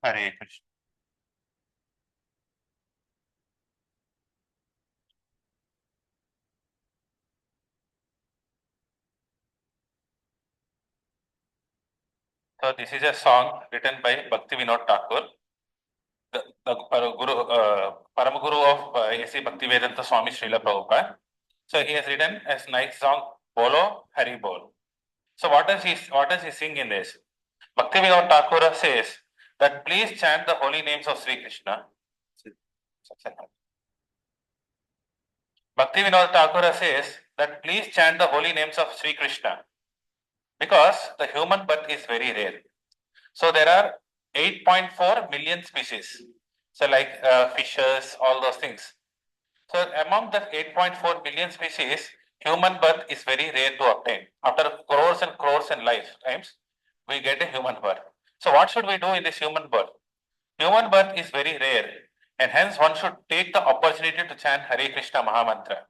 Hare Krishna. So this is a song written by Bhakti Vinod Thakur, the Paramaguru of A.C. Bhaktivedanta Swami Srila Prabhupada. So he has written a nice song, Bolo Hari Bol. So what does he sing in this? Bhakti Vinod Thakur says that please chant the holy names of Sri Krishna. Bhakti Vinod Thakur says that please chant the holy names of Sri Krishna because the human birth is very rare. So there are 8.4 million species. So like fishes, all those things. So among the 8.4 million species, human birth is very rare to obtain. After crores and lifetimes, we get a human birth. So what should we do in this human birth? Human birth is very rare, and hence one should take the opportunity to chant Hare Krishna Mahamantra.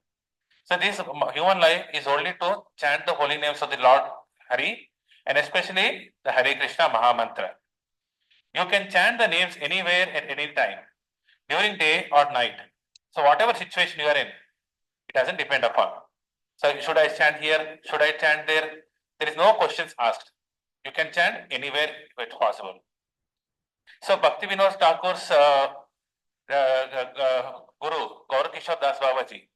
So this human life is only to chant the holy names of the Lord Hari, and especially the Hare Krishna Mahamantra. You can chant the names anywhere at any time, during day or night. So whatever situation you are in, it doesn't depend upon. So should I chant here? Should I chant there? There is no questions asked. You can chant anywhere if possible. So Bhakti Vinod Thakur's Guru, Gaur Kishore Das Babaji.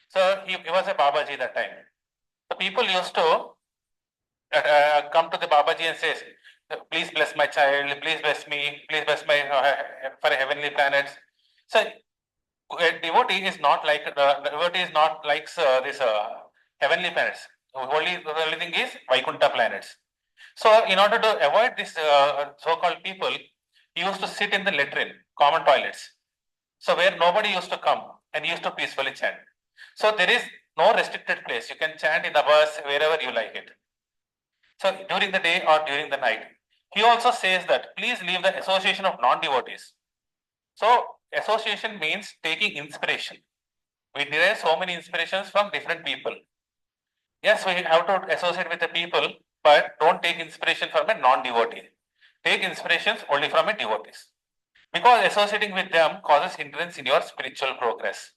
So he was a Babaji that time. The people used to come to the Babaji and says, please bless my child, please bless me, please bless my for heavenly planets. So a devotee is not like this heavenly planets. The only thing is Vaikuntha planets. So in order to avoid this so-called people, he used to sit in the latrine, common toilets. So where nobody used to come and he used to peacefully chant. So there is no restricted place. You can chant in the bus wherever you like it. So during the day or during the night. He also says that please leave the association of non-devotees. So association means taking inspiration. We derive so many inspirations from different people. Yes, we have to associate with the people, but don't take inspiration from a non-devotee. Take inspirations only from a devotees. Because associating with them causes hindrance in your spiritual progress.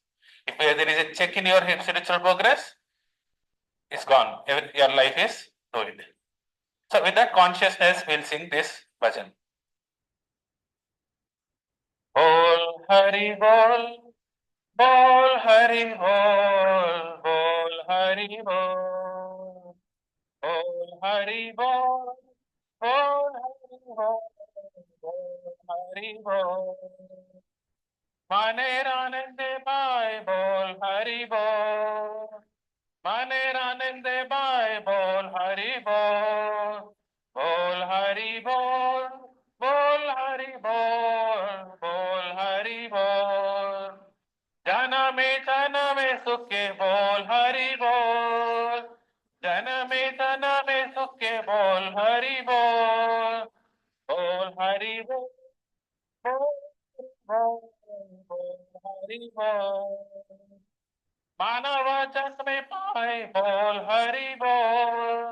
If there is a check in your spiritual progress, it's gone. Your life is ruined. So with that consciousness, we'll sing this bhajan. Bol Hari Bol, Bol Hari Bol, Bol Hari Bol, Bol Hari Bol, Bol Hari Bol, Bol Hari Bol. Maner Anande Bhai Bol Hari Bol, Maner Anande Bhai Bol Hari Bol, Bol Hari Bol, Bol Hari Bol, Bol Hari Bol. जनमे सुखे बोल हरि बोल, जनमे सुखे बोल हरि बोल, बोल हरि बोल, बोल हरि बोल. मानव जन्म पाए बोल हरि बोल,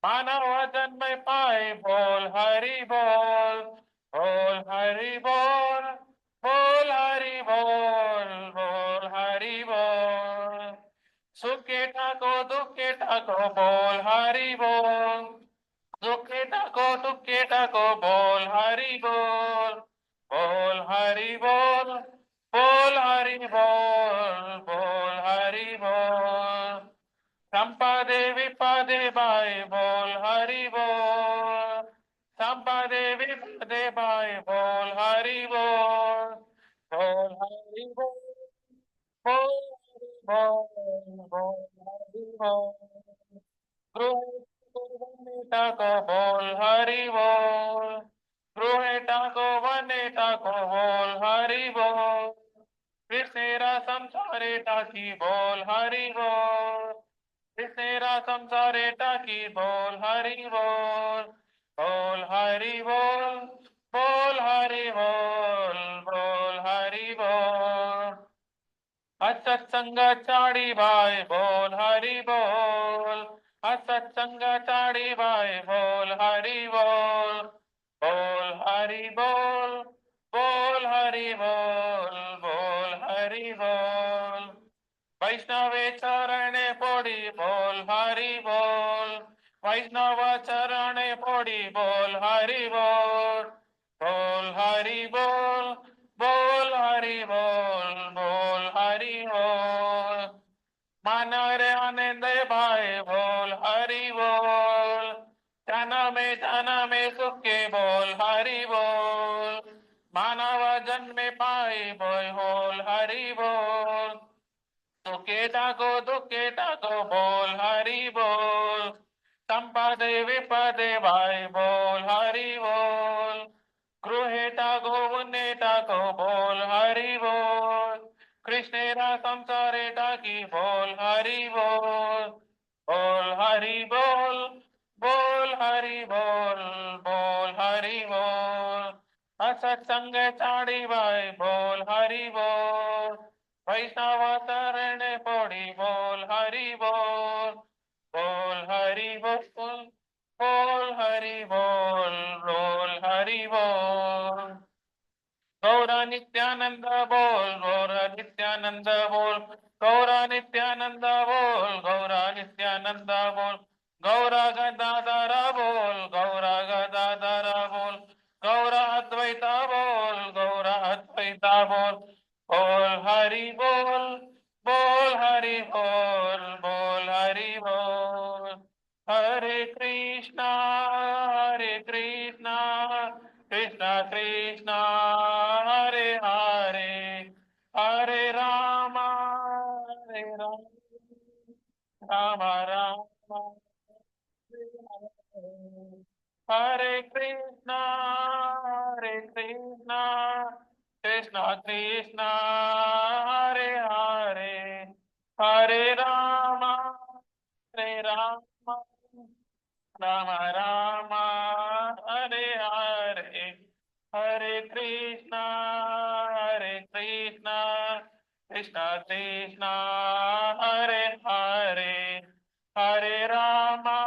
मानव जन्म पाए बोल हरि बोल, बोल हरि बोल, बोल हरि बोल, बोल हरि बोल. सुखे ठाको दुखे ठाको बोल हरि बोल, दुखे ठाको बोल हरि बोल, बोल हरि बोल, बोल हरि बोल, बोल हरि बोल. संपदे विपदे बाय बोल हरि बोल, संपदे विपदे बाय बोल हरि बोल, बोल हरि बोल, बोल हरि बोल, बोल हरि बोल. गृहे ठाको बोल हरि बोल, गृहे ठाको बोल हरि बोल. कृष्णेरा संसारे टाकी बोल हरि बोल, कृष्णेरा संसारे टाकी बोल हरि बोल, बोल हरि बोल, बोल हरि बोल, बोल हरि बोल. असत्संग चाड़ी बाय बोल हरि बोल, असत्संग चाड़ी बाय बोल हरि बोल, बोल हरि बोल, podi bol Hari bol. Vaishnava charane podi bol Hari bol. Bol Hari bol. Bol Hari bol. Bol Hari bol. Manare anande bhai bol Hari bol. Jana me sukhe bol Hari bol. Manava janme pai boy bol Hari bol. Dukke tako bol Hari bol. Sampade vipade bhai bol Hari bol. Gruhe tako unne tako bol Hari bol. Krishnera samsare taki bol Hari bol. Bol Hari bol. Bol Hari bol. Bol Hari bol. असत संग चाड़ी by बोल हरि बोल. वैष्णव शरण पड़ी बोल हरि बोल. बोल हरि बोल. बोल हरि बोल. बोल हरि बोल. गौरा नित्यानंद बोल. गौरा नित्यानंद बोल. गौरा नित्यानंद बोल. गौरा नित्यानंद बोल. गौरा गदाधर बोल. गौरा गदाधर बोल. गौरा अद्वैता बोल. गौरा अद्वैता बोल. बोल हरि बोल. बोल हरि बोल. बोल हरि बोल. हरे कृष्णा. हरे कृष्णा. कृष्णा कृष्णा. हरे हरे. हरे राम. हरे Ram. Ram Ram. Hare Krishna, Hare Krishna, Krishna Krishna, Hare Hare, Hare Rama, Hare Rama, Rama Rama, Hare Hare, Hare Krishna, Hare Krishna, Krishna Krishna, Hare Hare, Hare Rama,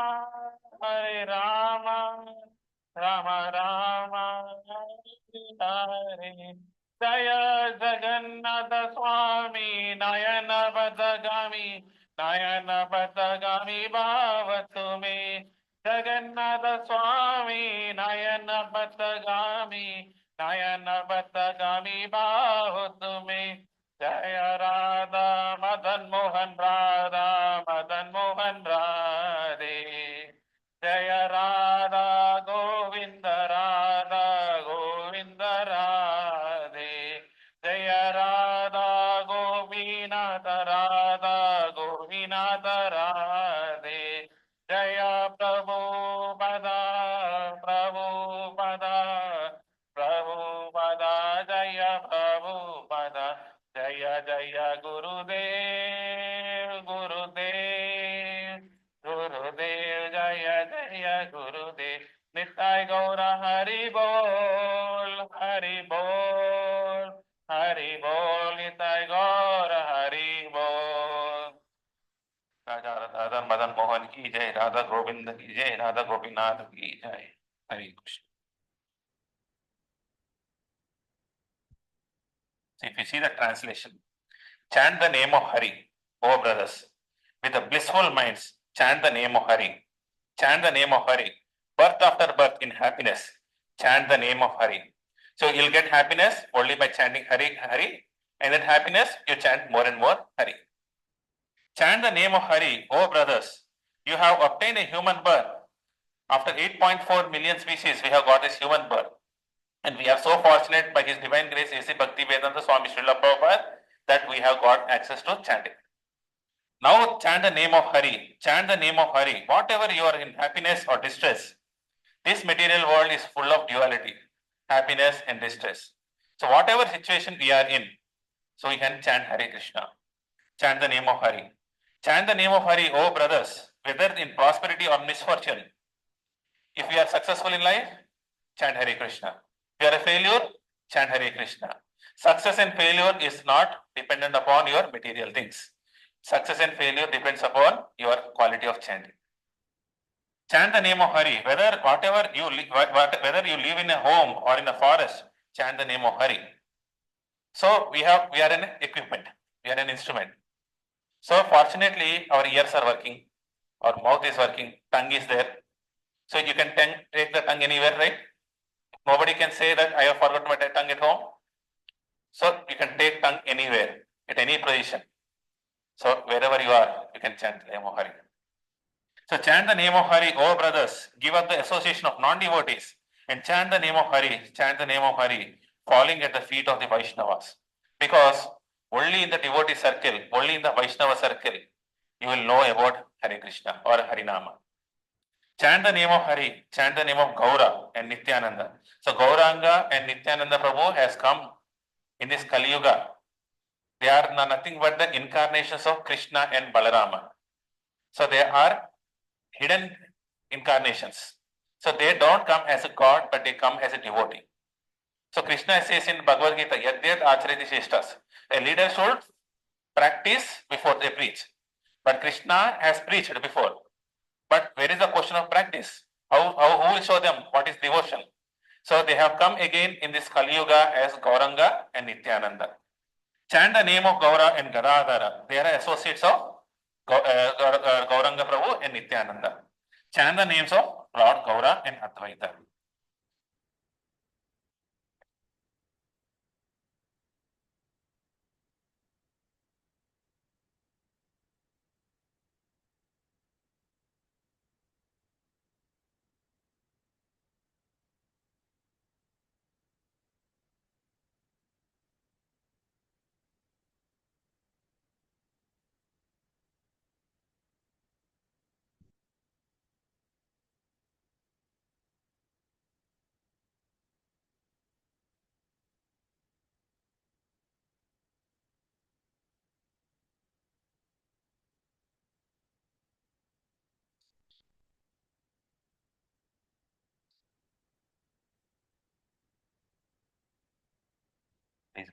Hare Rama, Rama Rama, Hare Hare. Jaya Jagannath Swami, Nayana Badagami, Nayana Badagami Bhavatu me. Jagannath Swami, Nayana Badagami, Nayana Badagami Bhavatu me. Jaya Radha Madan Mohan Radha Madan Mohan Radhe. Jaya Radha Govinda Radha Govinda Radhe. Jaya Radha Govinatha Radha Govinatha Radhe. Jaya Prabhupada Prabhupada Prabhupada Jaya Prabhupada. Jaya Jaya Gurudev Gurudev Gurudev Jaya Jaya Gurudev. Nittai Gaura Hari Bol Hari Bol Hari Bol. Nittai Gaura Hari Bol. राजा राधा मदन मोहन की जय. राधा गोविंद की जय. राधा गोपीनाथ की जय. हरे Krishna. So if you see the translation, chant the name of Hari, O brothers, with the blissful minds. Chant the name of Hari. Chant the name of Hari. Birth after birth in happiness. Chant the name of Hari. So you'll get happiness only by chanting Hari, Hari, and that happiness you chant more and more Hari. Chant the name of Hari, O brothers. You have obtained a human birth. After 8.4 million species, we have got this human birth. And we are so fortunate by His divine grace, A.C. Bhaktivedanta Swami Srila Prabhupada, that we have got access to chanting. Now chant the name of Hari. Chant the name of Hari. Whatever you are in happiness or distress, this material world is full of duality, happiness and distress. So whatever situation we are in, so we can chant Hare Krishna. Chant the name of Hari. Chant the name of Hari, O brothers, whether in prosperity or misfortune. If we are successful in life, chant Hare Krishna. If you are a failure, chant Hare Krishna. Success and failure is not dependent upon your material things. Success and failure depends upon your quality of chanting. Chant the name of Hari. Whether whether you live in a home or in a forest, chant the name of Hari. So we are an equipment. We are an instrument. So fortunately, our ears are working, our mouth is working, tongue is there. So you can take the tongue anywhere, right? Nobody can say that I have forgotten my tongue at home. So you can take tongue anywhere, at any position. So wherever you are, you can chant the name of Hari. So chant the name of Hari, oh brothers, give up the association of non-devotees and chant the name of Hari, chant the name of Hari, falling at the feet of the Vaishnavas. Because only in the devotee circle, only in the Vaishnava circle, you will know about Hare Krishna or Harinama. Chant the name of Hari, chant the name of Gaura and Nityananda. So Gauranga and Nityananda Prabhu has come in this Kali Yuga. They are nothing but the incarnations of Krishna and Balarama. So they are hidden incarnations. So they don't come as a god, but they come as a devotee. So Krishna says in Bhagavad Gita, Yadyat Acharati Sheshtas. A leader should practice before they preach. But Krishna has preached before. But where is the question of practice? Who will show them what is devotion? So they have come again in this Kali Yuga as Gauranga and Nityananda. Chant the name of Gaura and Gadadhara. They are associates of Gauranga Prabhu and Nityananda. Chant the names of Lord Gaura and Advaita. Please.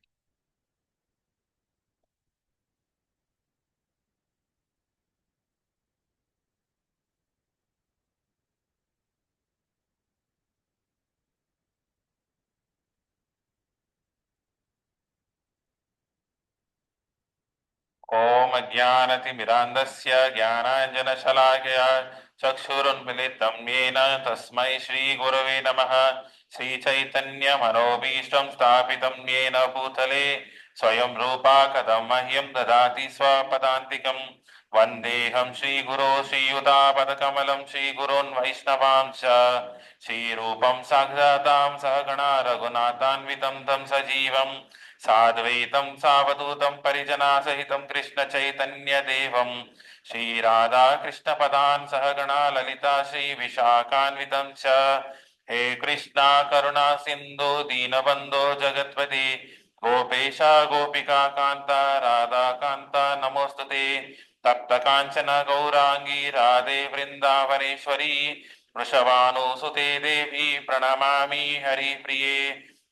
ओम अज्ञानतिमिरान्धस्य ज्ञानाञ्जनशलाकया चक्षुरुन्मिलितं येन तस्मै श्रीगुरवे नमः। श्रीचैतन्यमनोभीष्टं स्थापितं येन भूतले स्वयं रूपा कथं मह्यं ददाति स्वपदान्तिकं। वन्देऽहं श्रीगुरो श्रीयुतापदकमलं श्रीगुरोन् वैष्णवांश्च श्रीरूपं साक्षातां सहगणा रघुनाथान्वितं तं सजीवम् साद्वैतं सावधूतं परिजनासहितं कृष्णचैतन्यदेवं श्रीराधाकृष्णपदान् सहगणा ललिता श्रीविशाखान्वितं च। हे कृष्णा करुणा सिन्धु दीनबन्धो जगत्पते गोपेशा गोपिका कान्ता राधाकान्ता नमोऽस्तुते। तप्तकाञ्चन गौराङ्गी राधे वृन्दावनेश्वरी वृषभानुसुते देवी प्रणमामि हरिप्रिये।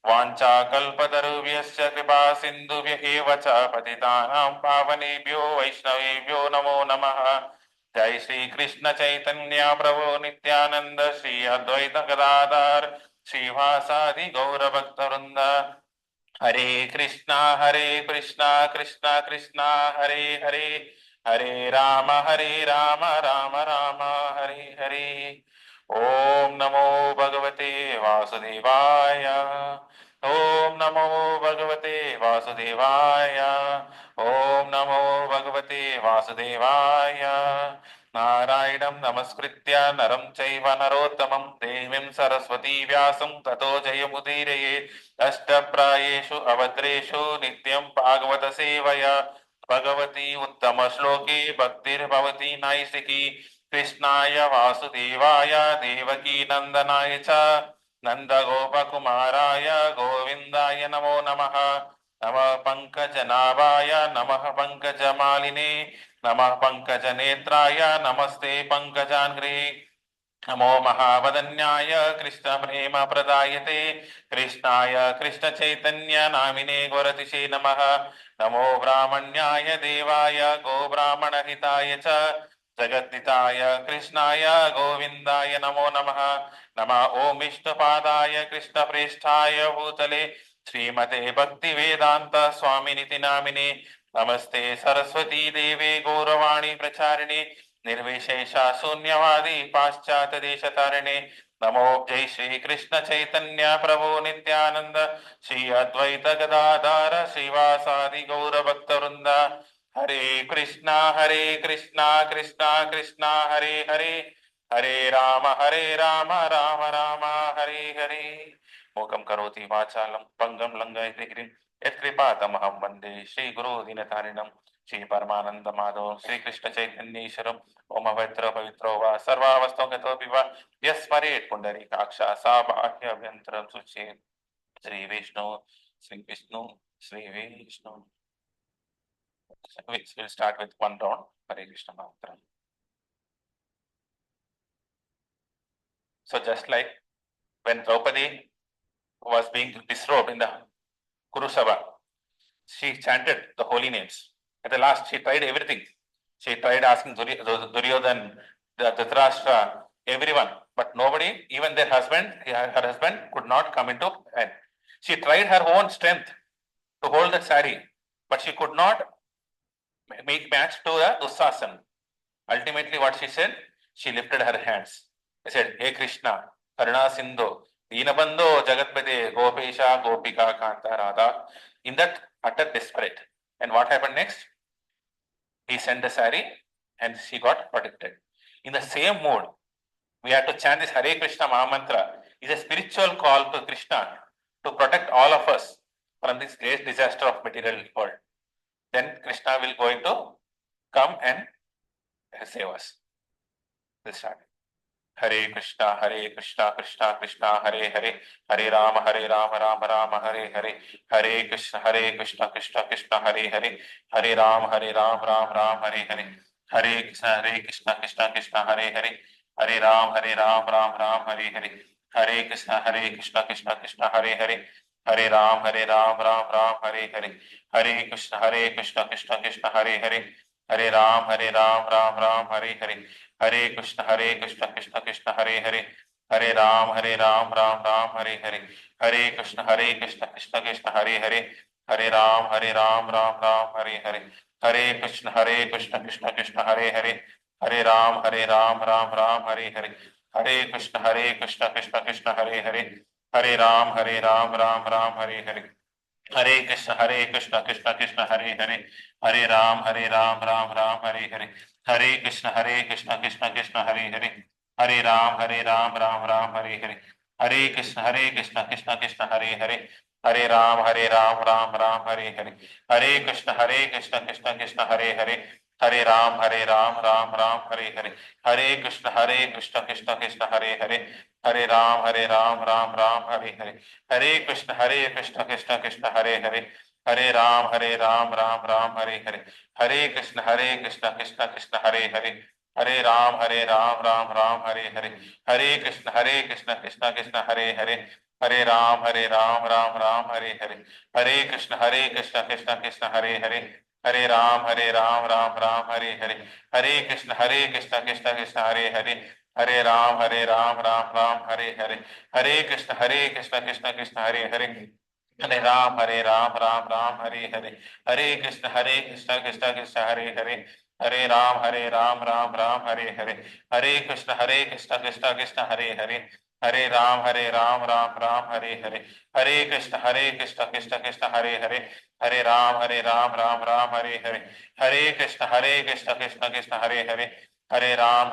वाञ्छाकल्पतरुभ्यश्च कृपा सिन्धुभ्य एव च पतितानां पावनेभ्यो वैष्णवेभ्यो नमो नमः। जय श्री कृष्ण चैतन्य प्रभु नित्यानंद श्री अद्वैत गदाधर श्रीवासादि गौर भक्त वृंद। हरे कृष्णा कृष्णा कृष्णा हरे हरे हरे राम राम राम हरे हरे। ओम नमो भगवते वासुदेवाय। ओम नमो भगवते वासुदेवाय। ओम नमो भगवते वासुदेवाय। नारायणं नमस्कृत्य नरं चैव नरोत्तमं देवीं सरस्वती व्यासं ततो जयमुदीरयेत्। अष्टप्रायेषु अभद्रेषु नित्यं भागवत सेवया भगवती उत्तम श्लोके भक्तिर्भवती नैष्ठिकी। कृष्णाय वासुदेवाय देवकी नंदनाय च नन्दगोपकुमाराय गोविन्दाय नमो नमः। नमः पंकजनाभाय नमः पंकजमालिने नमः पंकजनेत्राय नमस्ते पंकजाङ्घ्रे। नमो महावदन्याय कृष्ण प्रेम प्रदायते कृष्णाय कृष्ण चैतन्य नामिने गोरतिशे नमः। नमो ब्राह्मण्याय देवाय गो ब्राह्मण हिताय च जगद्दिताय कृष्णाय गोविन्दाय नमो नमः। नमः ओम विष्णुपादाय कृष्ण प्रेष्ठाय भूतले श्रीमते भक्ति वेदांत स्वामिनिति नामिने नमस्ते सरस्वती देवे गौरवाणी प्रचारिणे निर्विशेषा शून्यवादी पाश्चात्य देश तारिणे नमो जय श्री कृष्ण चैतन्य प्रभु नित्यानंद श्री अद्वैत गदाधर श्रीवासादि गौर भक्त वृंद हरे कृष्णा कृष्णा कृष्णा हरे हरे हरे राम राम राम हरे हरे मूकं करोति वाचालं पंगं लंघयति गिरिं यत्कृपातमहं वन्दे श्रीगुरो दीनतारिणं श्री परमानंद माधव श्री कृष्ण चैतन्येश्वरम ओम पवित्र पवित्रो वा सर्वावस्थो गतोऽपि वा यस्मरेत् पुण्डरीकाक्षा सा बाह्यभ्यन्तरं शुचेत् Shri Vishnu Shri Vishnu. We'll start with one round. Hare Krishna mantra. So just like when Draupadi was being disrobed in the Kurusava, she chanted the holy names. At the last, she tried everything. She tried asking Duryodhan, the Dhritarashtra, everyone, but nobody, even their husband, her husband, could not come into hand. She tried her own strength to hold that sari, but she could not make match to the Dussasan. Ultimately, what she said, she lifted her hands. She said, "Hey Krishna, Karuna Sindhu, Deenabandho, Jagatpate, Gopesha, Gopika, Kanta, Radha." In that utter desperate. And what happened next? He sent the sari and she got protected. In the same mood, we have to chant this Hare Krishna Mahamantra. It's a spiritual call to Krishna to protect all of us from this great disaster of material world. Then Krishna will going to come and save us. Let's start. Hare Krishna, Krishna Krishna, Hare Hare, Hare Rama, Rama Rama, Hare Hare, Hare Krishna, Krishna Krishna, Hare Hare, Hare Rama, Ram, Hare Hare, Hare Krishna, Krishna Krishna, Hare Hare, Hare Ram, Ram, Hare Hare, Hare Krishna, Krishna, Hare Hare, Hare Ram, Ram, Hare Hare, Hare Krishna, Krishna, Hare Hare, Hare Ram, Ram, Hare Hare, Hare Krishna, Krishna Krishna, Hare Hare, Hare Ram, Ram, Hare Hare, Hare Krishna, Krishna Krishna, Hare Hare, Hare Ram, Ram, Hare Hare, Hare Krishna, Krishna Krishna, Hare Hare, Hare Ram, Ram, Hare Hare, Hare Krishna, Krishna Hare Hare, Hare Ram, Ram, Hare Hare, Hare Krishna, Krishna Krishna, Hare Hare, Hare Ram, Ram, Hare Hare, Hare Krishna, Krishna Krishna, Hare Hare, Hare Ram, Ram, Hare Hare, Hare Krishna, Krishna Krishna, Hare Hare, Hare Ram, Ram, Hare Hare, Hare Krishna, Krishna Krishna, Hare Hare, Hare Ram, Ram, Hare Hare, Hare Krishna, Krishna Krishna, Hare Hare, Hare Ram, Ram, Hare Hare, Hare Krishna, Krishna Krishna, Hare Hare, Hare Ram, Ram, Hare Hare, Hare Krishna, Krishna Krishna, Hare Hare, Hare Ram, Ram, Hare Hare, Hare Krishna, Krishna Krishna, Hare Hare, Hare Ram, Ram, Hare Hare, Hare Krishna, Krishna Krishna, Hare Hare, Hare Ram, Ram, Hare Hare, Hare Krishna, Krishna Krishna, Hare Hare, Hare Ram, Ram, Hare Hare, Hare Krishna, Krishna Krishna, Hare Hare, Hare Ram, Ram, Hare Hare, Hare Krishna, Krishna Krishna, Hare Hare, Hare Ram, Ram, Hare Hare, Hare Krishna, Krishna Krishna, Hare Hare, Hare Ram, Ram, Hare Hare, Hare Krishna, Krishna Krishna, Hare Hare, Hare Ram,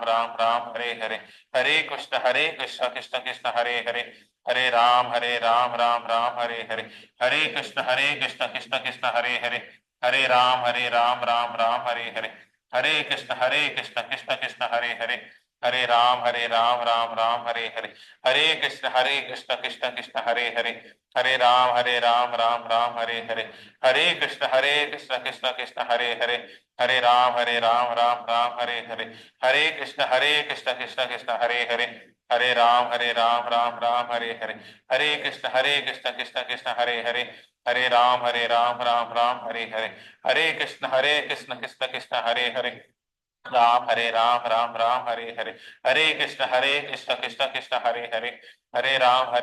Ram, Hare Hare, Hare Krishna, Krishna Krishna, Hare Hare, Hare Ram, Ram, Hare Hare, Hare Krishna, Krishna Krishna, Hare Hare, Hare Ram, Ram, Hare Hare, Hare Krishna, Krishna Krishna, Hare Hare, Hare Ram, Ram, Hare Hare, Hare Krishna, Krishna Krishna, Hare Hare, Hare Ram, Ram, Hare Hare, Hare Krishna, Krishna Krishna, Hare Hare, Hare Ram, Ram, Hare Hare, Hare Krishna, Krishna Krishna, Hare Hare, Hare Ram, Ram, Hare Hare, Hare Krishna, Krishna Krishna, Hare Hare, Hare Ram, Ram, Hare Hare, Hare Krishna, Krishna Krishna, Hare Hare, Hare Ram, Ram, Hare Hare, Hare Krishna, Krishna Krishna, Hare Hare, Ram Ram Hare Hare, Hare Krishna Krishna Krishna Hare Hare, Hare Ram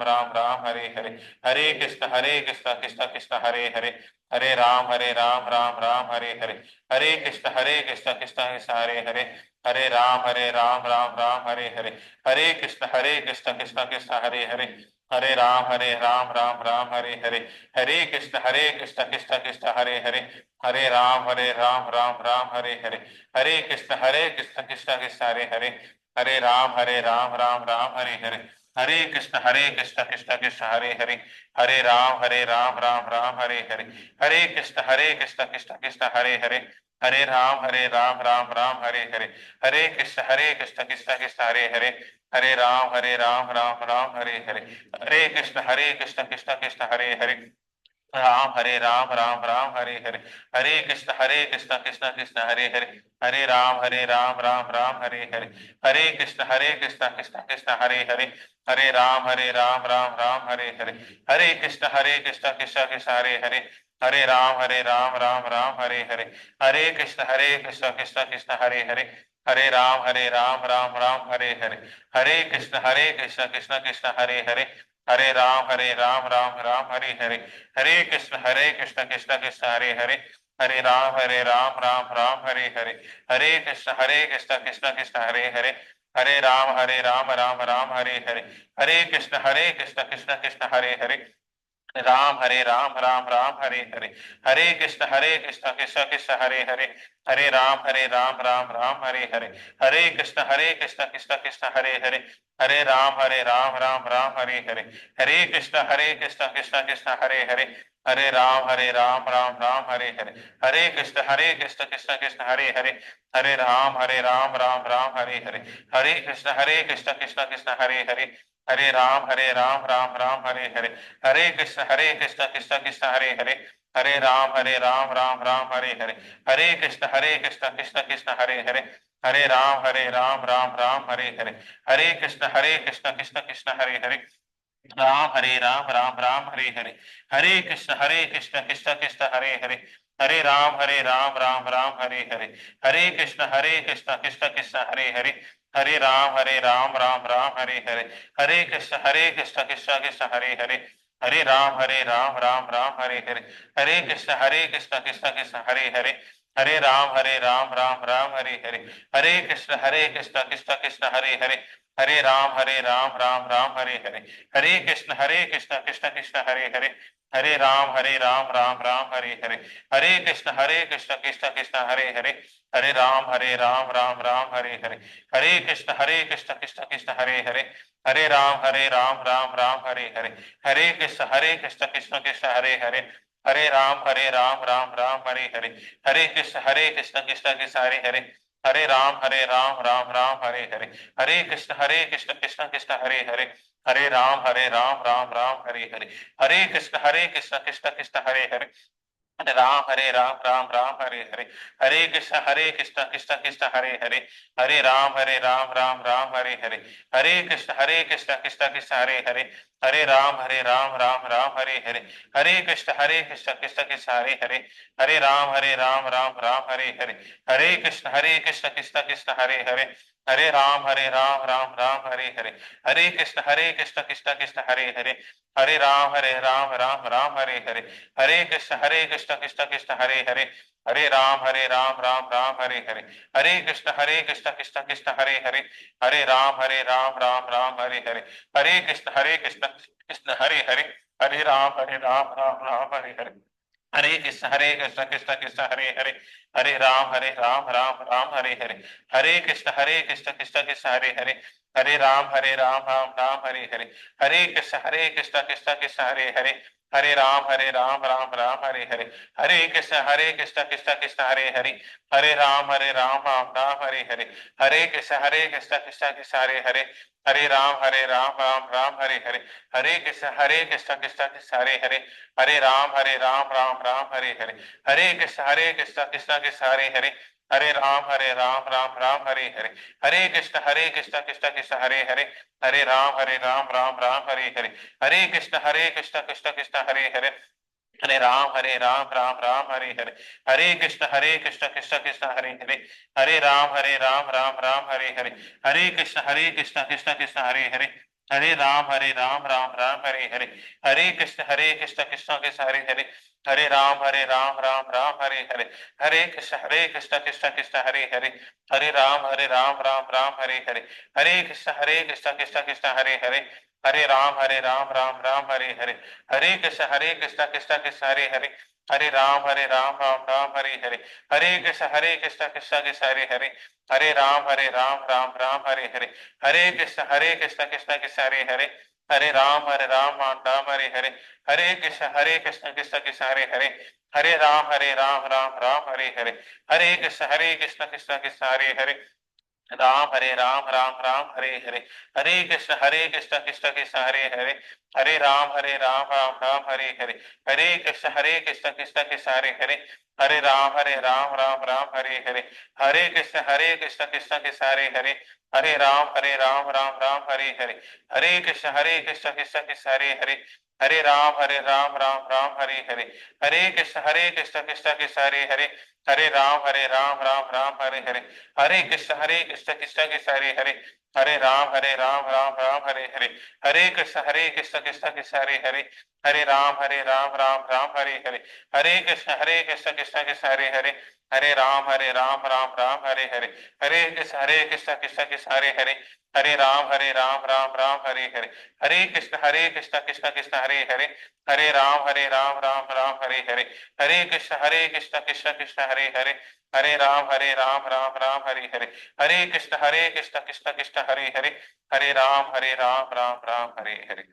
Ram Hare Hare, Hare Krishna Krishna Krishna Hare Hare, Hare Ram Ram Hare Hare, Hare Krishna Krishna Krishna Hare Hare, Hare Ram Ram Hare Hare, Hare Krishna Krishna Krishna Hare Hare, Hare Ram Ram Hare Hare, Hare Krishna Krishna Krishna Hare Hare, Hare Ram Hare Hare, Hare Krishna Krishna Krishna Hare Hare, Hare Ram Hare Hare, Hare Krishna Krishna Krishna Hare Hare, Hare Ram Hare Hare, Hare Krishna Krishna Krishna Hare Hare, Hare Ram Hare Hare, Hare Krishna Krishna Krishna Hare Hare, Hare Ram Hare Hare, Hare Krishna Krishna Krishna Hare Hare, Ram Hare Hare, Hare Krishna Krishna Krishna Hare Hare, Hare Ram Hare Hare, Hare Krishna Krishna Krishna Hare Hare, Hare Ram Hare Hare, Hare Krishna Krishna Krishna Hare Hare, Hare Ram Hare Hare, Hare Krishna Krishna Krishna Hare Hare, Hare Ram Hare Hare, Hare Krishna Krishna Krishna Hare Hare, Hare Ram Hare Hare, Hare Krishna Krishna Krishna Hare Hare, Hare Ram Hare Hare, Hare Krishna Krishna Krishna Hare Hare, Hare Ram Hare Hare, Hare Krishna Krishna Krishna Hare Hare, Hare Ram Hare Hare, Hare Krishna Krishna Krishna Hare Hare, Hare Ram Hare Hare, Hare Krishna Krishna Krishna Hare Hare, Hare Ram Hare Hare, Hare Krishna Krishna Krishna Hare Hare, Hare Ram Hare Hare, Hare Krishna Krishna Krishna Hare Hare, Hare Ram Hare Hare, Hare Krishna Krishna Krishna Hare Hare, Hare Ram Hare Hare, Hare Krishna Krishna Krishna Hare Hare, Hare Ram Hare Hare, Hare Krishna Krishna Krishna Hare Hare, Hare Ram Hare Hare, Hare Krishna Krishna Krishna Hare Hare, Ram Hare Hare, Hare Krishna Krishna Krishna Hare Hare, Hare Ram Hare Hare, Hare Krishna Krishna Krishna Hare Hare, Hare Ram Hare Hare, Hare Krishna Krishna Krishna Hare Hare, Hare Ram Hare Hare, Hare Krishna Krishna Krishna Hare Hare, Hare Ram Hare Hare, Hare Krishna Krishna Krishna Hare Hare, Hare Ram Hare Hare, Hare Krishna Krishna Krishna Hare Hare, Hare Ram Hare Hare, Hare Krishna Krishna Krishna Hare Hare, Hare Ram Hare Hare, Hare Krishna Krishna Krishna Hare Hare, Hare Ram Hare Hare, Hare Krishna Krishna Krishna Hare Hare, Hare Ram Hare Hare, Hare Krishna Krishna Krishna Hare Hare, Hare Ram Hare Hare, Hare Krishna Krishna Krishna Hare Hare, Hare Ram Hare Hare, Hare Krishna Krishna Krishna Hare Hare, Hare Ram Hare Hare, Hare Krishna Krishna Krishna Hare Hare, Hare Ram Hare Hare, Hare Krishna Krishna Krishna Hare Hare, Hare Ram Hare Hare, Hare Krishna Krishna Krishna Hare Hare, Hare Ram Hare Hare, Hare Krishna Krishna Krishna Hare Hare, Hare Ram Hare Hare, Hare Krishna Krishna Krishna Hare Hare, Hare Ram Hare Hare, Hare Krishna Krishna Krishna Hare Hare, Hare Ram Hare Hare, Hare Krishna Krishna Krishna Hare Hare, Hare Ram Hare Hare, Hare Krishna Krishna Hare Hare, Hare Ram Hare Hare, Hare Krishna Krishna Krishna Hare Hare, Hare Ram Hare Hare, Hare Krishna Krishna Krishna Hare Hare, Hare Ram Hare Hare, Hare Krishna Krishna Krishna Hare Hare, Hare Ram Hare Hare, Hare Krishna Krishna Krishna Hare Hare, Hare Ram Hare Hare, Hare Krishna Krishna Krishna Hare Hare, Hare Ram Hare Hare, Hare Krishna Krishna Krishna Hare Hare, Hare Ram Hare Hare, Hare Krishna Krishna Krishna Hare Hare, Hare Ram Hare Hare, Hare Krishna Krishna Krishna Hare Hare, Hare Ram Hare Hare, Hare Krishna Krishna Krishna Hare Hare, Hare Ram, Ram Ram, Hare Hare. Hare Krishna, Krishna Krishna, Hare Hare. Hare Ram, Ram Ram, Hare Hare. Hare Krishna, Krishna Krishna, Hare Hare. Hare Ram, Ram Ram, Hare Hare. Hare Krishna, Krishna Krishna, Hare Hare. Hare Ram, Ram Ram, Hare Hare. Hare Krishna, Krishna Krishna, Hare Hare. Hare Ram, Ram Ram, Hare Hare. Hare Krishna, Krishna Krishna, Hare Hare. Hare Ram, Ram Ram, Hare Hare. Hare Krishna, Krishna Krishna, Hare Hare. Hare Ram, Ram, Hare Hare. Hare Krishna, Krishna Krishna, Hare Hare. Hare Ram, Ram, Hare Hare. Hare Krishna, Krishna Krishna, Hare Hare. Hare Ram, Ram, Hare Hare. Hare Krishna, Krishna Krishna, Hare Hare. Hare Ram, Ram, Hare Hare. Hare Krishna, Krishna Krishna, Hare Hare. Ram, Ram, Hare Hare. Hare Krishna, Krishna Krishna, Hare Hare. Hare Ram, Ram, Hare Hare. Hare Krishna, Krishna Krishna, Hare Hare. Hare Ram, Ram, Hare Hare. Hare Krishna, Krishna Krishna, Hare Hare. Hare Ram, Ram, Hare Hare. Hare Krishna, Krishna Krishna, Hare Hare. Hare Ram, Ram, Hare Hare. Hare Krishna, Krishna Krishna, Hare Hare. Hare Ram, Ram, Hare Hare. Hare Krishna, Krishna Krishna, Hare Hare. Hare Ram, Ram, Hare Hare. Hare Krishna, Krishna Krishna, Hare Hare. Hare Ram, Ram, Hare Hare. Hare Krishna, Krishna Krishna, Hare Hare. Hare Ram, Ram, Hare Hare. Hare Krishna, Krishna Krishna, Hare Hare. Hare Ram, Ram, Hare Hare. Hare Krishna, Krishna Krishna, Hare Hare. Hare Ram, Ram, Hare Hare. Hare Krishna, Krishna Krishna, Hare Hare. Hare Ram, Ram, Hare Hare. Hare Krishna, Krishna, Hare Hare. Hare Ram, Ram, Hare Hare.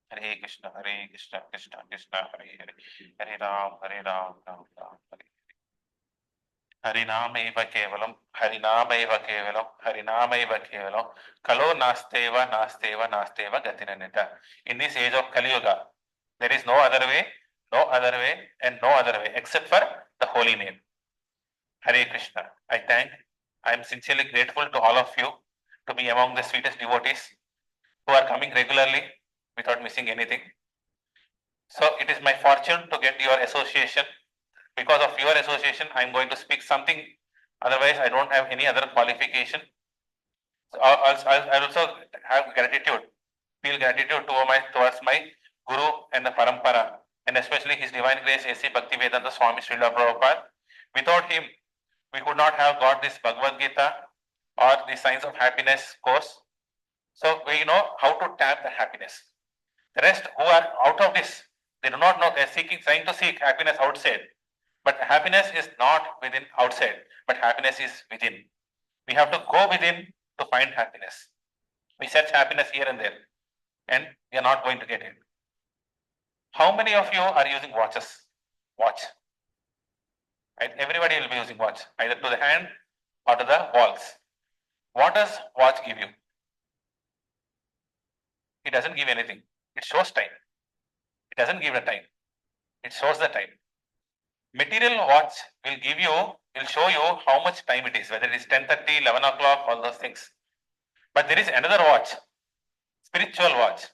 Hare Krishna, Krishna Krishna, Hare Hare. Hare Ram, Ram, Hare. हरिनामैव केवलं हरिनामैव केवलं हरिनामैव केवलं कलो नास्तेव गतिरन्यथा. In this age of Kali Yuga, there is no other way, and no other way except for the holy name. Hare Krishna. I am sincerely grateful to all of you to be among the sweetest devotees who are coming regularly without missing anything. So it is my fortune to get your association. Because of your association, I am going to speak something. Otherwise, I don't have any other qualification. So I also have gratitude, feel gratitude towards my Guru and the Parampara, and especially His Divine Grace A.C. Bhaktivedanta Swami Srila Prabhupada. Without him, we could not have got this Bhagavad Gita or the Science of Happiness course. So we know how to tap the happiness. The rest who are out of this, they do not know. They are trying to seek happiness outside. But happiness is not within outside, but happiness is within. We have to go within to find happiness. We search happiness here and there, and we are not going to get it. How many of you are using watches? Watch. Right? Everybody will be using watch, either to the hand or to the walls. What does watch give you? It doesn't give anything. It shows time. It doesn't give the time. It shows the time. Material watch will show you how much time it is, whether it is 10:30, 11 o'clock, all those things. But there is another watch, spiritual watch.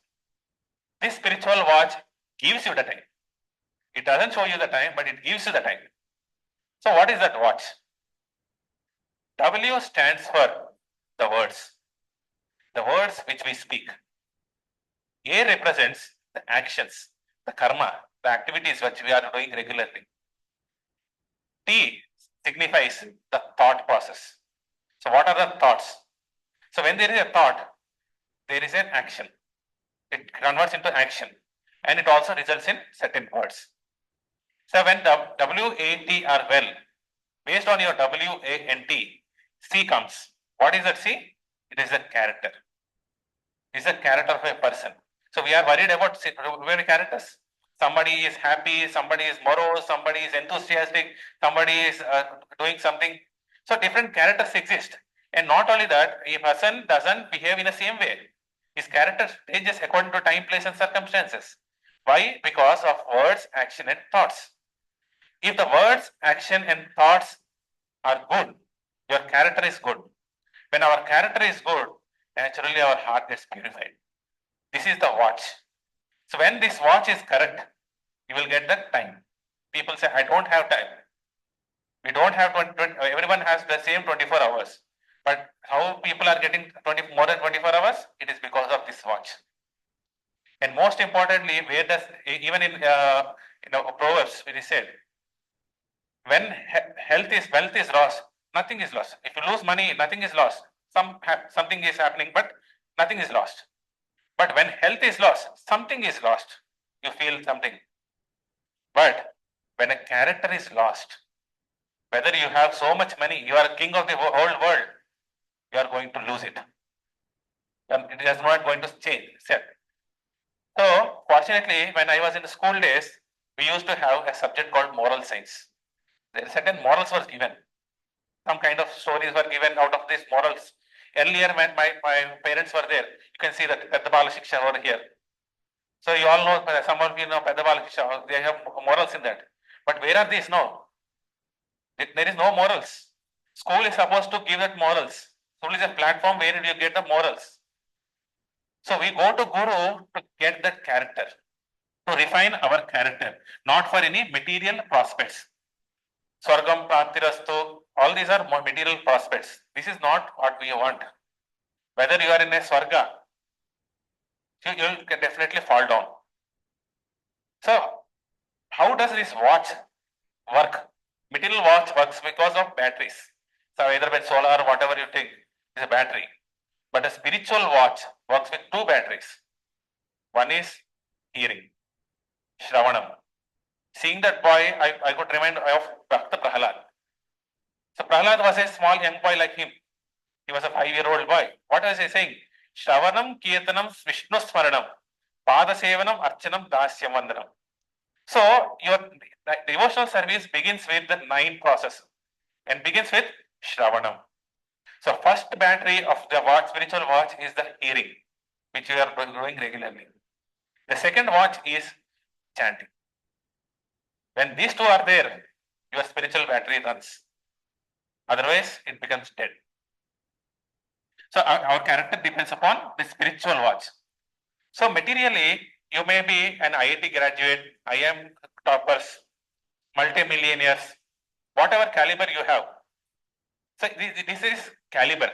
This spiritual watch gives you the time. It doesn't show you the time, but it gives you the time. So what is that watch? W stands for the words which we speak. A represents the actions, the karma, the activities which we are doing regularly. T signifies the thought process. So what are the thoughts? So when there is a thought, there is an action. It converts into action, and it also results in certain words. So when the W-A-T are well, based on your W-A-N-T, C comes. What is that C? It is the character. It is the character of a person. So we are worried about very characters. Somebody is happy, somebody is morose, somebody is enthusiastic, somebody is doing something. So different characters exist. And not only that, a person doesn't behave in the same way. His character changes according to time, place and circumstances. Why? Because of words, action and thoughts. If the words, action and thoughts are good, your character is good. When our character is good, naturally our heart gets purified. This is the watch. So when this watch is correct, you will get that time. People say, I don't have time. We don't have 20, everyone has the same 24 hours. But how people are getting more than 24 hours? It is because of this watch. And most importantly, where does, even in Proverbs, it is said, when wealth is lost, nothing is lost. If you lose money, nothing is lost. Something is happening, but nothing is lost. But when health is lost, something is lost. You feel something. But when a character is lost, whether you have so much money, you are king of the whole world, you are going to lose it. And it is not going to change. So, fortunately, when I was in the school days, we used to have a subject called moral science. There certain morals were given. Some kind of stories were given out of these morals. Earlier, when my parents were there, you can see that Pedda Bala Shiksha over here. So you all know, some of you know Pedda Bala Shiksha, they have morals in that. But where are these now? There is no morals. School is supposed to give that morals. School is a platform where you get the morals. So we go to Guru to get that character, to refine our character, not for any material prospects. Swargam, Praptirastu, all these are material prospects. This is not what we want. Whether you are in a Swarga, you will definitely fall down. So, how does this watch work? Material watch works because of batteries. So, either with solar or whatever you think is a battery. But a spiritual watch works with two batteries. One is hearing, Shravanam. Seeing that boy, I could remind of Bhakta Prahalad. So Prahalad was a small young boy like him. He was a 5-year-old boy. What was he saying? Shravanam, Kirtanam, Vishnu Smaranam, Pada Sevanam, Archanam, Dasyam Vandanam. So your devotional service begins with the 9 process and begins with Shravanam. So first battery of the watch, spiritual watch, is the hearing, which you are doing regularly. The second watch is chanting. When these two are there, your spiritual battery runs. Otherwise, it becomes dead. So our character depends upon the spiritual watch. So materially, you may be an IIT graduate, IIM toppers, multimillionaires, whatever caliber you have. So this is caliber.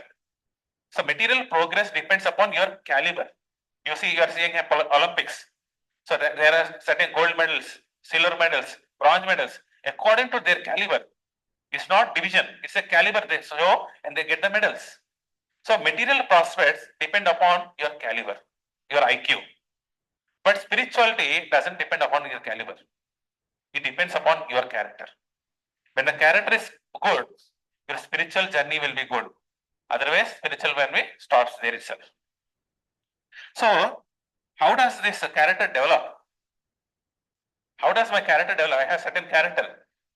So material progress depends upon your caliber. You see, you are seeing Olympics. So there are certain gold medals, silver medals, bronze medals, according to their caliber. It's not division, it's a caliber they show and they get the medals. So material prospects depend upon your caliber, your IQ. But spirituality doesn't depend upon your caliber. It depends upon your character. When the character is good, your spiritual journey will be good. Otherwise, spiritual journey starts there itself. So, how does this character develop? How does my character develop? I have certain character.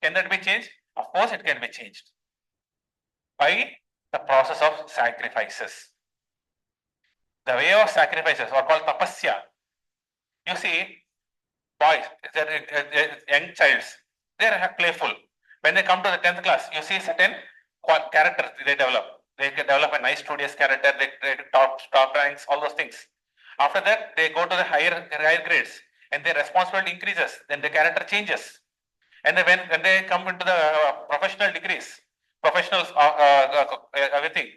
Can that be changed? Of course, it can be changed by the process of sacrifices. The way of sacrifices are called tapasya. You see, boys, young childs, they are playful. When they come to the 10th class, you see certain characters they develop. They can develop a nice studious character, they top ranks, all those things. After that, they go to the higher grades and their responsibility increases, then the character changes. And then when they come into the professional degrees, professionals, everything.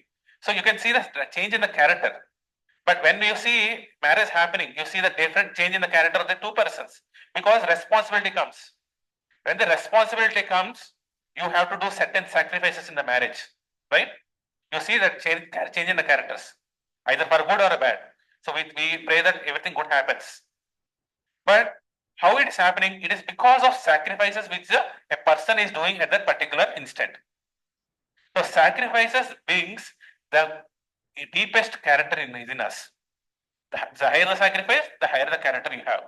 So you can see the change in the character. But when you see marriage happening, you see the different change in the character of the two persons because responsibility comes. When the responsibility comes, you have to do certain sacrifices in the marriage, right? You see that change in the characters, either for good or bad. So we pray that everything good happens. But how it is happening, it is because of sacrifices which a person is doing at that particular instant. So sacrifices brings the deepest character in us. The higher the sacrifice, the higher the character you have.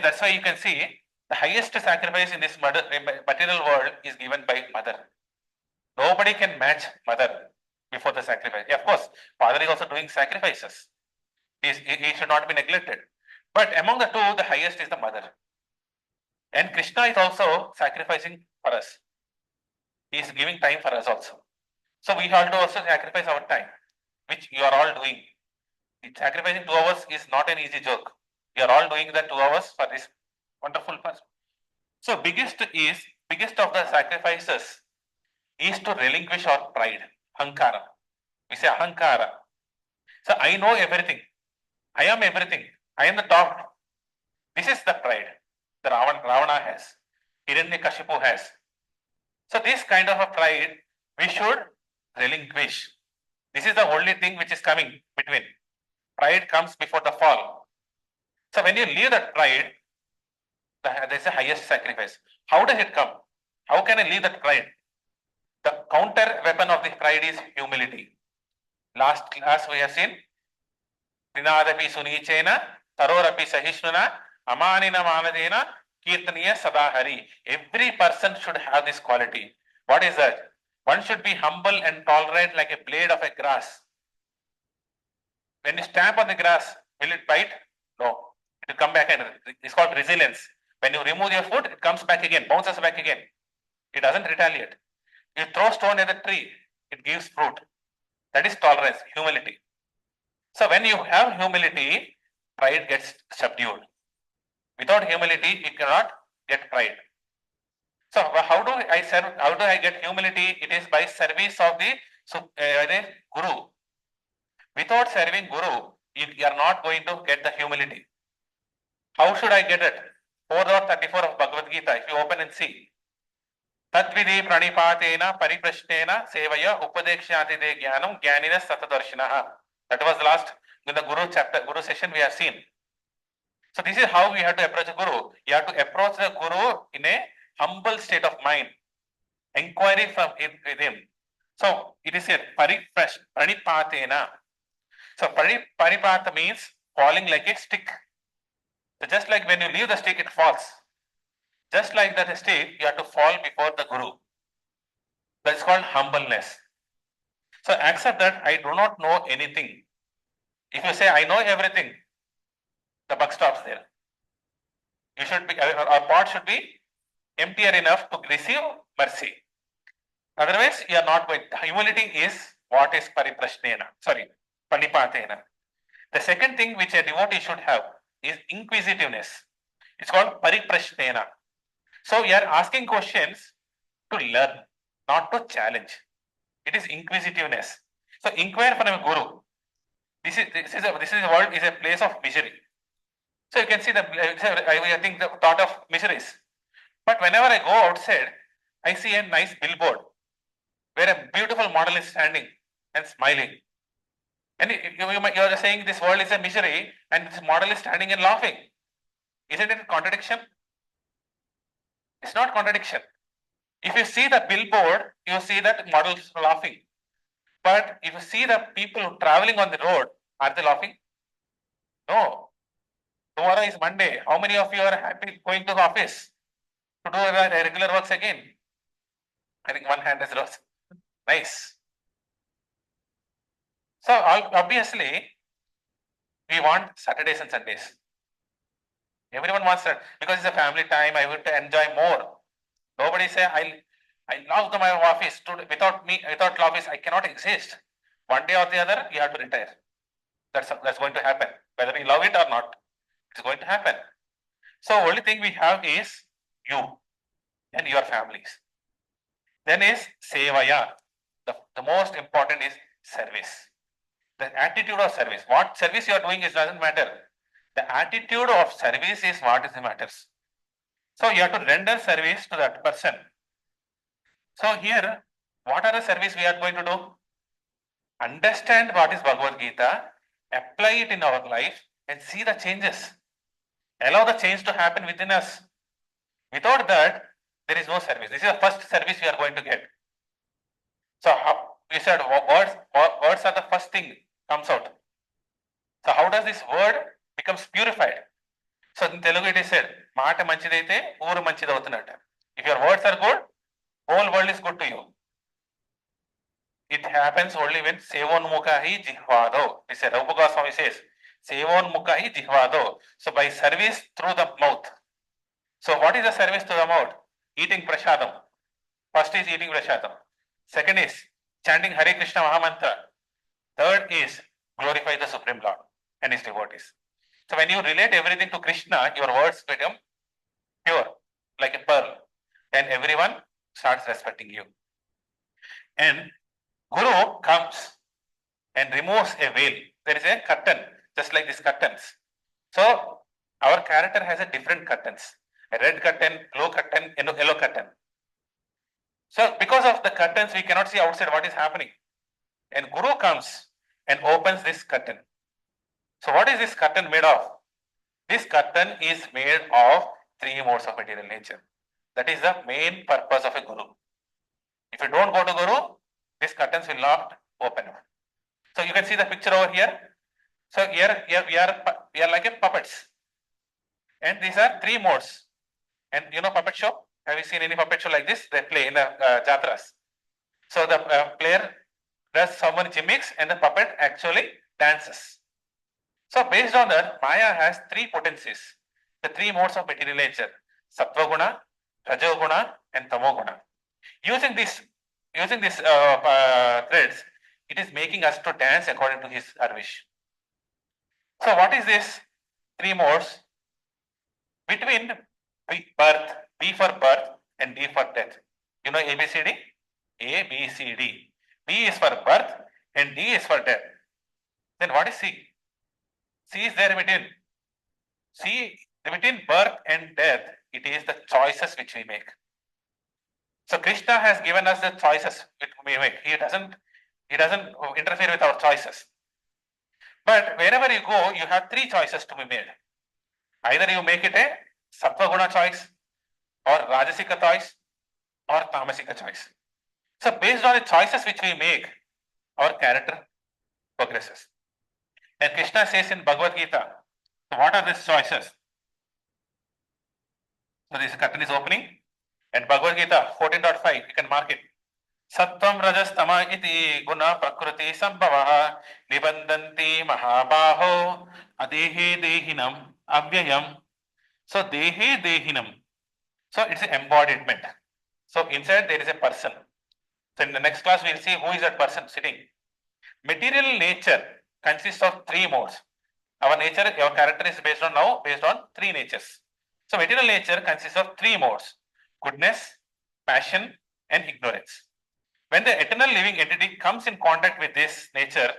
That's why you can see the highest sacrifice in this material world is given by mother. Nobody can match mother before the sacrifice. Of course, father is also doing sacrifices. He should not be neglected. But among the two, the highest is the mother. And Krishna is also sacrificing for us. He is giving time for us also. So we have to also sacrifice our time, which you are all doing. Sacrificing 2 hours is not an easy joke. You are all doing that 2 hours for this wonderful person. So biggest of the sacrifices is to relinquish our pride, ahankara. We say ahankara. So I know everything. I am everything. I am the top. This is the pride that Ravana has, Hiranyakashipu has. So this kind of a pride we should relinquish. This is the only thing which is coming between. Pride comes before the fall. So when you leave that pride, there's the highest sacrifice. How does it come? How can I leave that pride? The counter weapon of the pride is humility. Last class we have seen, Trinadapi Sunichena, Tarorapi Sahishnuna, Amanina Manadena, Kirtaniya Sadahari. Every person should have this quality. What is that? One should be humble and tolerant like a blade of a grass. When you stamp on the grass, will it bite? No. It will come back and it's called resilience. When you remove your foot, it comes back again, bounces back again. It doesn't retaliate. You throw stone at the tree, it gives fruit. That is tolerance, humility. So when you have humility, pride gets subdued. Without humility, you cannot get pride. So how do I serve? How do I get humility? It is by service of the Guru. Without serving Guru, you are not going to get the humility. How should I get it? 4.34 of Bhagavad Gita, if you open and see. Tadvidi pranipatena pariprashnena sevaya upadekshati de jnanam jnanina satadarshinaha. That was the last in the Guru chapter, Guru session we have seen. So this is how we have to approach the Guru. You have to approach the Guru in a humble state of mind. Inquiry from with him. So it is a pranipatena. So paripata means falling like a stick. So just like when you leave the stick, it falls. Just like that stick, you have to fall before the Guru. That's called humbleness. So accept that I do not know anything. If you say I know everything, the buck stops there. You should be, our pot should be emptier enough to receive mercy. Otherwise, you are not going. Humility is what is pariprashnena. Sorry, panipatena. The second thing which a devotee should have is inquisitiveness. It's called pariprashnena. So you are asking questions to learn, not to challenge. It is inquisitiveness. So inquire from a guru. This world is a place of misery. So you can see I think the thought of miseries. But whenever I go outside, I see a nice billboard where a beautiful model is standing and smiling. And you are saying this world is a misery and this model is standing and laughing. Isn't it a contradiction? It's not contradiction. If you see the billboard, you see that model is laughing. But if you see the people traveling on the road, are they laughing? No. Tomorrow is Monday. How many of you are happy going to the office to do regular works again? I think one hand is rose. Nice. So obviously, we want Saturdays and Sundays. Everyone wants that because it's a family time. I want to enjoy more. Nobody say I love my office. Without office, I cannot exist. One day or the other, you have to retire. That's going to happen. Whether you love it or not, it's going to happen. So only thing we have is you and your families. Then is sevaya. The most important is service. The attitude of service. What service you are doing doesn't matter. The attitude of service is what is matters. So you have to render service to that person. So here, what are the service we are going to do? Understand what is Bhagavad Gita, apply it in our life and see the changes. Allow the change to happen within us. Without that, there is no service. This is the first service we are going to get. So we said words are the first thing comes out. So how does this word becomes purified? So in Telugu it is said, Maata manchidaithe, ooru manchidavuthunnattu. If your words are good, whole world is good to you. It happens only when sevonmukhahi jihvado. This is Rupa Goswami says, sevonmukhahi jihvado. So by service through the mouth. So what is the service to the mouth? Eating prasadam. First is eating prasadam. Second is chanting Hare Krishna Mahamantra. Third is glorify the Supreme Lord and his devotees. So when you relate everything to Krishna, your words become pure, like a pearl, and everyone starts respecting you. And Guru comes and removes a veil. There is a curtain, just like these curtains. So our character has a different curtains, a red curtain, blue curtain, yellow curtain. So because of the curtains, we cannot see outside what is happening. And Guru comes and opens this curtain. So what is this curtain made of? This curtain is made of three modes of material nature. That is the main purpose of a Guru. If you don't go to Guru, these curtains will not open. So you can see the picture over here. So here we are like a puppets. And these are three modes. And you know puppet show? Have you seen any puppet show like this? They play in the jatras. So the player does so many gimmicks and the puppet actually dances. So based on that, Maya has three potencies, the three modes of material nature, Sattva Guna, Rajo Guna, and Tamo Guna. Using these threads, it is making us to dance according to his wish. So what is this three modes? Between birth, B for birth and D for death. You know ABCD? A, B, C, D. B is for birth and D is for death. Then what is C? C is there between. C, between birth and death, it is the choices which we make. So Krishna has given us the choices which we make. He doesn't interfere with our choices. But wherever you go, you have three choices to be made. Either you make it a Sattva Guna choice, or Rajasika choice, or Tamasika choice. So based on the choices which we make, our character progresses. And Krishna says in Bhagavad Gita, so what are these choices? So this curtain is opening, and Bhagavad Gita 14.5, you can mark it. Sattvam rajas tama iti guna prakriti sambhavaha nibandanti mahabaho adehe dehinam avyayam. So dehe dehinam. So it's an embodiment. So inside there is a person. So in the next class we will see who is that person sitting. Material nature consists of three modes. Our character is based on three natures. So material nature consists of three modes: goodness, passion, and ignorance. When the eternal living entity comes in contact with this nature,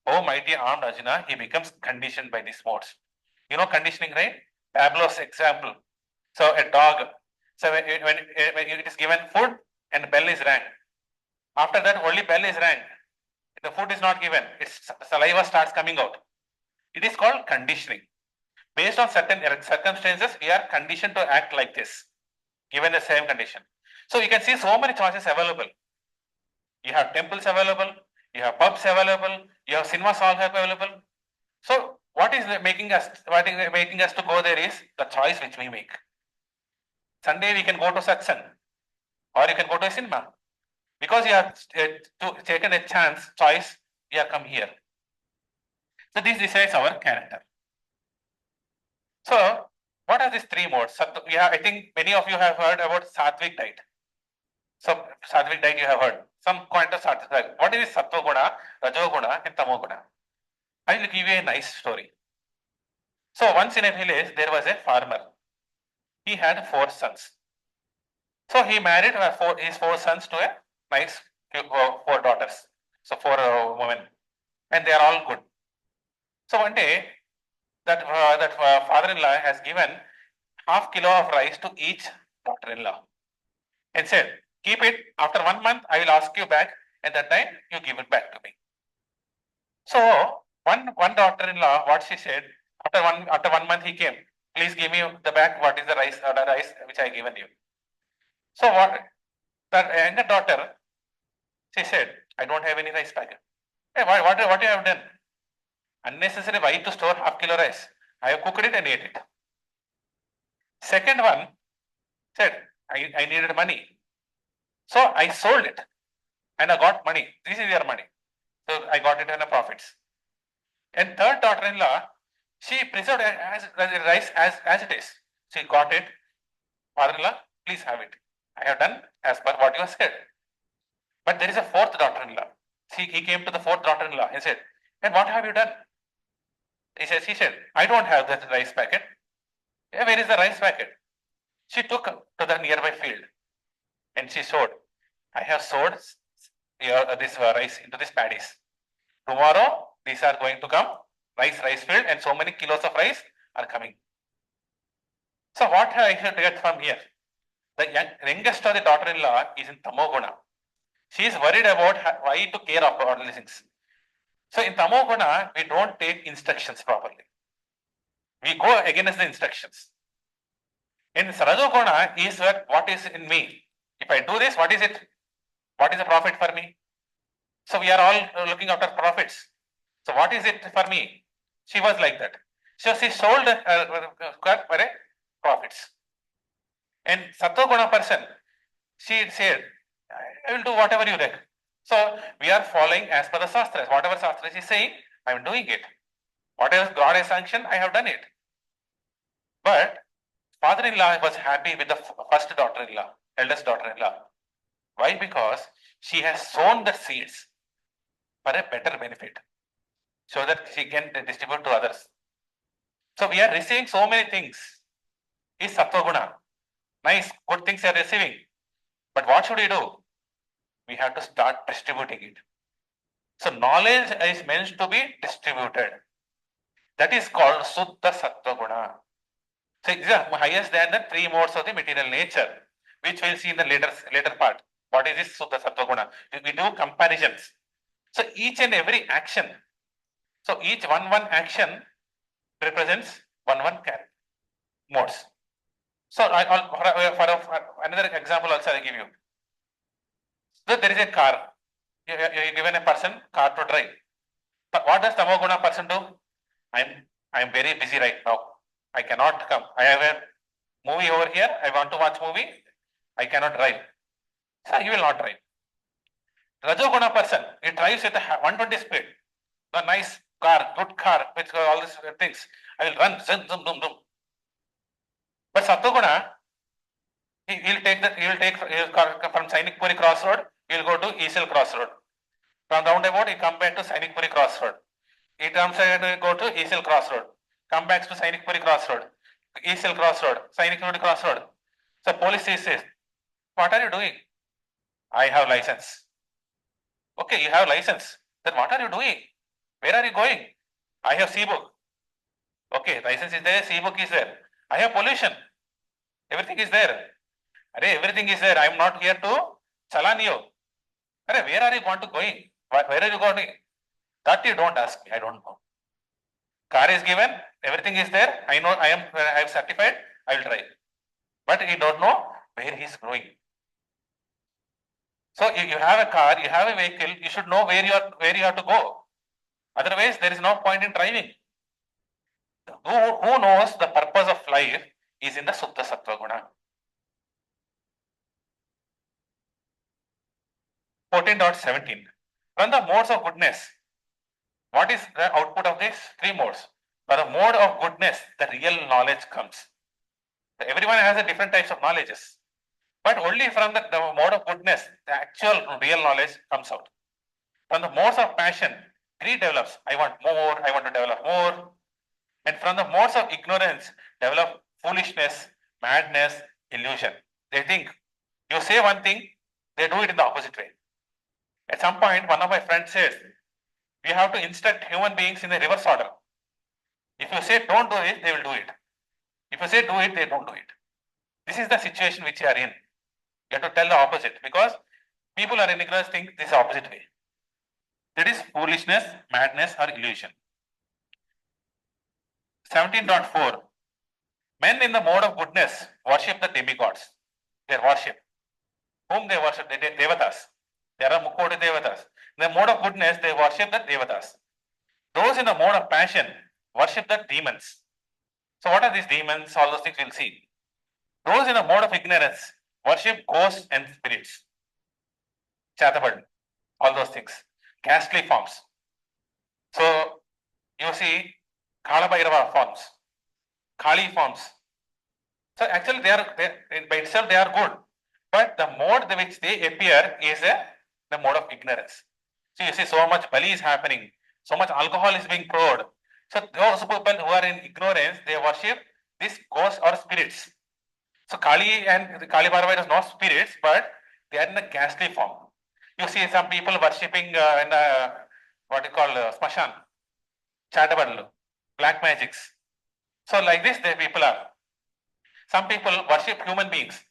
oh mighty armed Arjuna, he becomes conditioned by these modes. You know conditioning, right? Pavlov's example. So a dog. So when it is given food and bell is rang. After that, only bell is rang. The food is not given. Its saliva starts coming out. It is called conditioning. Based on certain circumstances, we are conditioned to act like this, given the same condition. So you can see so many choices available. You have temples available, you have pubs available, you have cinema halls available. So what is making us to go there is the choice which we make. Sunday we can go to satsang, or you can go to a cinema. Because you have taken a choice, you have come here. So this decides our character. So what are these three modes? I think many of you have heard about Sattvic diet. So Sattvic diet you have heard. Some kind of Sattvic diet. What is Sattva Guna, Rajo Guna, and Tamo Guna? I will give you a nice story. So once in a village, there was a farmer. He had 4 sons. So he married his 4 sons to a nice 4 daughters. So 4 women. And they are all good. So one day, that father-in-law has given half kilo of rice to each daughter-in-law and said, keep it, after 1 month, I will ask you back, and that time you give it back to me. So one daughter-in-law, what she said, after one month he came, please give me the back, what is the rice which I given you. So what, the younger daughter, she said, I don't have any rice packet. Hey, what you have done? Unnecessary, why to store half kilo rice? I have cooked it and ate it. Second one said, I needed money. So I sold it and I got money. This is your money. So I got it in the profits. And third daughter-in-law, she preserved the rice as it is. She got it. Father-in-law, please have it. I have done as per what you have said. But there is a fourth daughter-in-law. He came to the fourth daughter-in-law and said, and what have you done? She said, I don't have that rice packet. Yeah, where is the rice packet? She took to the nearby field and she sowed. I have sowed this rice into these paddies. Tomorrow, these are going to come rice field, and so many kilos of rice are coming. So what I should get from here? The youngest of the daughter-in-law is in Tamoguna. She is worried about why to care of all these things. So in Tamoguna, we don't take instructions properly. We go against the instructions. In Sarajoguna is what is in me. If I do this, what is it? What is the profit for me? So we are all looking after profits. So what is it for me? She was like that. So she sold profits. And Sattva person, she said, I will do whatever you like. So we are following as per the Shastras. Whatever Shastras is saying, I am doing it. Whatever God has sanctioned, I have done it. But father-in-law was happy with the first daughter-in-law, eldest daughter-in-law. Why? Because she has sown the seeds for a better benefit, so that she can distribute to others. So we are receiving so many things. Is Sattva Guna. Nice, good things you are receiving. But what should we do? We have to start distributing it. So knowledge is meant to be distributed. That is called Suddha Sattva Guna. So it is highest than the three modes of the material nature, which we'll see in the later part. What is this Suddha Sattva Guna? We do comparisons. So each and every action, so each one action represents one modes. So for another example also I give you. So there is a car. You given a person car to drive. But what does Tamoguna person do? I'm very busy right now. I cannot come. I have a movie over here. I want to watch movie. I cannot drive. So he will not drive. Rajoguna person, he drives with a 120 speed. A nice car, good car, with all these things. I will run, zoom, zoom, zoom, zoom. But Sattoguna, he will take from Sainik Puri crossroad, he will go to Easel crossroad. From roundabout, he come back to Sainik Puri crossroad. He comes and go to Easel crossroad. Come back to Sainik Puri crossroad. Easel crossroad, Sainik Puri crossroad. So police says, what are you doing? I have license. Okay, you have license. Then what are you doing? Where are you going? I have C-book. Okay, license is there, C-book is there. I have pollution. Everything is there. Everything is there. I am not here to challan you. Where are you going to going? Where are you going? That you don't ask me. I don't know. Car is given. Everything is there. I know. I am certified. I will drive. But you don't know where he is going. So if you have a car, you have a vehicle, you should know where you have to go. Otherwise, there is no point in driving. Who knows the purpose of life is in the Suddha Sattva Guna. 14.17. From the modes of goodness, what is the output of these three modes? For the mode of goodness, the real knowledge comes. Everyone has a different types of knowledges. But only from the mode of goodness, the actual real knowledge comes out. From the modes of passion, greed develops. I want more, I want to develop more. And from the modes of ignorance, develop foolishness, madness, illusion. They think, you say one thing, they do it in the opposite way. At some point, one of my friends says, we have to instruct human beings in the reverse order. If you say don't do it, they will do it. If you say do it, they don't do it. This is the situation which you are in. You have to tell the opposite, because people are in ignorance think this opposite way. That is foolishness, madness, or illusion. 17.4. Men in the mode of goodness worship the demigods. They worship. Whom they worship? The Devatas. There are Mukoti Devatas. In the mode of goodness, they worship the Devatas. Those in the mode of passion worship the demons. So what are these demons? All those things we'll see. Those in the mode of ignorance worship ghosts and spirits. Chatabad, all those things. Ghastly forms. So you see Kala Bhairava forms, Kali forms. So actually they are by itself they are good, but the mode in which they appear is the mode of ignorance. So you see so much bali is happening, so much alcohol is being poured. So those people who are in ignorance, they worship these ghosts or spirits. So Kali and Kali Bharava is not spirits, but they are in a ghastly form. You see some people worshipping in what you call Smashan, Chadabadlu, black magics. So like this, the people are. Some people worship human beings.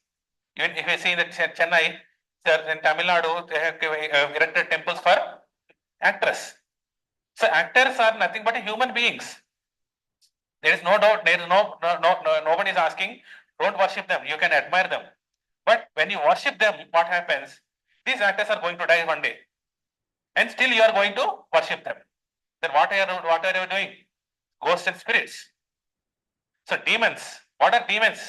Even if you see in the Chennai, in Tamil Nadu, they have erected temples for actors. So actors are nothing but human beings. There is no doubt. There is nobody is asking. Don't worship them. You can admire them. But when you worship them, what happens? These actors are going to die one day, and still you are going to worship them. Then what are you doing? Ghosts and spirits. So demons. What are demons?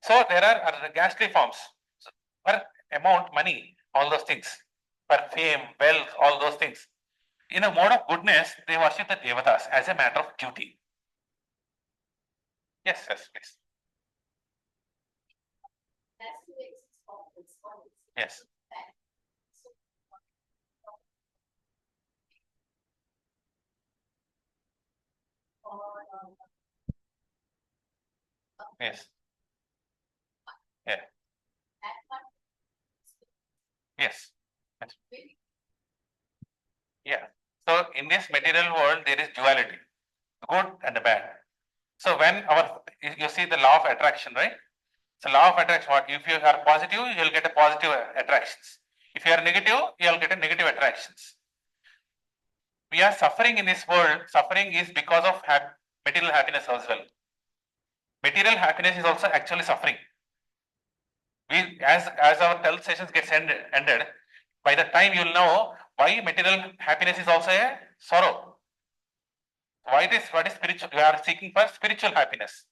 So there are ghastly forms. So for amount, money, all those things. For fame, wealth, all those things. In a mode of goodness, they worship the devatas as a matter of duty. Yes, please. Yes. Yes. Yeah. Yes. Yeah. So in this material world, there is duality, good and the bad. So when you see the law of attraction, right? So law of attraction, what if you are positive, you will get a positive attractions. If you are negative, you will get a negative attractions. We are suffering in this world. Suffering is because of material happiness as well. Material happiness is also actually suffering. We, as our 12 sessions gets ended, by the time you'll know why material happiness is also a sorrow. What is spiritual? You are seeking for spiritual happiness.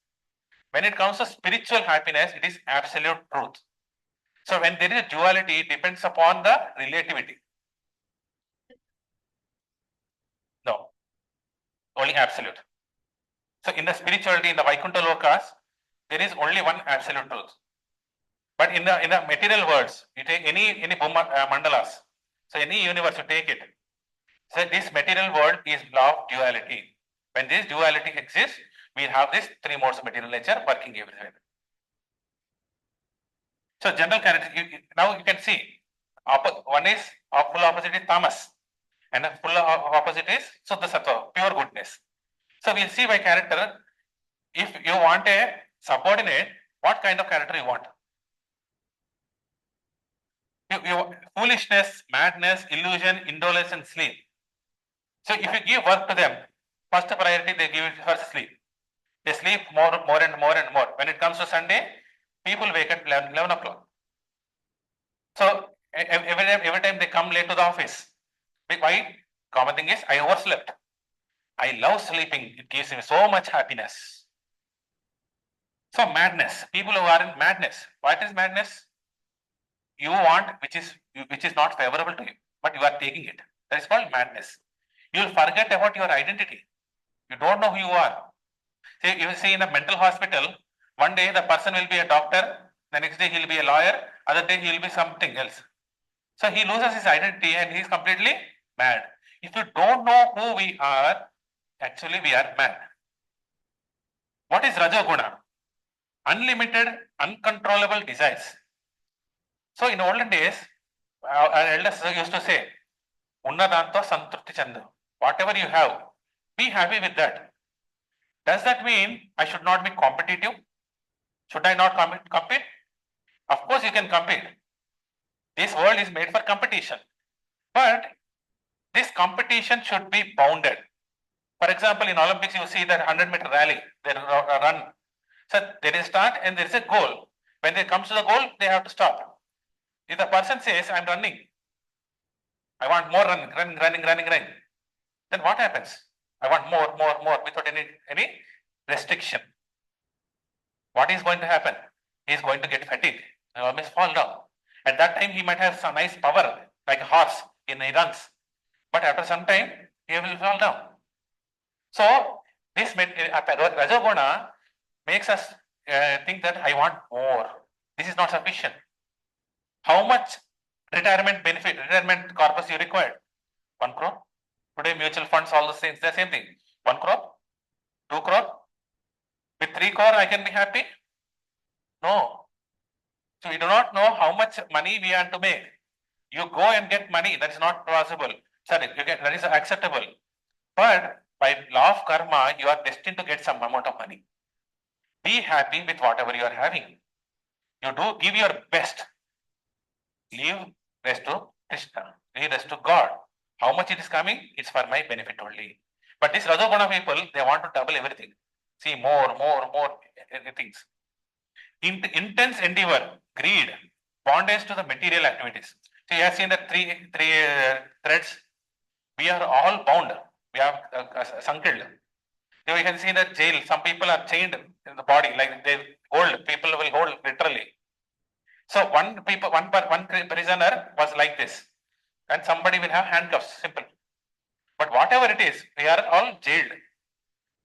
When it comes to spiritual happiness, it is absolute truth. So when there is a duality, it depends upon the relativity. No, only absolute. So in the spirituality, in the Vaikuntha Lokas, there is only one absolute truth. But in the material worlds, you take any mandalas, so any universe, you take it. So this material world is law of duality. When this duality exists, we have this three modes of material nature working everywhere. So general character, now you can see, one is full opposite is tamas, and full opposite is Suddha Sattva, pure goodness. So we'll see by character, if you want a subordinate, what kind of character you want? Foolishness, madness, illusion, indolence, and sleep. So if you give work to them, first priority they give it for sleep. They sleep more and more. When it comes to Sunday, people wake at 11 o'clock. So every time they come late to the office. Why? Common thing is, I overslept. I love sleeping. It gives me so much happiness. So madness. People who are in madness. What is madness? You want which is not favorable to you, but you are taking it. That is called madness. You will forget about your identity. You don't know who you are. See, you will see in a mental hospital, one day the person will be a doctor, the next day he will be a lawyer, other day he will be something else. So he loses his identity and he is completely mad. If you don't know who we are, actually we are mad. What is Rajoguna? Unlimited, uncontrollable desires. So in olden days, our elders used to say, Unnadanto Santrupti Chandu. Whatever you have, be happy with that. Does that mean I should not be competitive? Should I not compete? Of course you can compete. This world is made for competition. But this competition should be bounded. For example, in Olympics, you see that 100-meter rally, they run. So there is a start and there is a goal. When they come to the goal, they have to stop. If the person says, I'm running, I want more running, then what happens? I want more without any restriction. What is going to happen? He is going to get fatigued and almost fall down. At that time, he might have some nice power, like a horse in he runs. But after some time, he will fall down. So this Rajoguna makes us think that I want more. This is not sufficient. How much retirement corpus you required? 1 crore. Today mutual funds, all the things, the same thing. 1 crore, 2 crore. With 3 crore, I can be happy. No. So we do not know how much money we have to make. You go and get money, that is not possible. Sorry, that is acceptable. But by law of karma, you are destined to get some amount of money. Be happy with whatever you are having. You do give your best. Leave rest to Krishna. Leave rest to God. How much it is coming, it's for my benefit only. But these Rajoguna people, they want to double everything. See, more things. Intense endeavor, greed, bondage to the material activities. So you have seen the three threads. We are all bound. We have sunken. So you can see the jail. Some people are chained in the body, like they hold. People will hold literally. So one prisoner was like this, and somebody will have handcuffs. Simple. But whatever it is, we are all jailed.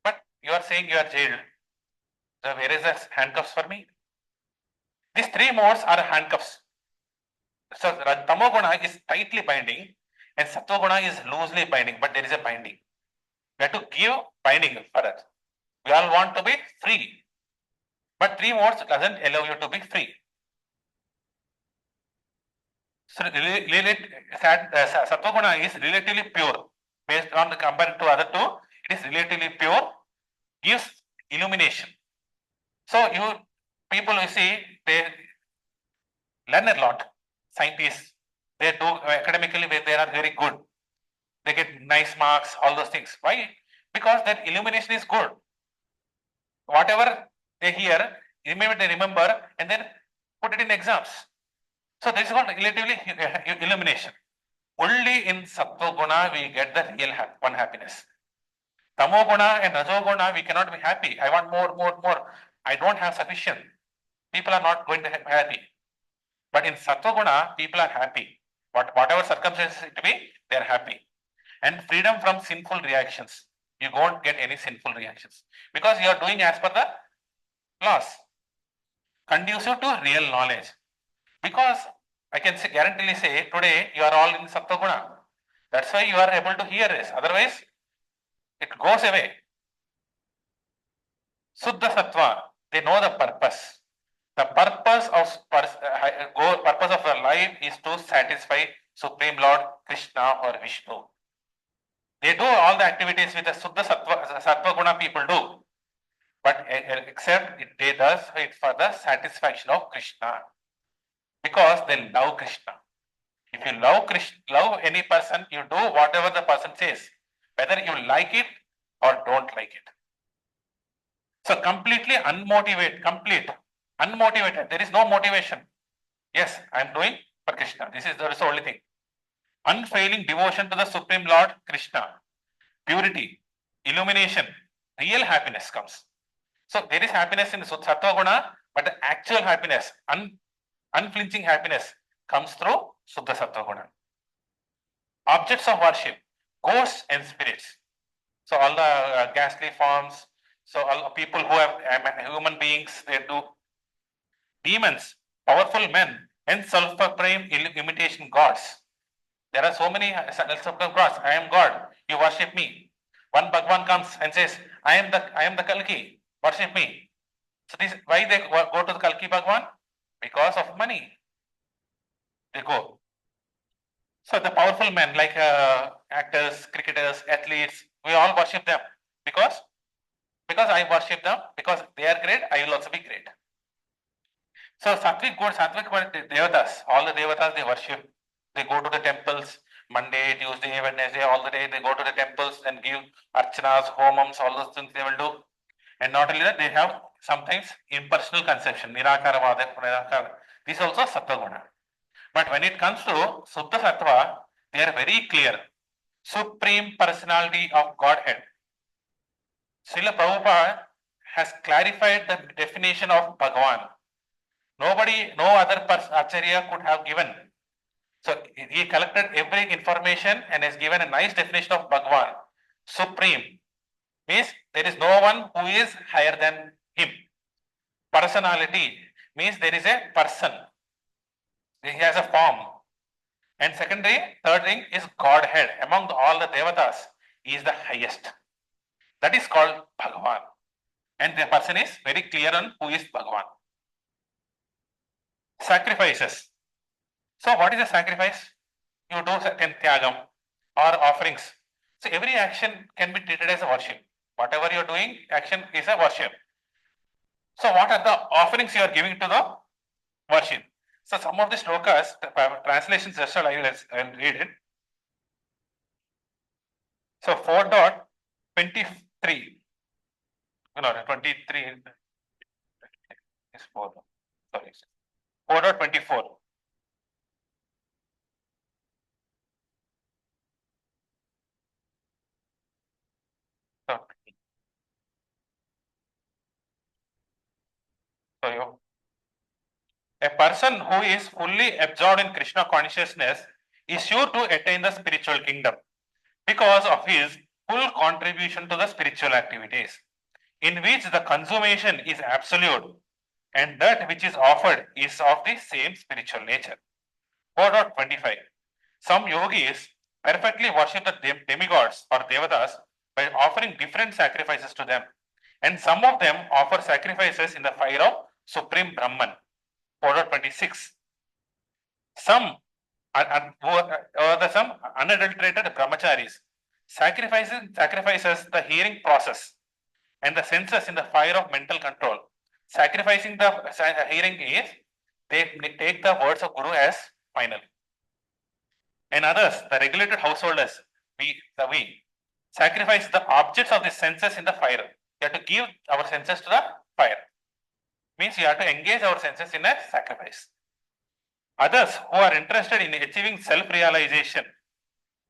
But you are saying you are jailed. So where is the handcuffs for me? These three modes are handcuffs. So Tamoguna is tightly binding and Sattva is loosely binding, but there is a binding. We have to give binding for that. We all want to be free, but three modes doesn't allow you to be free. So Sattva is relatively pure based on the compared to other two. It is relatively pure, gives illumination. So you people you see they learn a lot. Scientists, they do academically they are very good. They get nice marks, all those things. Why? Because their illumination is good. Whatever they hear, they remember and then put it in exams. So this is called relatively illumination. Only in Sattva Guna we get the real one happiness. Tamo Guna and Rajo Guna we cannot be happy. I want more. I don't have sufficient. People are not going to be happy. But in Sattva Guna, people are happy. Whatever circumstances it be, they are happy. And freedom from sinful reactions. You won't get any sinful reactions because you are doing as per the laws. Conducive to real knowledge. Because I can guaranteedly say today you are all in Sattva Guna. That's why you are able to hear this. Otherwise, it goes away. Suddha Sattva, they know the purpose. The purpose of our life is to satisfy Supreme Lord Krishna or Vishnu. They do all the activities with the Suddha Sattva Guna people do, but except they does it for the satisfaction of Krishna because they love Krishna. If you love any person, you do whatever the person says, whether you like it or don't like it. So completely unmotivated. There is no motivation. Yes, I am doing for Krishna. This is the only thing. Unfailing devotion to the Supreme Lord Krishna, purity, illumination, real happiness comes. So there is happiness in Sattva Guna, but the actual happiness, unflinching happiness comes through Suddha Sattva Guna. Objects of worship, ghosts and spirits. So all the ghastly forms, so all people who have human beings, they do. Demons, powerful men, and self-proclaimed imitation gods. There are so many self-proclaimed gods. I am God. You worship me. One Bhagwan comes and says, I am the Kalki. Worship me. So this why they go to the Kalki Bhagwan? Because of money. They go. So the powerful men like actors, cricketers, athletes, we all worship them because I worship them because they are great. I will also be great. So Sattvic devatas, all the devatas they worship. They go to the temples Monday, Tuesday, Wednesday, all the day. They go to the temples and give archanas, homams, all those things they will do. And not only that, they have sometimes impersonal conception, nirakara vada. This is also Sattva Guna. But when it comes to Suddha Sattva, they are very clear. Supreme Personality of Godhead. Srila Prabhupada has clarified the definition of Bhagavan. No other Acharya could have given. So he collected every information and has given a nice definition of Bhagavan. Supreme means there is no one who is higher than him. Personality means there is a person. He has a form. And third thing is Godhead. Among all the devatas, he is the highest. That is called Bhagavan. And the person is very clear on who is Bhagavan. Sacrifices. So what is a sacrifice? You do certain tyagam or offerings. So every action can be treated as a worship. Whatever you are doing, action is a worship. So what are the offerings you are giving to the worship? So some of the slokas, the translations just I'll read it. So 4.23. No, 23 is 4. Sorry. 4.24. So, a person who is fully absorbed in Krishna consciousness is sure to attain the spiritual kingdom because of his full contribution to the spiritual activities, in which the consummation is absolute and that which is offered is of the same spiritual nature. 4.25. Some yogis perfectly worship the demigods or devatas by offering different sacrifices to them, and some of them offer sacrifices in the fire of Supreme Brahman. 4.26. Some some unadulterated brahmacharis sacrifices the hearing process and the senses in the fire of mental control. Sacrificing the hearing is they take the words of Guru as final. And others, the regulated householders, we sacrifice the objects of the senses in the fire. We have to give our senses to the fire. Means you have to engage our senses in a sacrifice. Others who are interested in achieving self-realization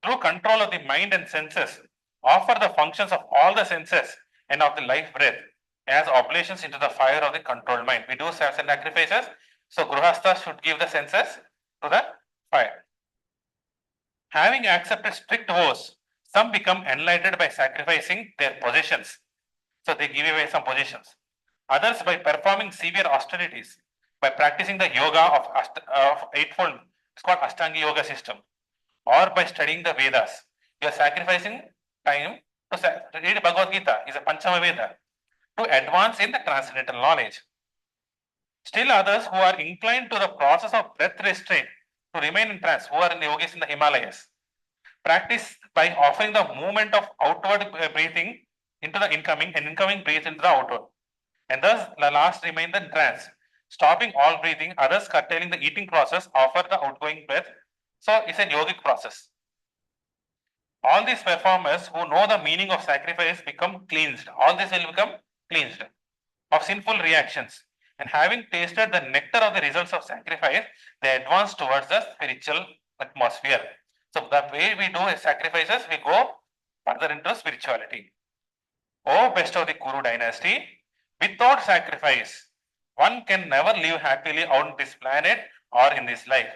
through control of the mind and senses offer the functions of all the senses and of the life breath as oblations into the fire of the controlled mind. We do sacrifices, so Grihasthas should give the senses to the fire. Having accepted strict vows, some become enlightened by sacrificing their possessions. So they give away some possessions. Others by performing severe austerities, by practicing the yoga of eightfold, it's called Ashtanga Yoga system, or by studying the Vedas. You are sacrificing time to read Bhagavad Gita, is a Panchama Veda, to advance in the transcendental knowledge. Still others who are inclined to the process of breath restraint to remain in trance, who are in yogis in the Himalayas, practice by offering the movement of outward breathing into the incoming and incoming breath into the outward. And thus the last remain the trance. Stopping all breathing, others curtailing the eating process, offer the outgoing breath. So it's a yogic process. All these performers who know the meaning of sacrifice become cleansed. All this will become cleansed of sinful reactions. And having tasted the nectar of the results of sacrifice, they advance towards the spiritual atmosphere. So the way we do sacrifices, we go further into spirituality. Oh, best of the Kuru dynasty, without sacrifice, one can never live happily on this planet or in this life.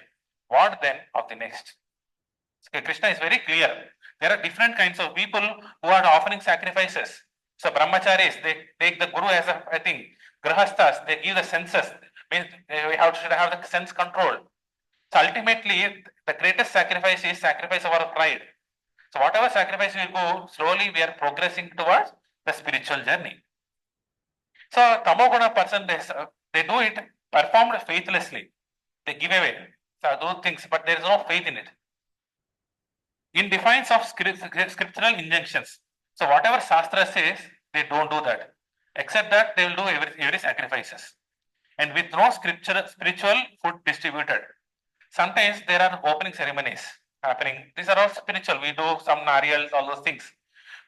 What then of the next? So Krishna is very clear. There are different kinds of people who are offering sacrifices. So brahmacharis, they take the guru as a thing. Grihasthas, they give the senses. Means we should have the sense control. So ultimately, the greatest sacrifice is sacrifice of our pride. So whatever sacrifice we go, slowly we are progressing towards the spiritual journey. So tamoguna person, they do it performed faithlessly. They give away, so do things, but there is no faith in it. In defiance of scriptural injunctions. So whatever Shastra says, they don't do that. Except that they will do every sacrifices. And with no spiritual food distributed. Sometimes there are opening ceremonies happening. These are all spiritual. We do some nariyals, all those things.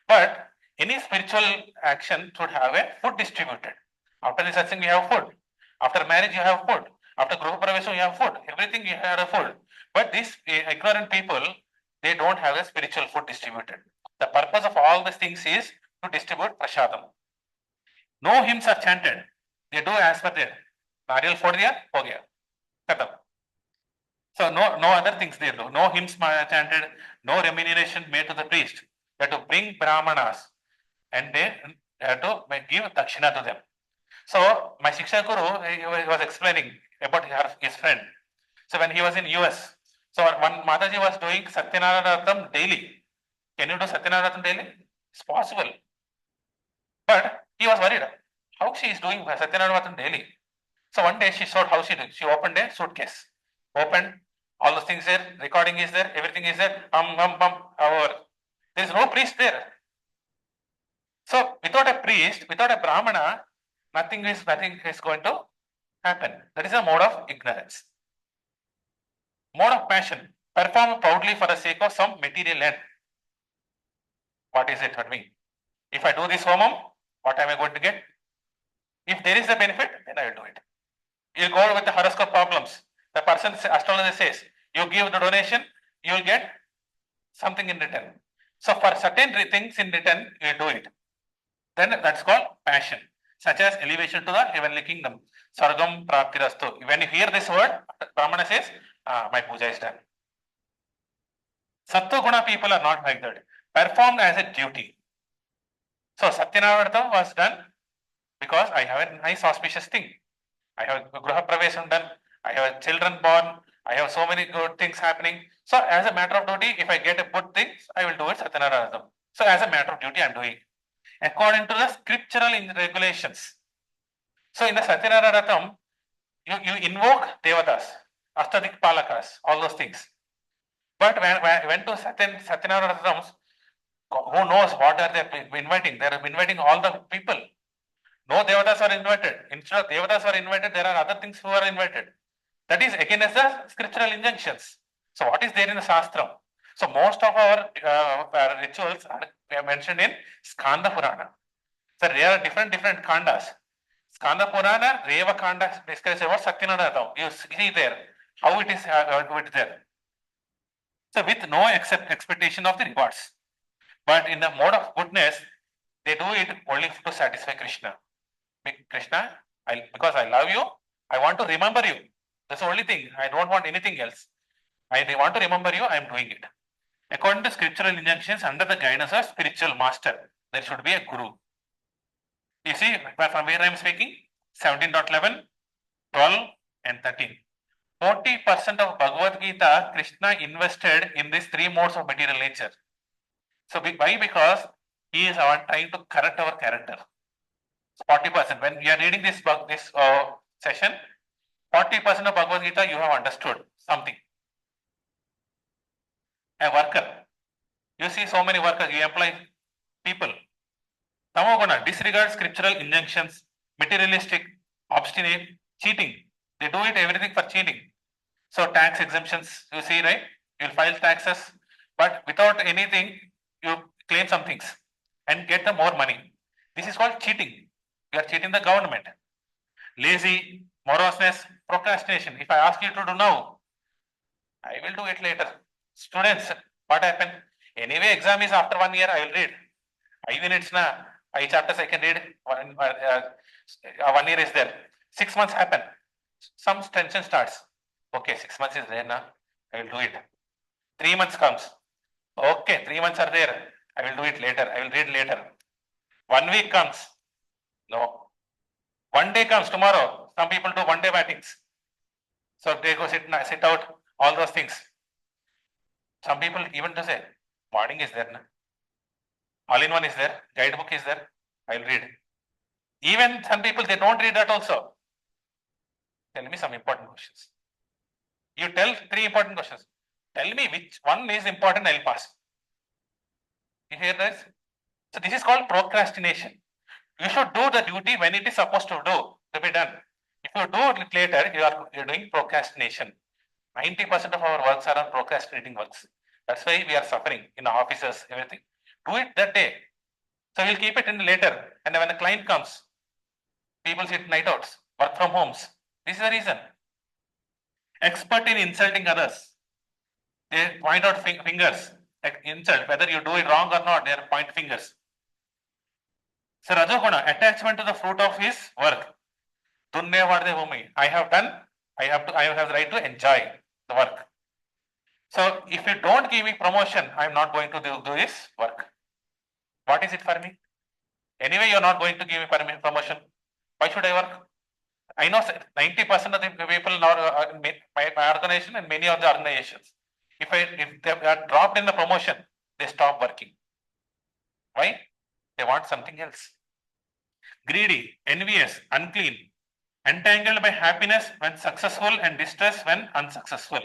But any spiritual action should have a food distributed. After the satsang, you have food. After marriage, you have food. After Gruha Pravesam, you have food. Everything you have a food. But these ignorant people, they don't have a spiritual food distributed. The purpose of all these things is to distribute prasadam. No hymns are chanted. They do as per their nariyal for diya, ho gaya. Khatam. So no other things they do. No hymns chanted, no remuneration made to the priest. They have to bring brahmanas and they have to give dakshina to them. So my Shiksha Guru, he was explaining about his friend. So when he was in US, so one Mataji was doing Satyanarayana daily. Can you do Satyanarayana daily? It's possible. But he was worried. How she is doing Satyanarayana daily? So one day she showed how she did. She opened a suitcase, opened all those things there, recording is there, everything is there, however, there is no priest there. So without a priest, without a Brahmana, nothing is going to happen. That is a mode of ignorance. Mode of passion, perform proudly for the sake of some material end. What is it for me? If I do this homam, what am I going to get? If there is a benefit, then I will do it. You go with the horoscope problems. The person, astrologer says, you give the donation, you will get something in return. So for certain things in return, you do it. Then that's called passion, such as elevation to the heavenly kingdom. Sargam praptirastu. When you hear this word, Brahmana says, my puja is done. Sattva guna people are not like that. Performed as a duty. So Satyanarayana was done because I have a nice auspicious thing. I have Gruha Pravesam done. I have children born. I have so many good things happening. So as a matter of duty, if I get a good thing, I will do it Satyanarayana. So as a matter of duty, I am doing according to the scriptural regulations. So in the Satyanarayana, you invoke Devatas, Ashtadik Palakas, all those things. But when to Satyanarayana, who knows what are they inviting? They are inviting all the people. No Devatas are invited. Instead of Devatas are invited, there are other things who are invited. That is against the scriptural injunctions. So what is there in the Shastram? So most of our rituals are mentioned in Skanda Purana. So there are different kandas. Skanda Purana, Reva Kanda discusses about Satyanarayana. You see there how it is there. So with no expectation of the rewards. But in the mode of goodness, they do it only to satisfy Krishna. Krishna, because I love you, I want to remember you. That's the only thing. I don't want anything else. I want to remember you, I am doing it. According to scriptural injunctions, under the guidance of spiritual master, there should be a guru. You see, from where I am speaking, 17.11, 12, and 13. 40% of Bhagavad Gita, Krishna invested in these three modes of material nature. So why? Because he is trying to correct our character. 40%. When we are reading this session, 40% of Bhagavad Gita you have understood something. A worker. You see so many workers, you employ people. Tamoguna, disregard scriptural injunctions, materialistic, obstinate, cheating. They do it everything for cheating. So tax exemptions, you see, right? You'll file taxes, but without anything, you claim some things and get the more money. This is called cheating. You are cheating the government. Lazy, moroseness, procrastination. If I ask you to do now, I will do it later. Students, what happened? Anyway, exam is after 1 year, I will read. 5 minutes na, 5 chapters I can read. 1 year is there. 6 months happen. Some tension starts. Okay, 6 months is there now. I will do it. 3 months comes. Okay, 3 months are there. I will do it later. I will read later. 1 week comes. No. 1 day comes tomorrow. Some people do 1 day battings. So they go sit out, all those things. Some people even to say, morning is there. Na? All-in-one is there. Guidebook is there. I will read. Even some people, they don't read that also. Tell me some important questions. You tell 3 important questions. Tell me which one is important, I will pass. You hear this? So this is called procrastination. You should do the duty when it is supposed to be done. If you do it later, you are doing procrastination. 90% of our works are on procrastinating works. That's why we are suffering in our offices, everything. Do it that day. So we'll keep it in later. And when the client comes, people sit night outs, work from homes. This is the reason. Expert in insulting others. They point out fingers, like insult, whether you do it wrong or not, they are point fingers. So Rajoguna, attachment to the fruit of his work. I have done, I have the right to enjoy the work. So if you don't give me promotion, I am not going to do this work. What is it for me? Anyway, you are not going to give me promotion. Why should I work? I know 90% of the people in my organization and many of the organizations, if they are dropped in the promotion, they stop working. Why? They want something else. Greedy, envious, unclean. entangled by happiness when successful and distress when unsuccessful.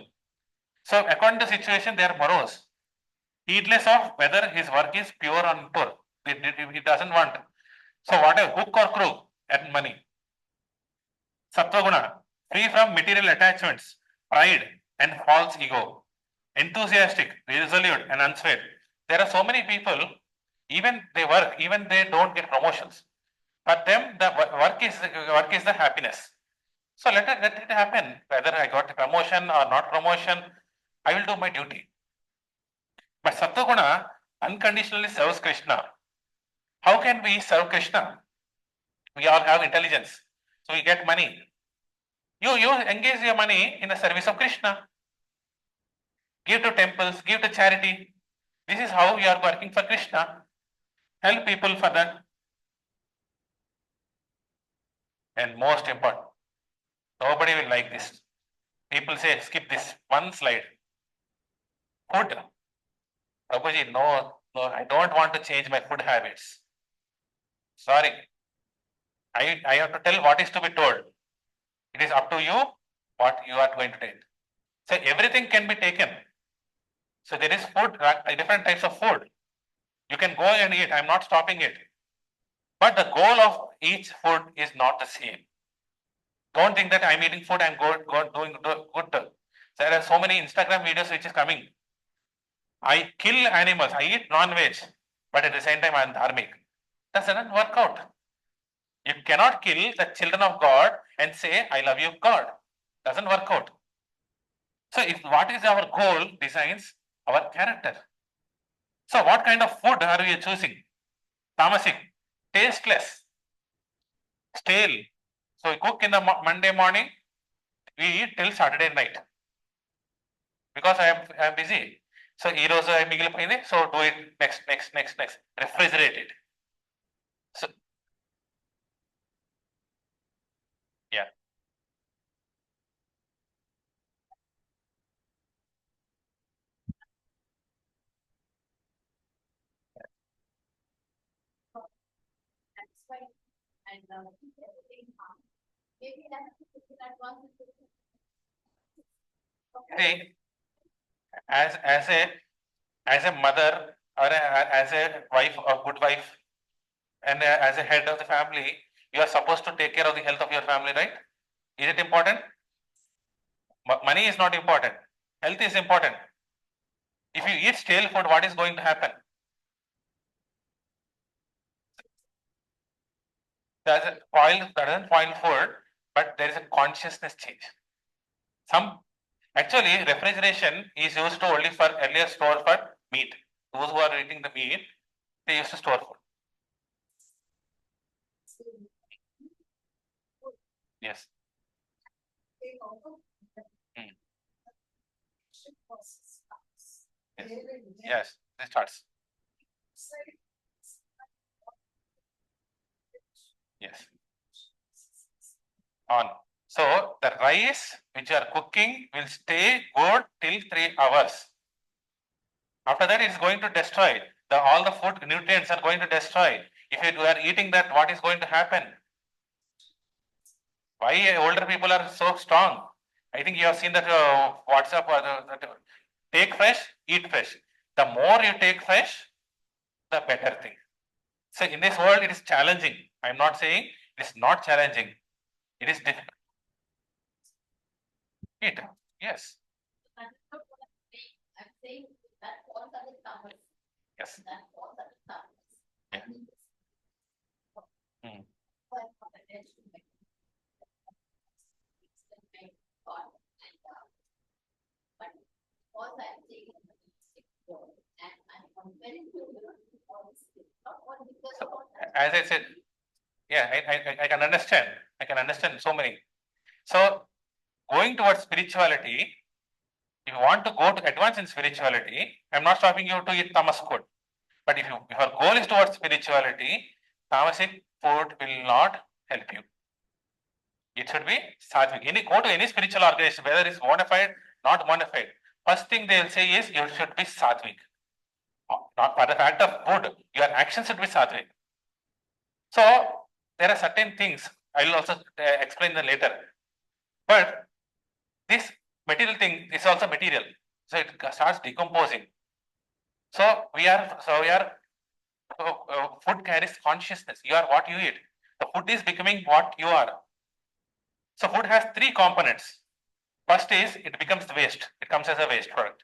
So according to situation, they are morose, heedless of whether his work is pure or impure. He doesn't want. So whatever, hook or crook, earn money. Sattva-guna, free from material attachments, pride and false ego, enthusiastic, resolute and unswayed. There are so many people, even they work, even they don't get promotions. For them, the work is the happiness. So let it happen. Whether I got a promotion or not promotion, I will do my duty. But Sattva-guna unconditionally serves Krishna. How can we serve Krishna? We all have intelligence, so we get money. You engage your money in the service of Krishna. Give to temples, give to charity. This is how you are working for Krishna. Help people for that. And most important, nobody will like this. People say, skip this one slide. Food. Prabhuji, no, I don't want to change my food habits. Sorry. I have to tell what is to be told. It is up to you what you are going to take. So everything can be taken. So there is food, different types of food. You can go and eat. I'm not stopping it. But the goal of each food is not the same. Don't think that I'm eating food, I'm doing good. There are so many Instagram videos which is coming. I kill animals, I eat non-veg, but at the same time I'm dharmic. That doesn't work out. You cannot kill the children of God and say, I love you, God. Doesn't work out. So if what is our goal designs our character. So what kind of food are we choosing? Tamasic, tasteless, stale. So we cook in the Monday morning, we eat till Saturday night. Because I am busy. So ee roju మిగిలిపోయింది, so do it next. Refrigerate it. So yeah. See, as a mother or as a wife, a good wife, and as a head of the family, you are supposed to take care of the health of your family, right? Is it important? Money is not important. Health is important. If you eat stale food, what is going to happen? Doesn't spoil food, but there is a consciousness change. Actually, refrigeration is used to only for earlier store for meat. Those who are eating the meat, they used to store food. Yes. Hmm. Yes, it starts. Yes. On. So the rice which you are cooking will stay good till 3 hours. After that, it's going to destroy. All the food nutrients are going to destroy. If you are eating that, what is going to happen? Why older people are so strong? I think you have seen that WhatsApp take fresh, eat fresh. The more you take fresh, the better thing. So in this world, it is challenging. I'm not saying it is not challenging. It is difficult. Eat. Yes. Yes. Yeah. Hmm. So, as I said, yeah, I can understand. I can understand so many. So going towards spirituality, if you want to go to advance in spirituality, I'm not stopping you to eat tamas food. But if your goal is towards spirituality, tamasic food will not help you. It should be sattvic. Go to any spiritual organization, whether it's bona fide, not bona fide. First thing they will say is you should be sattvic. Not for the fact of food, your actions should be sattvic. So there are certain things I will also explain that later. But this material thing is also material, so it starts decomposing. So we are food carries consciousness. You are what you eat. The food is becoming what you are. So food has three components. First is it becomes waste. It comes as a waste product.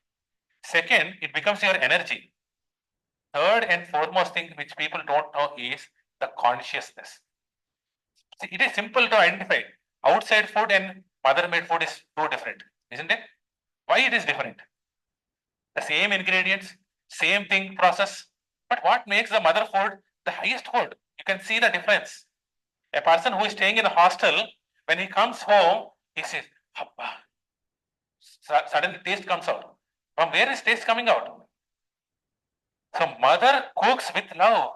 Second, it becomes your energy. Third and foremost thing which people don't know is the consciousness. See, it is simple to identify. Outside food and mother-made food is too different, isn't it? Why it is different? The same ingredients, same thing process, but what makes the mother food the highest food? You can see the difference. A person who is staying in a hostel, when he comes home, he says, "Abba." Suddenly taste comes out. From where is taste coming out? So mother cooks with love.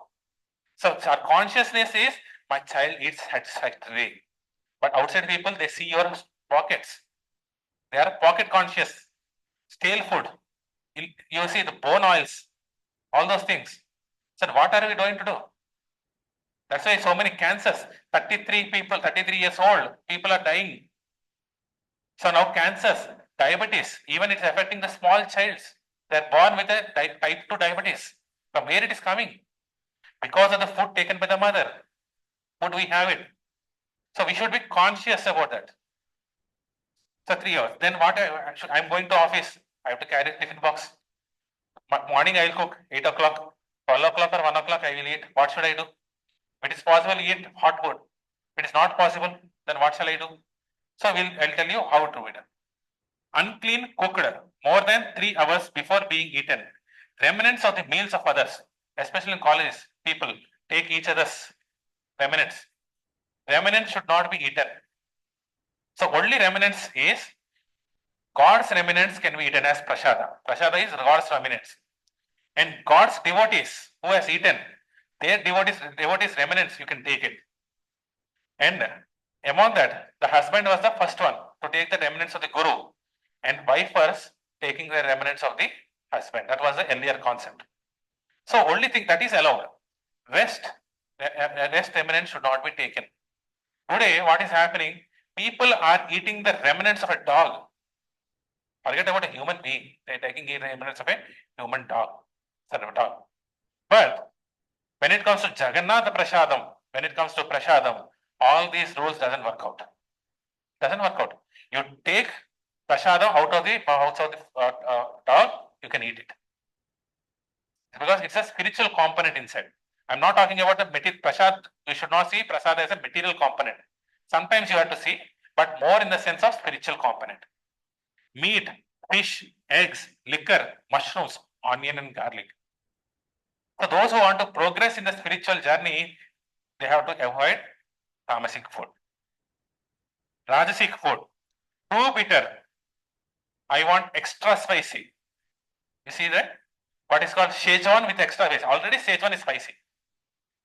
So our consciousness is my child eats satisfactory. But outside people, they see your pockets. They are pocket conscious. Stale food. You see the bone oils, all those things. So what are we going to do? That's why so many cancers. 33 years old, people are dying. So now cancers, diabetes, even it's affecting the small childs. They're born with a type 2 diabetes. From where it is coming? Because of the food taken by the mother. Food we have it. So we should be conscious about that. So 3 hours. Then what I'm going to office. I have to carry a tiffin box. Morning I will cook 8 o'clock, 12 o'clock or 1 o'clock I will eat. What should I do? If it is possible, eat hot food. If it is not possible, then what shall I do? So I'll tell you how to do it. Unclean cooked more than 3 hours before being eaten. Remnants of the meals of others, especially in colleges, people take each other's remnants. Remnants should not be eaten. So only remnants is God's remnants can be eaten as prasada. Prasada is God's remnants. And God's devotees who has eaten, their devotees remnants, you can take it. And among that, the husband was the first one to take the remnants of the guru, and wife was taking the remnants of the husband. That was the earlier concept. So only thing that is allowed. Rest remnants should not be taken. Today, what is happening? People are eating the remnants of a dog. Forget about a human being. They're taking the remnants of a human dog. But when it comes to Jagannath Prasadam, when it comes to Prasadam, all these rules doesn't work out. Doesn't work out. You take Prasadam out of the dog, you can eat it. Because it's a spiritual component inside. I'm not talking about the material prasad. You should not see prasad as a material component. Sometimes you have to see, but more in the sense of spiritual component. Meat, fish, eggs, liquor, mushrooms, onion and garlic. So those who want to progress in the spiritual journey, they have to avoid tamasic food. Rajasic food, too bitter. I want extra spicy. You see that? What is called Szechuan with extra spicy. Already Szechuan is spicy.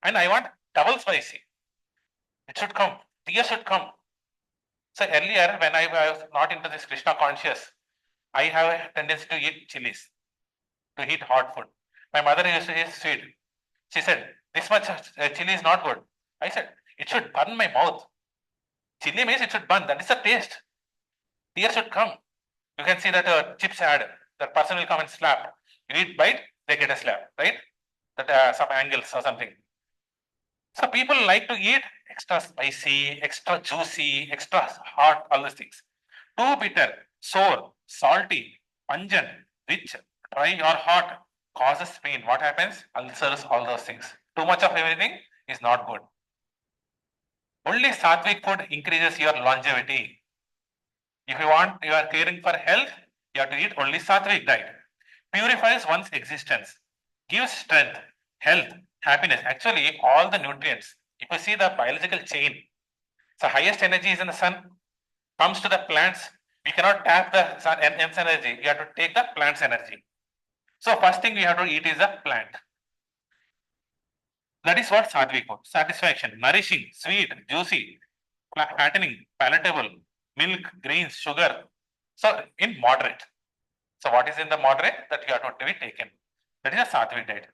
And I want double spicy. It should come. Tears should come. So earlier, when I was not into this Krishna conscious, I have a tendency to eat chilies, to eat hot food. My mother used to eat sweet. She said, this much chili is not good. I said, it should burn my mouth. Chili means it should burn. That is the taste. Tears should come. You can see that chips ad. That person will come and slap. You eat bite, they get a slap, right? That some angles or something. So people like to eat extra spicy, extra juicy, extra hot, all these things. Too bitter, sour, salty, pungent, rich, dry or hot causes pain. What happens? Ulcers, all those things. Too much of everything is not good. Only sattvic food increases your longevity. If you are caring for health, you have to eat only sattvic diet. Purifies one's existence, gives strength, health, happiness. Actually, all the nutrients. If you see the biological chain, so highest energy is in the sun, comes to the plants. We cannot tap the sun's energy. You have to take the plant's energy. So first thing we have to eat is the plant. That is what sattvic food. Satisfaction, nourishing, sweet, juicy, fattening, palatable, milk, grains, sugar. So in moderate. So what is in the moderate that you have to be taken? That is a sattvic diet.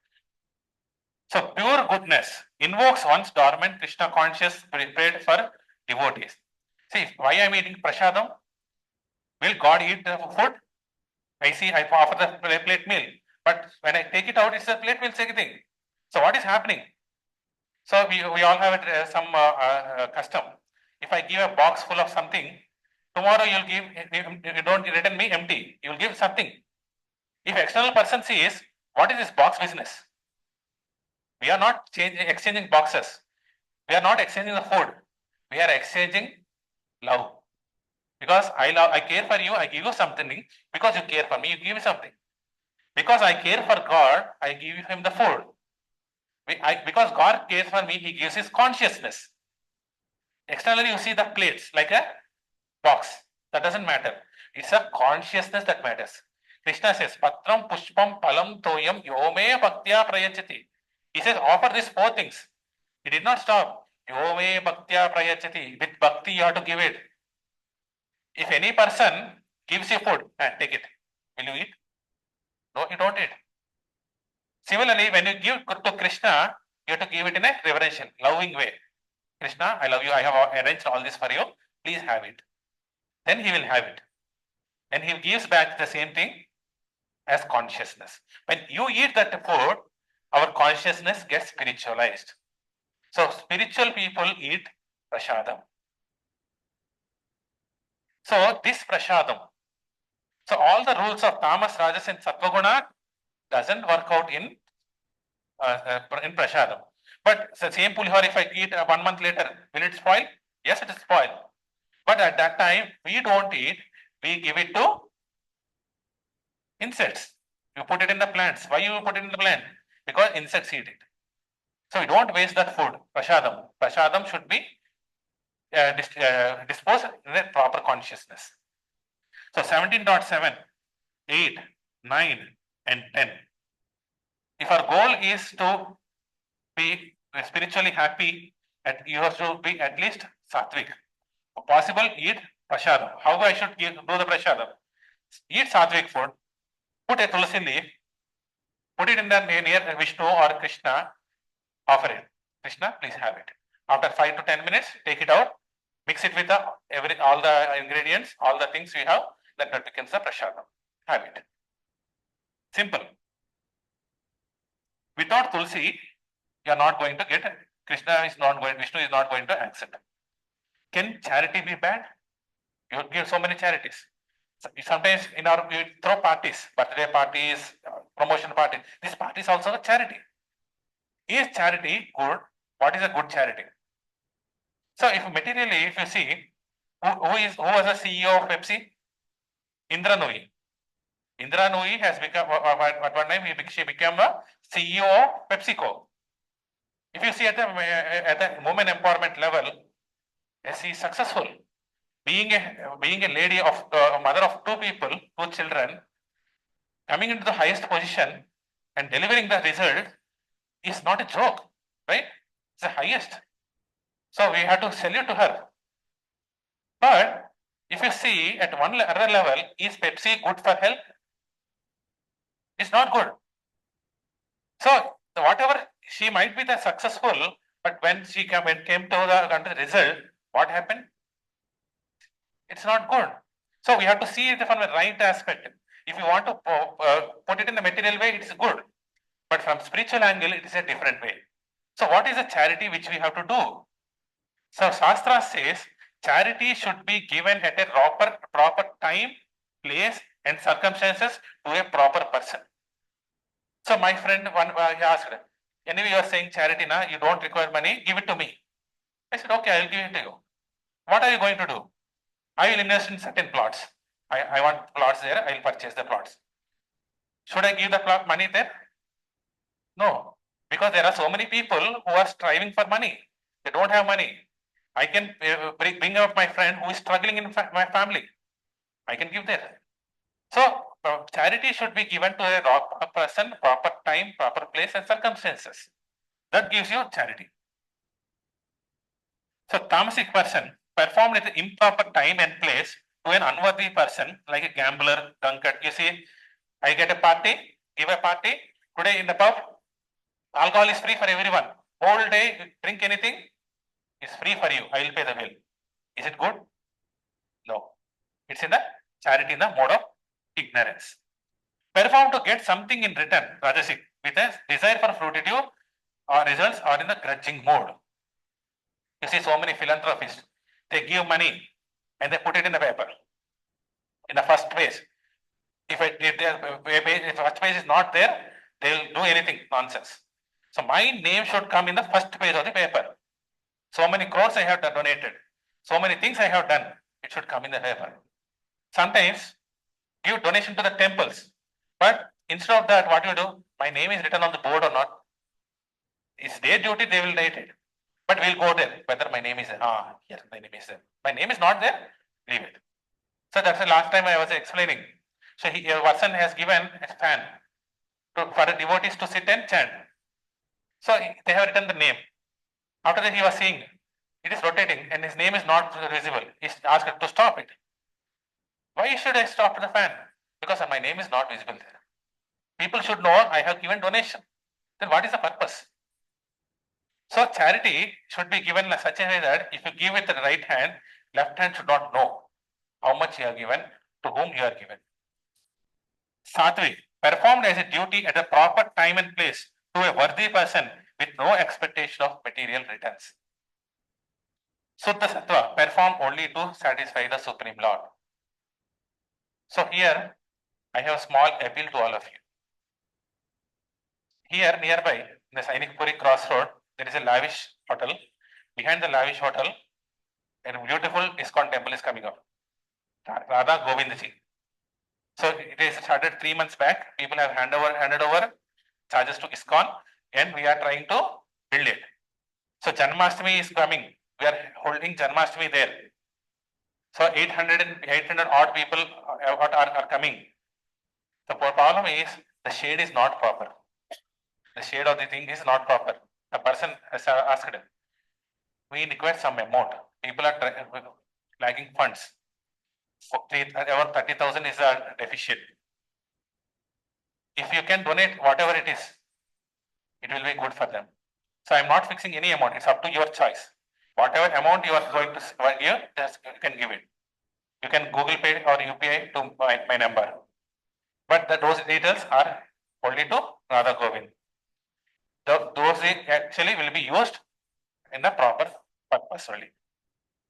So pure goodness invokes one's dormant Krishna conscious prepared for devotees. See, why I am eating prasadam? Will God eat the food? I see, I offer the plate meal, but when I take it out, it's a plate meal second thing. So what is happening? So we all have some custom. If I give a box full of something, tomorrow you'll give, you don't return me empty, you'll give something. If external person sees, what is this box business? We are not exchanging boxes. We are not exchanging the food. We are exchanging love. Because I care for you, I give you something. Because you care for me, you give me something. Because I care for God, I give him the food. Because God cares for me, he gives his consciousness. Externally, you see the plates like a box. That doesn't matter. It's a consciousness that matters. Krishna says, Patram Pushpam Palam Toyam Yome Bhaktya Prayachati. He says, offer these four things. He did not stop. Yome Bhaktya Prayachati. With bhakti, you have to give it. If any person gives you food, take it. Will you eat? No, you don't eat. Similarly, when you give to Krishna, you have to give it in a reverential, loving way. Krishna, I love you. I have arranged all this for you. Please have it. Then he will have it. And he gives back the same thing as consciousness. When you eat that food, our consciousness gets spiritualized. So spiritual people eat prasadam. So this prasadam. So all the rules of tamas, rajas, and sattva doesn't work out in prasadam. But the same pulihora, if I eat 1 month later, will it spoil? Yes, it will spoil. But at that time, we don't eat, we give it to insects. You put it in the plants. Why you put it in the plant? Because insects eat it. So we don't waste that food, prasadam. Prasadam should be disposed in a proper consciousness. So 17.7, 8, 9, and 10. If our goal is to be spiritually happy, you have to be at least sattvic. If possible, eat prasadam. How I should do the prasadam? Eat sattvic food, put a tulsi leaf, put it in the near Vishnu or Krishna, offer it. Krishna, please have it. After 5 to 10 minutes, take it out, mix it with all the ingredients, all the things we have, that becomes the prasadam. Have it. Simple. Without tulsi, you are not going to get, Krishna is not going, Vishnu is not going to accept. Can charity be bad? You give so many charities. Sometimes we throw parties, birthday parties, promotion parties. This party is also a charity. Is charity good? What is a good charity? So if materially, if you see, who was the CEO of Pepsi? Indra Nooyi. Indra Nooyi has become, at one time she became a CEO of PepsiCo. If you see at the women empowerment level, she is successful. Being a lady of mother of 2 people, 2 children, coming into the highest position and delivering the result is not a joke, right? It's the highest. So we have to salute to her. But if you see at one other level, is Pepsi good for health? It's not good. So whatever she might be the successful, but when she came to the result, what happened? It's not good. So we have to see it from the right aspect. If you want to put it in the material way, it's good. But from spiritual angle, it is a different way. So what is the charity which we have to do? So Shastra says charity should be given at a proper time, place, and circumstances to a proper person. So my friend he asked, anyway, you are saying charity now, you don't require money, give it to me. I said, okay, I will give it to you. What are you going to do? I will invest in certain plots. I want plots there, I will purchase the plots. Should I give the plot money there? No, because there are so many people who are striving for money. They don't have money. I can bring up my friend who is struggling in my family. I can give there. So charity should be given to a person, proper time, proper place, and circumstances. That gives you charity. So tamasic person performed at the improper time and place to an unworthy person, like a gambler, drunkard. You see, I get a party, give a party. Today in the pub, alcohol is free for everyone. Whole day, drink anything, is free for you. I will pay the bill. Is it good? No. It's in the charity in the mode of ignorance. Perform to get something in return, Rajasic, with a desire for fruitive or results or in the grudging mode. You see so many philanthropists, they give money and they put it in the paper. In the first page. If the first page is not there, they will do anything nonsense. So my name should come in the first page of the paper. So many crores I have donated. So many things I have done. It should come in the paper. Sometimes give donation to the temples. But instead of that, what you do? My name is written on the board or not? It's their duty, they will write it. But we'll go there. Whether my name is there. Yes, my name is there. My name is not there, leave it. So that's the last time I was explaining. So a person has given a fan for the devotees to sit and chant. So they have written the name. After that he was seeing it is rotating and his name is not visible. He's asked to stop it. Why should I stop the fan? Because my name is not visible there. People should know I have given donation. Then what is the purpose? So charity should be given in such a way that if you give with the right hand, left hand should not know how much you have given, to whom you are given. Sattvic, performed as a duty at a proper time and place to a worthy person with no expectation of material returns. Suddha Sattva, performed only to satisfy the Supreme Lord. So here, I have a small appeal to all of you. Here nearby, in the Sainik Puri crossroad, there is a lavish hotel. Behind the lavish hotel, a beautiful ISKCON temple is coming up. Radha Govindji. So it is started 3 months back. People have handed over charges to ISKCON and we are trying to build it. So Janmashtami is coming. We are holding Janmashtami there. So 800 odd people are coming. The problem is the shade is not proper. The shade of the thing is not proper. The person has asked, we require some amount. People are lacking funds. Our 30,000 is a deficit. If you can donate whatever it is, it will be good for them. So I'm not fixing any amount. It's up to your choice. Whatever amount you are going to give, just you can give it. You can Google Pay or UPI to my number. But those details are only to Radha Govind. Those actually will be used in the proper purpose only.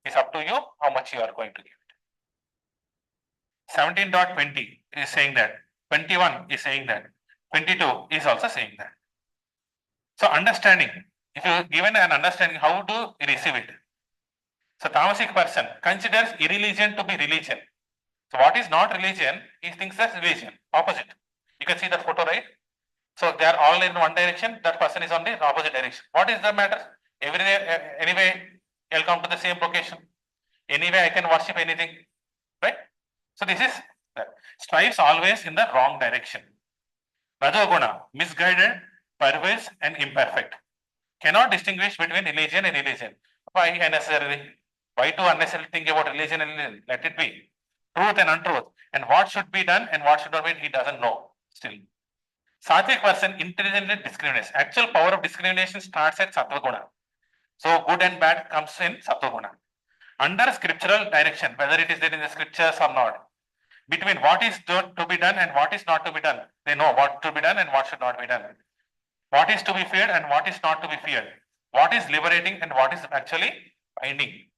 It's up to you how much you are going to give it. 17.20 is saying that. 21 is saying that. 22 is also saying that. So understanding, if you given an understanding how to receive it. So Tamasic person considers irreligion to be religion. So what is not religion, he thinks that's religion, opposite. You can see that photo, right? So they are all in one direction, that person is on the opposite direction. What is the matter? Anyway, I'll come to the same location. Anyway, I can worship anything, right? So this is strives always in the wrong direction. Rajoguna, misguided, perverse and imperfect. Cannot distinguish between religion and religion. Why unnecessarily? Why to unnecessarily think about religion and religion? Let it be. Truth and untruth. And what should be done and what should not be, he doesn't know still. Sattvic person intelligently discriminates. Actual power of discrimination starts at Sattva Guna. So good and bad comes in Sattva Guna. Under scriptural direction, whether it is there in the scriptures or not, between what is to be done and what is not to be done, they know what to be done and what should not be done. What is to be feared and what is not to be feared. What is liberating and what is actually binding.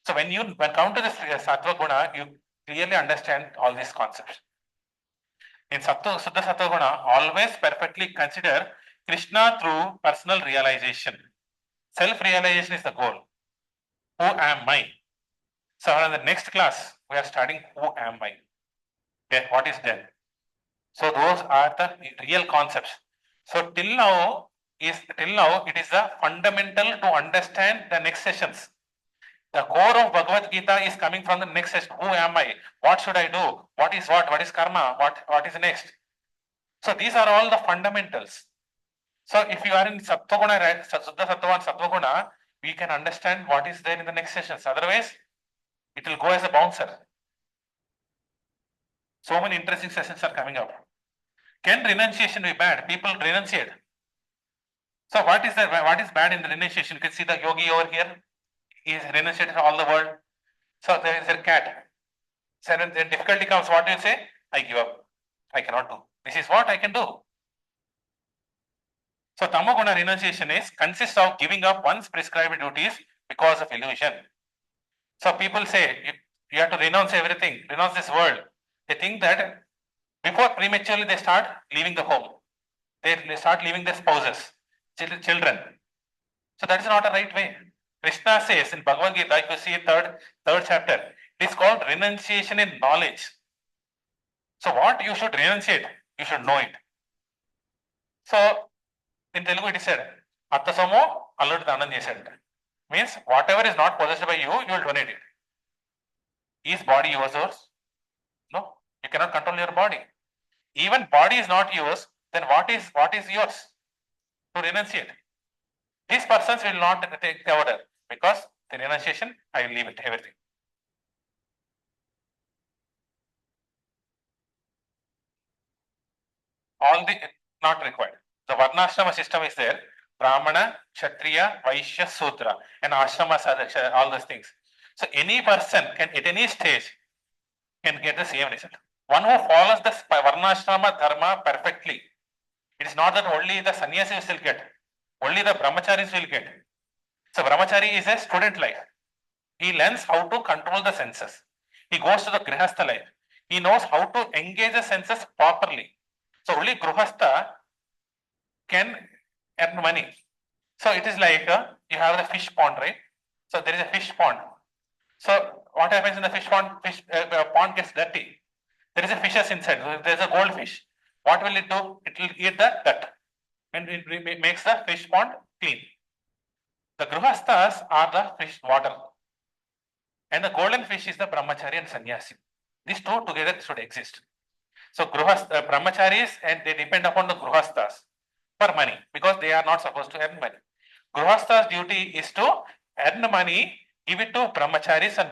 So when you come to this Sattva Guna, you clearly understand all these concepts. In Suddha Sattva Guna, always perfectly consider Krishna through personal realization. Self-realization is the goal. Who am I? So in the next class, we are studying who am I? Then what is then? So those are the real concepts. So till now it is the fundamental to understand the next sessions. The core of Bhagavad Gita is coming from the next session. Who am I? What should I do? What is what? What is karma? What is next? So these are all the fundamentals. So if you are in Sattva-guna, Suddha Sattva and Sattva-guna, we can understand what is there in the next sessions. Otherwise, it will go as a bouncer. So many interesting sessions are coming up. Can renunciation be bad? People renunciate. So what is bad in the renunciation? You can see the yogi over here. He is renunciated all the world. So there is a cat. So then difficulty comes, what do you say? I give up. I cannot do. This is what I can do. So tamoguna renunciation is consists of giving up one's prescribed duties because of illusion. So people say you have to renounce everything, renounce this world. They think that before prematurely they start leaving the home. They start leaving their spouses, children. So that is not a right way. Krishna says in Bhagavad Gita, if you see third chapter, it is called renunciation in knowledge. So what you should renunciate, you should know it. So in Telugu it is said, Attasomo alludu danam chesanta. Means whatever is not possessed by you, you will donate it. Is body yours? No, you cannot control your body. Even body is not yours, then what is yours? To renunciate. These persons will not take the order because the renunciation, I will leave it, everything. All the not required. The Varnashrama system is there. Brahmana, Kshatriya, Vaishya, Sudra, and Ashrama, all those things. So any person can at any stage can get the same result. One who follows the Varnashrama dharma perfectly. It is not that only the sannyasis will get, only the brahmacharis will get. So brahmachari is a student life. He learns how to control the senses. He goes to the grihastha life. He knows how to engage the senses properly. So only grihastha can earn money. So it is like you have the fish pond, right? So there is a fish pond. So what happens in the fish pond? Pond gets dirty. There is a fishes inside. There is a goldfish. What will it do? It will eat the dirt and it makes the fish pond clean. The grihasthas are the fish water. And the golden fish is the brahmachari and sannyasi. These two together should exist. So brahmacharis, and they depend upon the grihasthas for money because they are not supposed to earn money. Grihastha's duty is to earn money, give it to brahmacharis and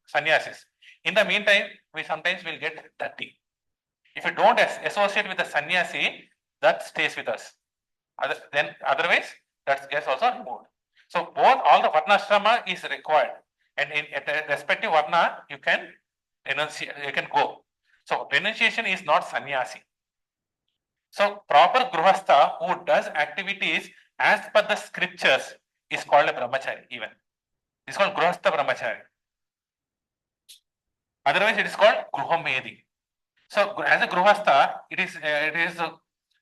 sannyasis. In the meantime, we sometimes will get dirty. If you don't associate with the sannyasi, that stays with us. Then otherwise, that gets also removed. So all the varnashrama is required, and at the respective varna, you can renunciate, you can go. So renunciation is not sannyasi. So proper grihastha who does activities as per the scriptures is called a brahmachari even. It's called grihastha brahmachari. Otherwise, it is called gruhamedi. So as a grihastha, it is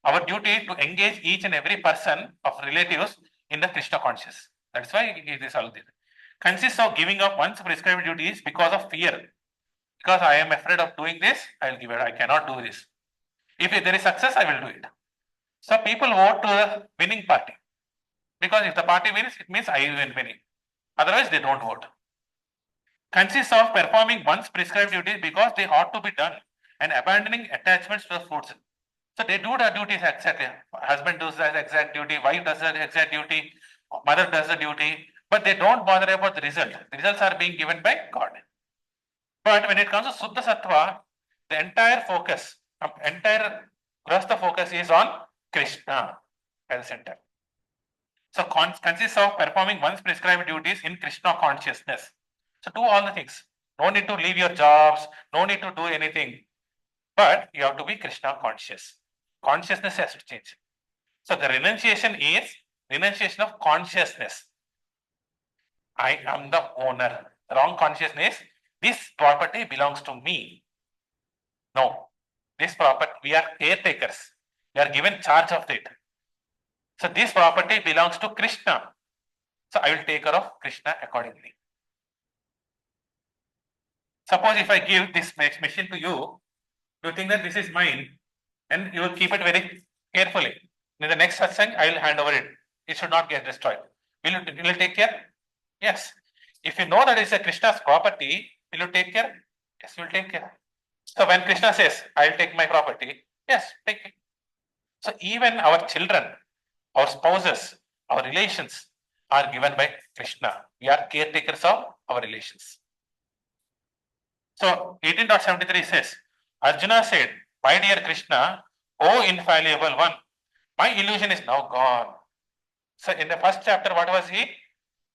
our duty to engage each and every person of relatives in the Krishna conscious. That's why it is all this. Consists of giving up one's prescribed duties because of fear. Because I am afraid of doing this, I will give it. I cannot do this. If there is success, I will do it. So people vote to the winning party. Because if the party wins, it means I will winning. Otherwise, they don't vote. Consists of performing one's prescribed duties because they ought to be done and abandoning attachments to the foods. So they do the duties exactly. Husband does the exact duty, wife does the exact duty, mother does the duty, but they don't bother about the result. The results are being given by God. But when it comes to Suddha Sattva, the entire focus, entire grihastha focus is on Krishna as a center. So consists of performing one's prescribed duties in Krishna consciousness. So do all the things. No need to leave your jobs, no need to do anything. But you have to be Krishna conscious. Consciousness has to change. So the renunciation is renunciation of consciousness. I am the owner. Wrong consciousness. This property belongs to me. No. This property, we are caretakers. We are given charge of it. So this property belongs to Krishna. So I will take care of Krishna accordingly. Suppose if I give this machine to you, you think that this is mine and you will keep it very carefully. In the next satsang, I will hand over it. It should not get destroyed. Will you take care? Yes. If you know that it's a Krishna's property, will you take care? Yes, you will take care. So when Krishna says, I will take my property, yes, take it. So even our children, our spouses, our relations are given by Krishna. We are caretakers of our relations. So 18.73 says, Arjuna said, my dear Krishna, O infallible one, my illusion is now gone. So in the first chapter, what was he?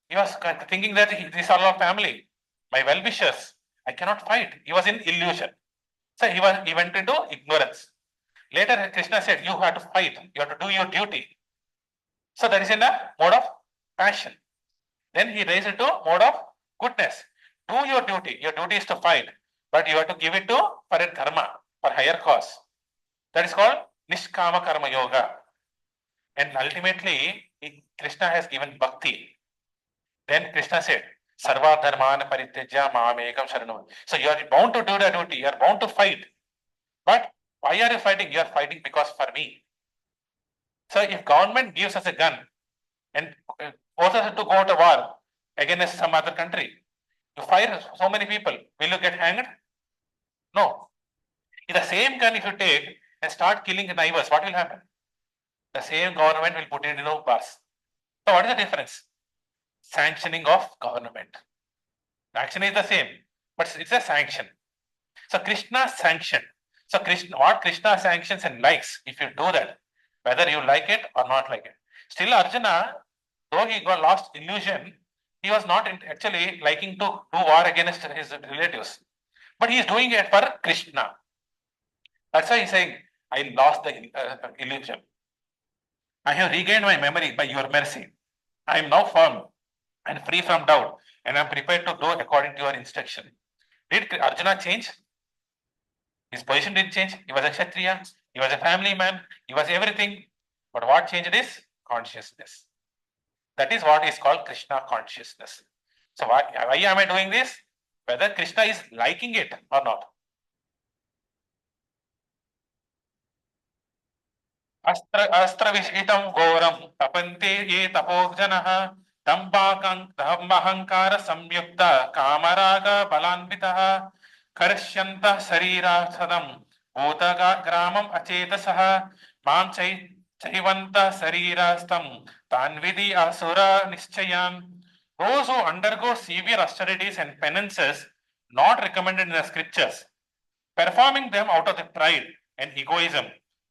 He was thinking that this is all our family. my well-wishers. I cannot fight. He was in illusion. So he went into ignorance. Later, Krishna said, you have to fight. You have to do your duty. So that is in a mode of passion. Then he raised it to mode of goodness. Do your duty. Your duty is to fight, but you have to give it to for a dharma, for higher cause. That is called Nishkama Karma Yoga. And ultimately, Krishna has given bhakti. Then Krishna said, Sarva Dharmana Parityaja Mamekam Sharanam. So you are bound to do the duty, you are bound to fight. But why are you fighting? You are fighting because for me. So if government gives us a gun and forces us to go to war against some other country, you fire so many people, will you get hanged? No. In the same gun, if you take and start killing neighbors, what will happen? The same government will put it in bars. So what is the difference? Sanctioning of government. The action is the same, but it's a sanction. So Krishna sanctioned. So what Krishna sanctions and likes, if you do that, whether you like it or not like it. Still Arjuna, though he got lost illusion, he was not actually liking to do war against his relatives. But he is doing it for Krishna. That's why he's saying, I lost the illusion. I have regained my memory by your mercy. I am now firm and free from doubt, and I am prepared to do according to your instruction. Did Arjuna change? His position didn't change. He was a Kshatriya, he was a family man, he was everything. But what changed is consciousness. That is what is called Krishna consciousness. So why am I doing this? Whether Krishna is liking it or not. Astra Vishitam Goram Tapante Ye Tapojanaha Dambahangkara Samyukta Kamaraga Balanvitaha Karshanta Sarira Sadam Bhutaga Gramam Achetasaha Mam Chaivanta Sarirastam Tanvidi Asura Nischayan. Those who undergo severe austerities and penances not recommended in the scriptures, performing them out of the pride and egoism,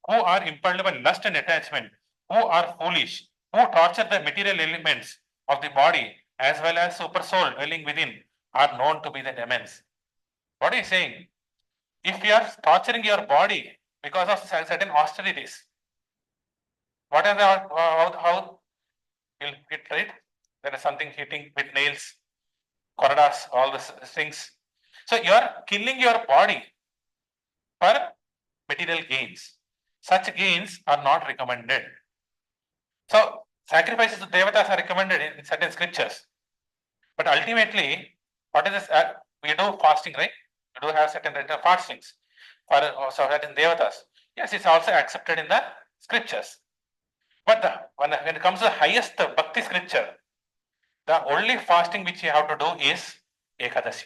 who are impelled by lust and attachment, who are foolish, who torture the material elements of the body as well as super soul dwelling within, are known to be the demons. What is he saying? If you are torturing your body because of certain austerities, what are the how you'll hit, right? There is something hitting with nails, cordas, all these things. So you are killing your body for material gains. Such gains are not recommended. So sacrifices to devatas are recommended in certain scriptures. But ultimately, what is this? We do fasting, right? We do have certain fastings for certain devatas. Yes, it's also accepted in the scriptures. But when it comes to the highest bhakti scripture, the only fasting which you have to do is Ekadasi.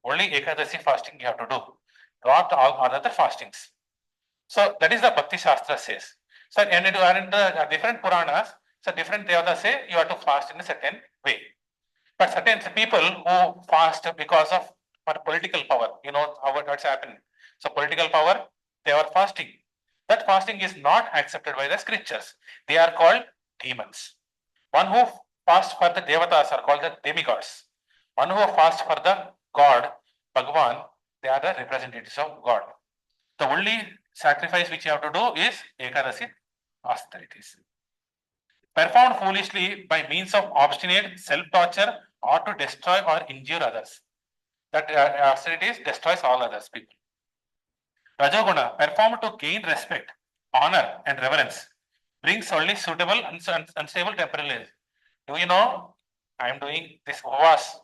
Only Ekadasi fasting you have to do, not all other fastings. So that is the Bhakti Shastra says. So and in the different Puranas, so different devatas say you have to fast in a certain way. But certain people who fast because of for political power, you know how what's happened. So political power, they are fasting. That fasting is not accepted by the scriptures. They are called demons. One who fasts for the devatas are called the demigods. One who fasts for the God, Bhagavan, they are the representatives of God. The only sacrifice which you have to do is Ekadasi austerities. Performed foolishly by means of obstinate self-torture or to destroy or injure others. That austerities destroys all others people. Rajoguna, performed to gain respect, honor and reverence, brings only suitable unstable temporarily. Do you know, I am doing this Upavas.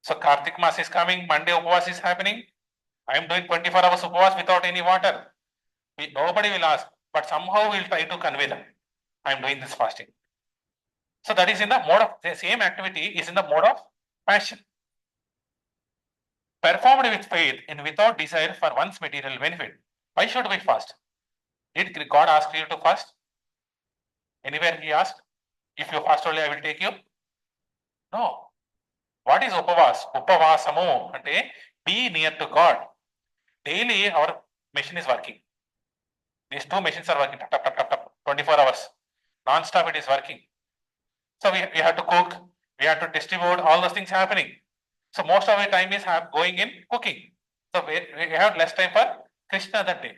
So Kartik Mas is coming, Monday Upavas is happening. I am doing 24 hours Upavas without any water. Nobody will ask, but somehow we'll try to convey them. I am doing this fasting. So that is in the mode of, the same activity is in the mode of passion. Performed with faith and without desire for one's material benefit. Why should we fast? Did God ask you to fast? Anywhere he asked? If you fast only, I will take you? No. What is Upavas? Upavasamu ante be near to God. Daily our machine is working. These two machines are working, tap, tap, tap, tap, tap, 24 hours. Non-stop it is working. So we have to cook, we have to distribute, all those things happening. So most of the time is going in cooking. So we have less time for Krishna that day.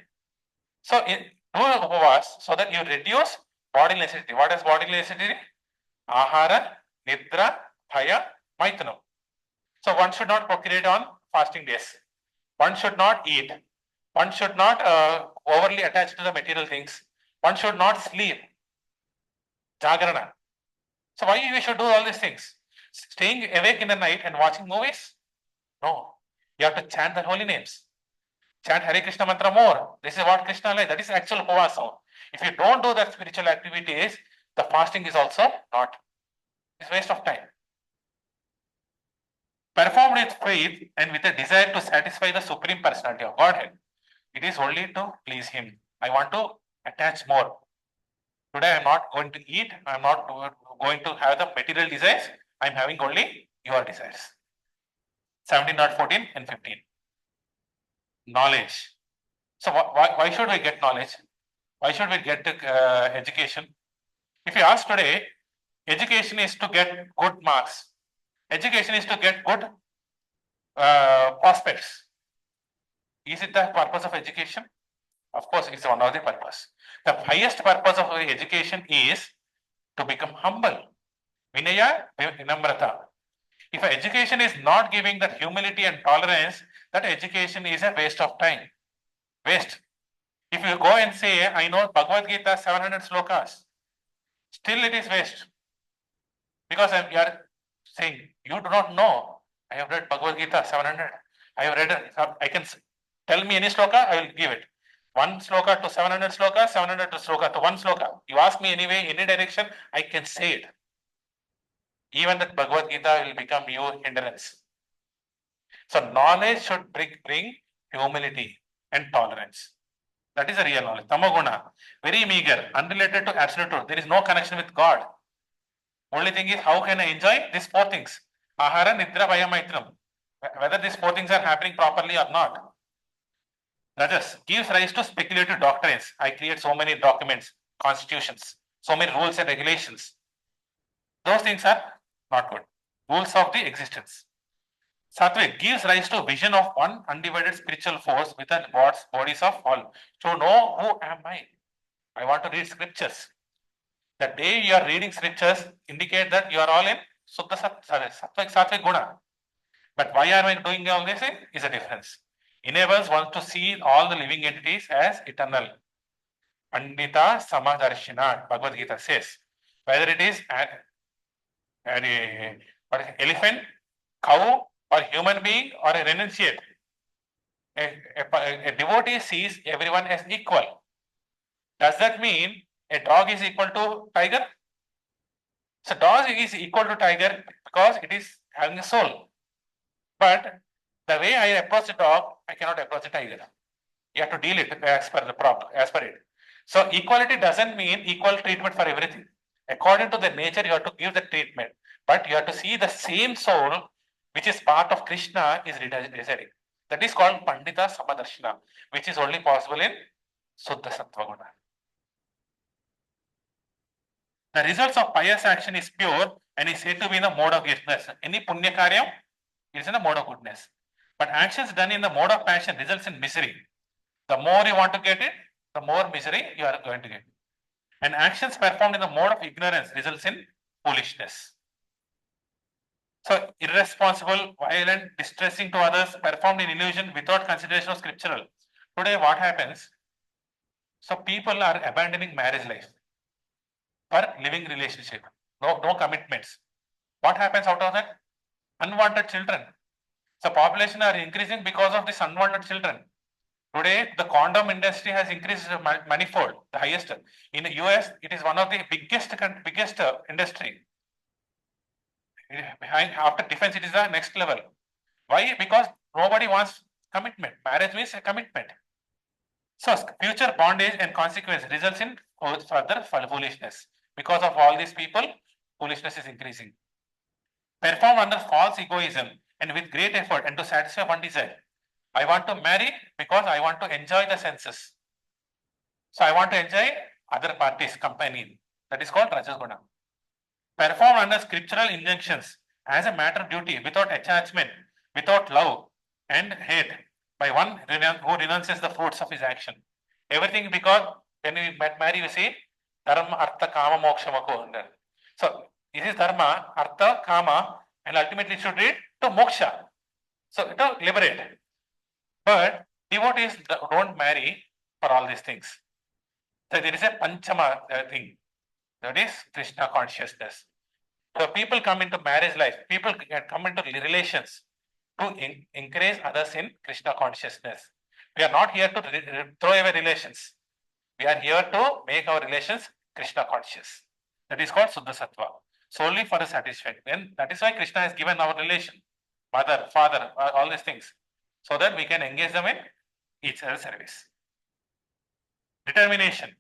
So do upavas so that you reduce body necessity. What is body necessity? Ahara, nidra, bhaya, maithanam. So one should not procreate on fasting days. One should not eat. One should not overly attach to the material things. One should not sleep. Jagarana. So why we should do all these things? Staying awake in the night and watching movies? No. You have to chant the holy names. Chant Hare Krishna mantra more. This is what Krishna like. That is actual upavasa. If you don't do that spiritual activities, the fasting is also not. It's waste of time. Performed with faith and with a desire to satisfy the Supreme Personality of Godhead. It is only to please Him. I want to attach more. Today I am not going to eat. I am not going to have the material desires. I am having only your desires. 17.14 and 15. Knowledge. So why should we get knowledge? Why should we get education? If you ask today, education is to get good marks. Education is to get good prospects. Is it the purpose of education? Of course, it's one of the purpose. The highest purpose of education is to become humble. Vinaya, vinamrata. If education is not giving that humility and tolerance, that education is a waste of time. Waste. If you go and say, I know Bhagavad Gita 700 slokas, still it is waste. Because you are saying, you do not know. I have read Bhagavad Gita 700. I have read, I can tell me any sloka, I will give it. One sloka to 700 sloka, 700 to sloka to one sloka. You ask me anyway, any direction, I can say it. Even that Bhagavad Gita will become your hindrance. So knowledge should bring humility and tolerance. That is a real knowledge. Tamaguna, very meager, unrelated to absolute truth. There is no connection with God. Only thing is, how can I enjoy these four things? Ahara, nidra, bhaya, maitram. Whether these four things are happening properly or not. Rajas gives rise to speculative doctrines. I create so many documents, constitutions, so many rules and regulations. Those things are not good. Rules of the existence. Sattvic gives rise to vision of one undivided spiritual force within bodies of all. To know who am I? I want to read scriptures. The day you are reading scriptures indicate that you are all in Suddha Sattvic Guna. But why are we doing all this? Is a difference. Enables one to see all the living entities as eternal. Pandita Samadarshina, Bhagavad Gita says. Whether it is an elephant, cow, or human being, or a renunciate, a devotee sees everyone as equal. Does that mean a dog is equal to tiger? So dog is equal to tiger because it is having a soul. But the way I approach a dog, I cannot approach a tiger. You have to deal it as per the problem, as per it. So equality doesn't mean equal treatment for everything. According to the nature, you have to give the treatment. But you have to see the same soul, which is part of Krishna, is residing. That is called Pandita Samadarshana, which is only possible in Suddha Sattva Guna. The results of pious action is pure and is said to be in the mode of goodness. Any punya karyam is in the mode of goodness. But actions done in the mode of passion results in misery. The more you want to get it, the more misery you are going to get. And actions performed in the mode of ignorance results in foolishness. So irresponsible, violent, distressing to others, performed in illusion without consideration of scriptural. Today what happens? So people are abandoning marriage life for living relationship. No commitments. What happens out of that? Unwanted children. So population are increasing because of this unwanted children. Today, the condom industry has increased manifold, the highest. In the US, it is one of the biggest industry. After defense, it is the next level. Why? Because nobody wants commitment. Marriage means a commitment. So future bondage and consequence results in further foolishness. Because of all these people, foolishness is increasing. Perform under false egoism and with great effort and to satisfy one desire. I want to marry because I want to enjoy the senses. So I want to enjoy other parties' company. That is called Rajas Guna. Perform under scriptural injunctions as a matter of duty without attachment without love and hate by one who renounces the fruits of his action. Everything because when we marry, we see dharma, artha, kama, moksha, mako. So this is dharma, artha, kama, and ultimately it should lead to moksha. So to liberate. But devotees don't marry for all these things. So there is a panchama thing. That is Krishna consciousness. So people come into marriage life, people come into relations to encourage others in Krishna consciousness. We are not here to throw away relations. We are here to make our relations Krishna conscious. That is called Suddha Sattva, solely for the satisfaction. And that is why Krishna has given our relation, mother, father, all these things, so that we can engage them in each other's service. Determination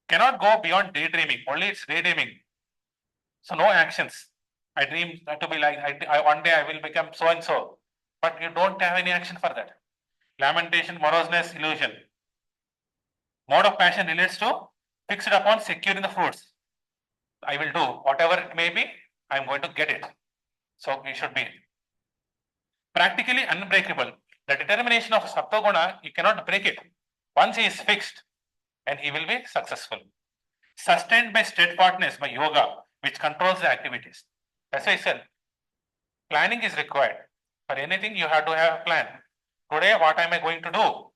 cannot go beyond daydreaming, only it's daydreaming. So no actions. I dream to be like, one day I will become so and so, but you don't have any action for that. Lamentation, moroseness, illusion. Mode of passion relates to fixed upon securing the fruits. I will do whatever it may be, I am going to get it. So we should be practically unbreakable. The determination of Sattva-guna, you cannot break it. Once he is fixed, and he will be successful. Sustained by steadfastness, by yoga, which controls the activities. That's why I said, planning is required. For anything, you have to have a plan. Today, what am I going to do?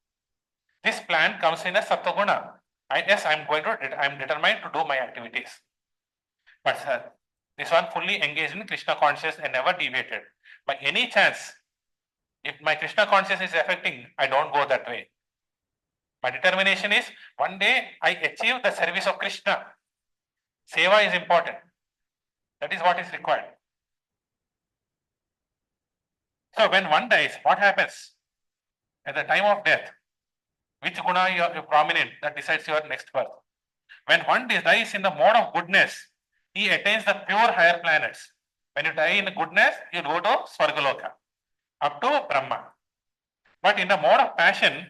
This plan comes in a Sattva-guna. Yes, I'm determined to do my activities. But this one fully engaged in Krishna consciousness and never deviated. By any chance, if my Krishna consciousness is affecting, I don't go that way. My determination is, one day I achieve the service of Krishna. Seva is important. That is what is required. So when one dies, what happens? At the time of death, which guna you are prominent, that decides your next birth. When one dies in the mode of goodness, he attains the pure higher planets. When you die in goodness, you go to Swargaloka, up to Brahma. But in the mode of passion,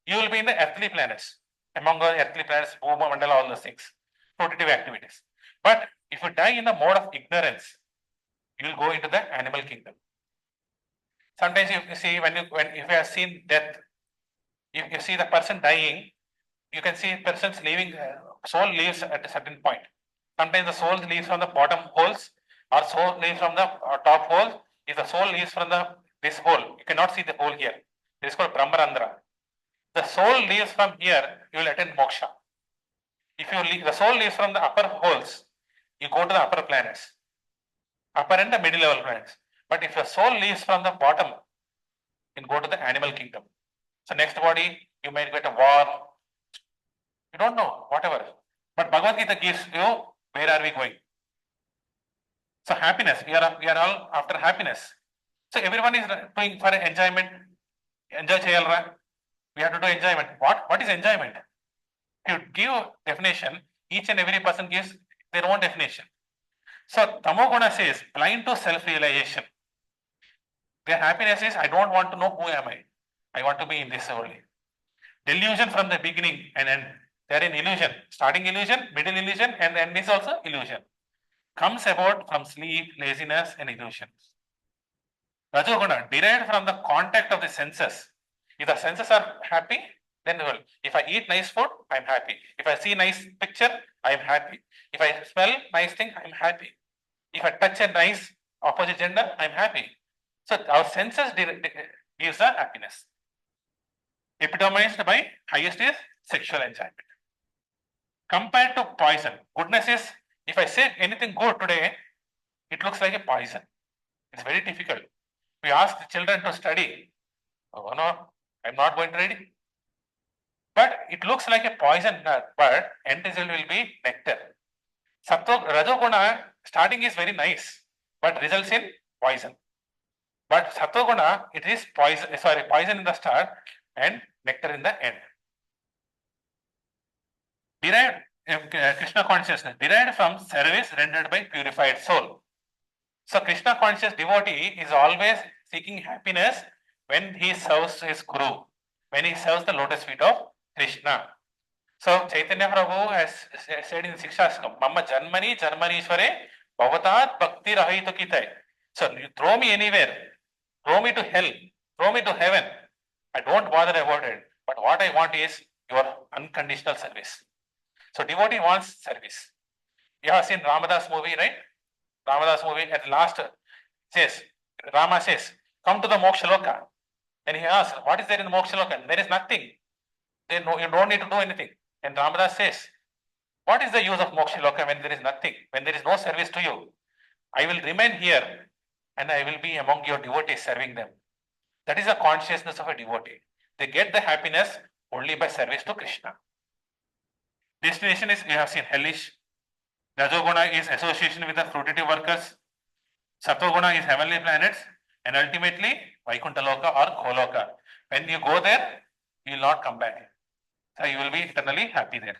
you will be in the earthly planets, among the earthly planets, Bhuma, Mandala, all those things, fruitive activities. But if you die in the mode of ignorance, you will go into the animal kingdom. Sometimes you see, if you have seen death, if you see the person dying, you can see persons leaving, soul leaves at a certain point. Sometimes the soul leaves from the bottom holes, or soul leaves from the top hole. If the soul leaves from this hole, you cannot see the hole here. It is called Brahmarandra. The soul leaves from here, you will attain moksha. If the soul leaves from the upper holes, you go to the upper planets, upper and the middle level planets. But if your soul leaves from the bottom, you go to the animal kingdom. So next body, you might get a war. You don't know, whatever. But Bhagavad Gita gives you, where are we going? So happiness, we are all after happiness. So everyone is doing for enjoyment. Enjoy cheyalra. We have to do enjoyment. What is enjoyment? If you give definition, each and every person gives their own definition. So Tamoguna says, blind to self-realization. Their happiness is, I don't want to know who am I. I want to be in this only. Delusion from the beginning and end. They are in illusion. Starting illusion, middle illusion, and the end is also illusion. Comes about from sleep, laziness, and illusions. Rajoguna, derived from the contact of the senses. If the senses are happy, then well. If I eat nice food, I'm happy. If I see nice picture, I'm happy. If I smell nice thing, I'm happy. If I touch a nice opposite gender, I'm happy. So our senses gives the happiness. Epitomized by highest is sexual enjoyment. Compared to poison, goodness is, if I say anything good today, it looks like a poison. It's very difficult. We ask the children to study. Oh no, I'm not going to read. But it looks like a poison, but end result will be nectar. Sattva, Rajoguna, starting is very nice, but results in poison. But Sattva-guna, it is poison in the start and nectar in the end. Derived, Krishna consciousness, derived from service rendered by purified soul. So Krishna conscious devotee is always seeking happiness when he serves his guru, when he serves the lotus feet of Krishna. So Chaitanya Prabhu has said in Sikshashtakam, Mama Janmani Janmanishware Bhavatat Bhakti Rahitukitai. So you throw me anywhere. throw me to hell, throw me to heaven. I don't bother about it. But what I want is your unconditional service. So devotee wants service. You have seen Ramadas movie, right? Ramadas movie at last says, Rama says, come to the Moksha Loka. And he asks, what is there in the Moksha Loka? There is nothing. Then no, you don't need to do anything. And Ramadas says, what is the use of Moksha Loka when there is nothing, when there is no service to you? I will remain here and I will be among your devotees serving them. That is the consciousness of a devotee. They get the happiness only by service to Krishna. Destination is, you have seen, hellish. Rajoguna is association with the fruitative workers. Sattva-guna is heavenly planets. And ultimately, Vaikuntha Loka or Goloka. When you go there, you will not come back. So you will be eternally happy there.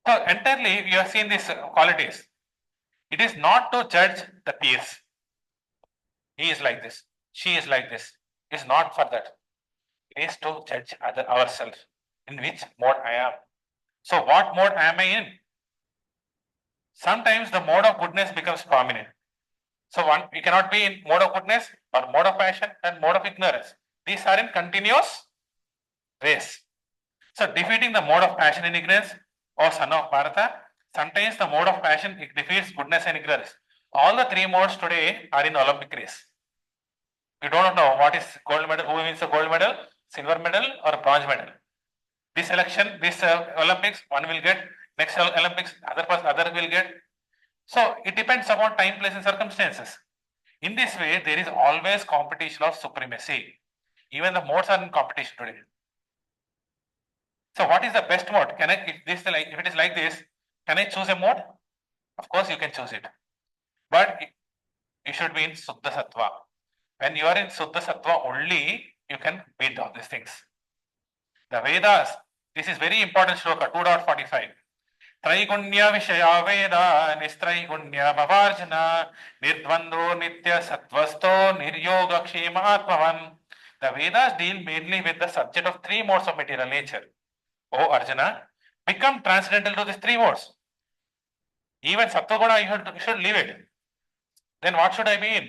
So entirely, we have seen these qualities. It is not to judge the peers. He is like this. She is like this. It is not for that. It is to judge ourselves. In which mode I am. So what mode am I in? Sometimes the mode of goodness becomes prominent. So we cannot be in mode of goodness or mode of passion and mode of ignorance. These are in continuous race. So defeating the mode of passion and ignorance, O son of Bharata, sometimes the mode of passion defeats goodness and ignorance. All the three modes today are in Olympic race. You don't know what is gold medal, who wins the gold medal, silver medal or bronze medal. This election, this Olympics, one will get, next Olympics, other will get. So it depends upon time, place and circumstances. In this way, there is always competition of supremacy. Even the modes are in competition today. So what is the best mode? Can I, if it is like this, can I choose a mode? Of course you can choose it. But you should be in Suddha Sattva. When you are in Suddha Sattva only, you can beat all these things. The Vedas, this is very important shloka, 2.45. Traigunya Vishaya Veda, Nistraigunya Bhavarjana, Nirdvando Nitya Sattvasto, Niryoga Kshema Atmavan. The Vedas deal mainly with the subject of three modes of material nature. O Arjuna, become transcendental to these three modes. Even Sattva-guna, you should leave it. Then what should I be in?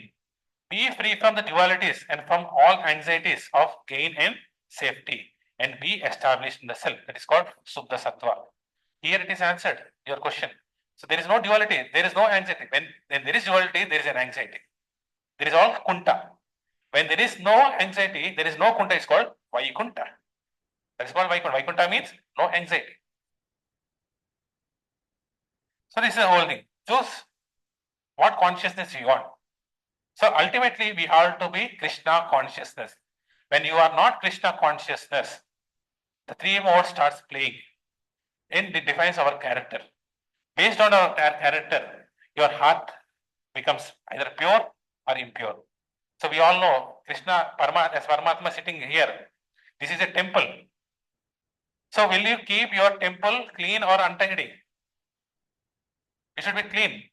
Be free from the dualities and from all anxieties of gain and safety, and be established in the self. That is called Suddha Sattva. Here it is answered, your question. So there is no duality, there is no anxiety. When there is duality, there is an anxiety. There is all kunta. When there is no anxiety, there is no kunta, it's called Vaikunta. That is called Vaikunta. Vaikunta means no anxiety. So this is the whole thing. Choose what consciousness you want. So ultimately, we have to be Krishna consciousness. When you are not Krishna consciousness, the three modes starts playing. And it defines our character. Based on our character, your heart becomes either pure or impure. So we all know Krishna, as Paramatma sitting here, this is a temple. So will you keep your temple clean or untidy? It should be clean.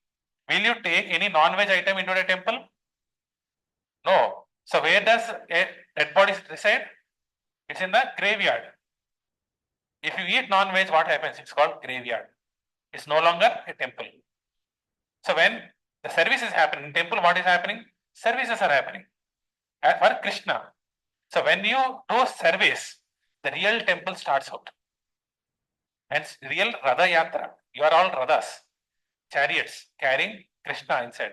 Will you take any non-veg item into the temple? No. So where does a dead body reside? It's in the graveyard. If you eat non-veg, what happens? It's called graveyard. It's no longer a temple. So when the service is happening in temple, what is happening? Services are happening for Krishna. So when you do service, the real temple starts out. And real Radha Yatra. You are all Radhas, chariots carrying Krishna inside.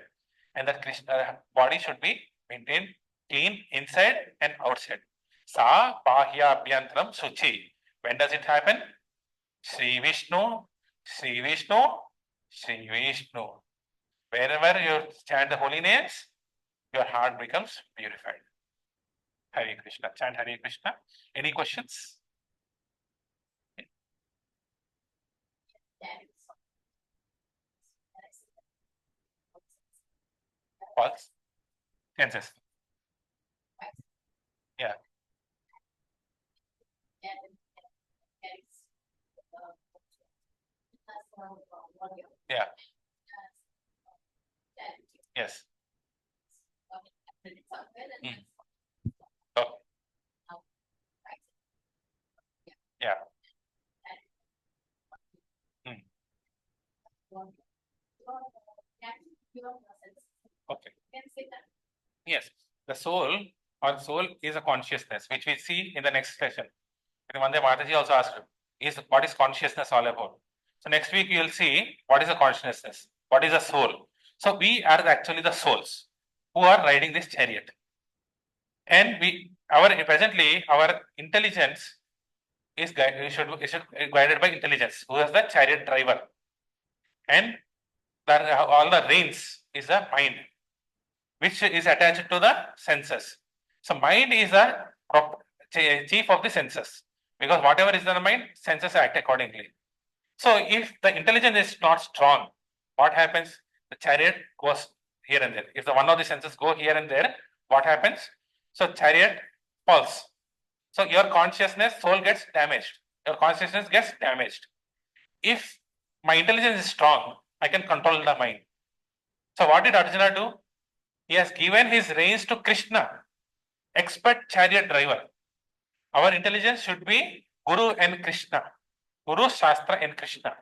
And that Krishna body should be maintained clean inside and outside. Sa Bahya Abhyantaram Suchi. When does it happen? Sri Vishnu, Sri Vishnu, Sri Vishnu. Wherever you chant the holy names, your heart becomes purified. Hare Krishna. Chant Hare Krishna. Any questions? Pulse. Tenses. Yeah. Yeah. Yes. Mm. Oh. Yeah. Mm. Okay. Yes, the soul or soul is a consciousness, which we see in the next session. And Vande Mataji also asked, what is consciousness all about? So next week you will see what is the consciousness, what is the soul. So we are actually the souls who are riding this chariot. And presently our intelligence is guided by intelligence, who is the chariot driver. And all the reins is the mind, which is attached to the senses. So mind is the chief of the senses, because whatever is in the mind, senses act accordingly. So if the intelligence is not strong, what happens? The chariot goes here and there. If the one of the senses go here and there, what happens? So chariot falls. So your consciousness, soul gets damaged. Your consciousness gets damaged. If my intelligence is strong, I can control the mind. So what did Arjuna do? He has given his reins to Krishna, expert chariot driver. Our intelligence should be Guru and Krishna, Guru, Shastra and Krishna.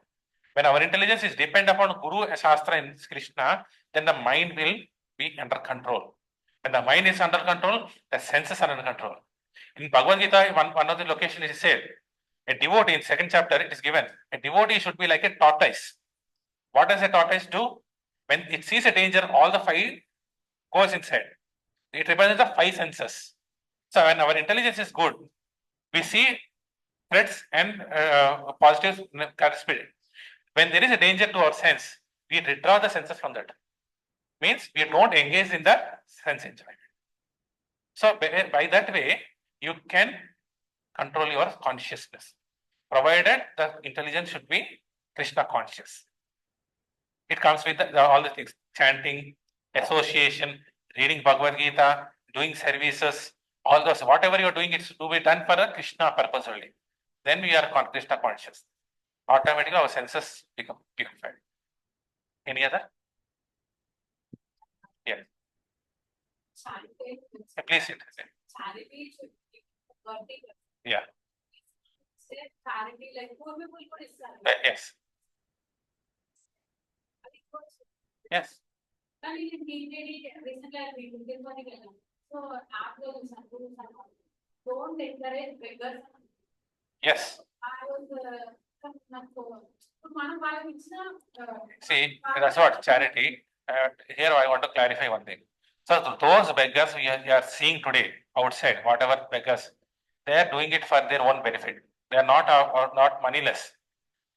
When our intelligence is dependent upon Guru, Shastra and Krishna, then the mind will be under control. When the mind is under control, the senses are under control. In Bhagavad Gita, one of the locations is said, a devotee, in second chapter, it is given, a devotee should be like a tortoise. What does a tortoise do? When it sees a danger, all the five goes inside. It represents the five senses. So when our intelligence is good, we see threats and positive spirit. When there is a danger to our sense, we withdraw the senses from that. Means we don't engage in the sense enjoyment. So by that way, you can control your consciousness, provided the intelligence should be Krishna conscious. It comes with all the things: chanting, association, reading Bhagavad Gita, doing services, all those. Whatever you are doing, it's to be done for a Krishna purpose only. Then we are Krishna conscious. Automatically our senses become purified. Any other? Yes. Please sit. Yeah. Yes. Yes. Don't encourage beggars. Yes. See, that's what charity. Here I want to clarify one thing. So those beggars you are seeing today outside, whatever beggars, they are doing it for their own benefit. They are not moneyless.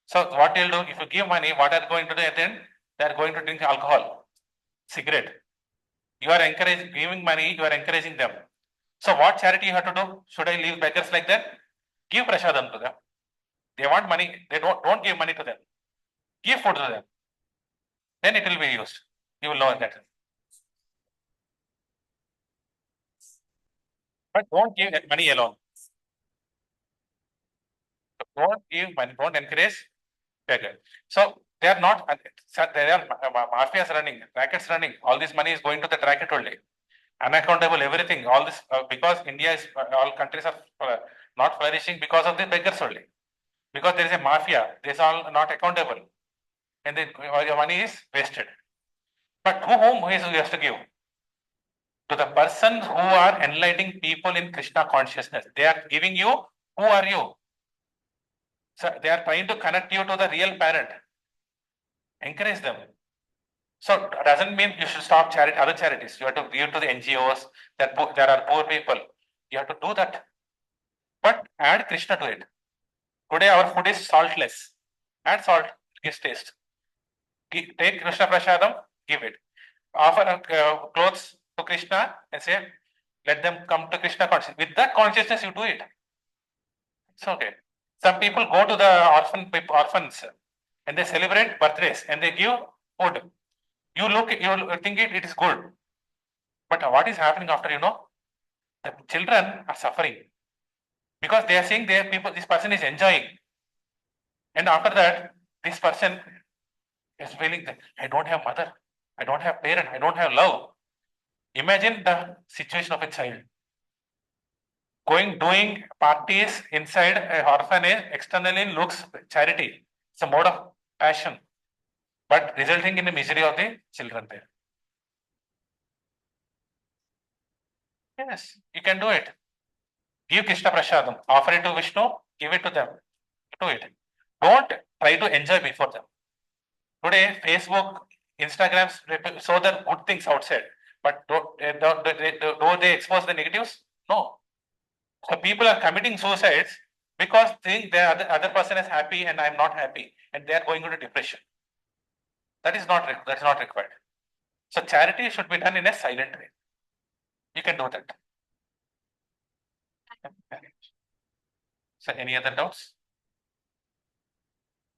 So what you'll do, if you give money, what are they going to do at the end? They are going to drink alcohol, cigarette. You are giving money, you are encouraging them. So what charity you have to do? Should I leave beggars like that? Give prasadam to them. They want money, they don't give money to them. Give food to them. Then it will be used. You will know that. But don't give money alone. Don't give money, don't encourage beggar. So they are not, there are mafias running, rackets running. All this money is going to the racket only. Unaccountable, everything, all this, because India is, all countries are not flourishing because of the beggars only. Because there is a mafia, this all not accountable. And then your money is wasted. But whom is you have to give? To the person who are enlightening people in Krishna consciousness. They are giving you, who are you? So they are trying to connect you to the real parent. Encourage them. So doesn't mean you should stop other charities. You have to give to the NGOs. There are poor people. You have to do that. But add Krishna to it. Today our food is saltless. Add salt, gives taste. Take Krishna Prasadam, give it. Offer clothes to Krishna and say, let them come to Krishna consciousness. With that consciousness, you do it. It's okay. Some people go to the orphans and they celebrate birthdays and they give food. You think it is good. But what is happening after, the children are suffering because they are seeing this person is enjoying. And after that, this person is feeling that I don't have mother, I don't have parent, I don't have love. Imagine the situation of a child. Doing parties inside an orphanage externally looks charity. It's a mode of passion, but resulting in the misery of the children there. Yes, you can do it. Give Krishna Prasadam, offer it to Vishnu, give it to them. Do it. Don't try to enjoy before them. Today, Facebook, Instagrams show the good things outside, but do they expose the negatives? No. So people are committing suicides because think the other person is happy and I'm not happy, and they are going into depression. That is not required. So charity should be done in a silent way. You can do that. So any other doubts?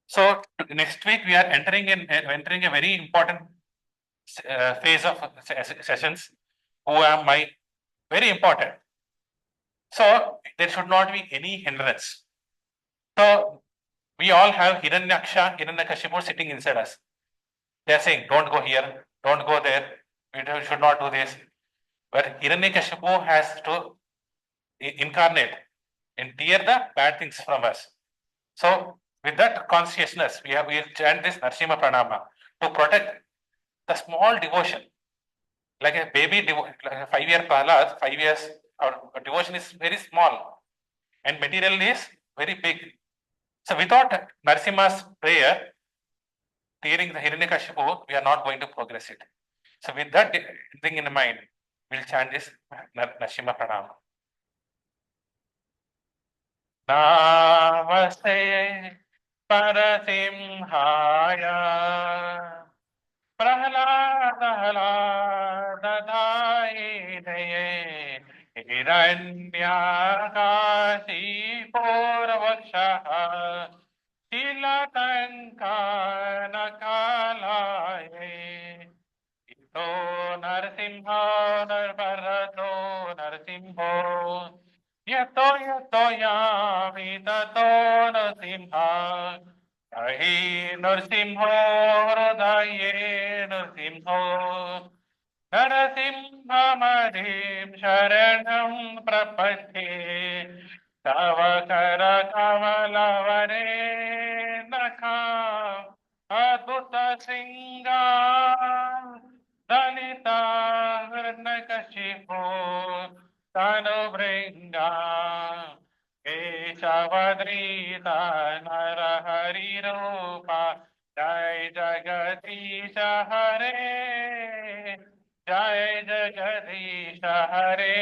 So next week we are entering a very important phase of sessions. Who am I? Very important. So there should not be any hindrance. So we all have Hiranyaksha, Hiranyakashipu sitting inside us. They are saying, don't go here, don't go there, should not do this. But Hiranyakashipu has to incarnate and tear the bad things from us. So with that consciousness, we chant this Narsimha Pranama to protect the small devotion. Like a baby, like a 5-year Prahlad, 5 years, our devotion is very small and material is very big. So without Narsimha's prayer, tearing the Hiranyakashipu, we are not going to progress it. So with that thing in mind, we'll chant this Narsimha Pranama. Namaste Parasimhaya Prahladahaladaye Hiranyakasi Purvaksha Tilatankanakalaye Ito Narsimha Narvarato Narsimho Yato yato yami tato Narsimha Ahi Narsimho Hridaye Narsimho Narasimha Madhim Sharanam Prapathe Tava Kara Kamalavare Nakha Adhuta Singha Dalita Hiranyakashipu Tanu Bringa Keshavadrita Narahari Rupa Jai Jagadisha Hare Jai Jagadisha Hare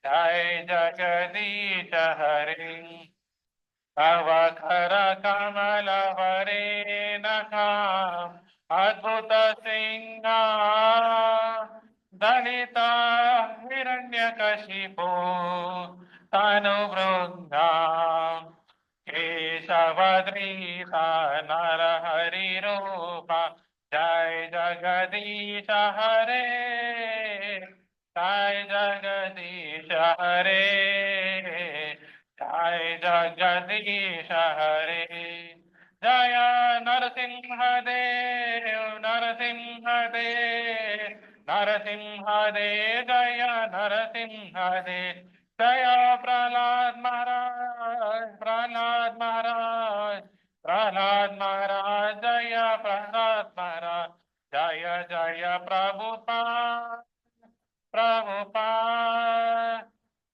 Jai Jagadisha Hare Avakara Kamala Hare Nakam Adbhuta Singha Dalita Hiranyakashipu Tanu Brunga Keshavadrita Narahari Rupa Jai Jagadisha Hare Jai Jagadisha Hare Jai Jagadisha Hare Jaya Narasimha Dev Narasimha Dev Narasimha Dev Jaya Narasimha Dev Jaya Prahlad Maharaj Prahlad Maharaj Prahlad Maharaj Jaya Prahlad Maharaj Jaya Jaya Prabhupada Prabhupada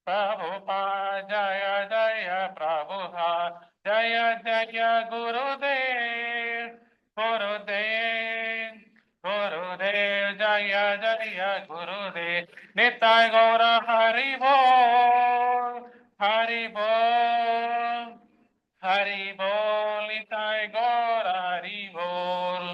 Prabhupada Jaya Jaya Prabhupada Jaya Jaya Gurudev Gurudev Gurudev Jaya Jaya Gurudev Nitai Gaura Hari Bol Hari Bol Hari Bol Nitai Gaura Hari Bol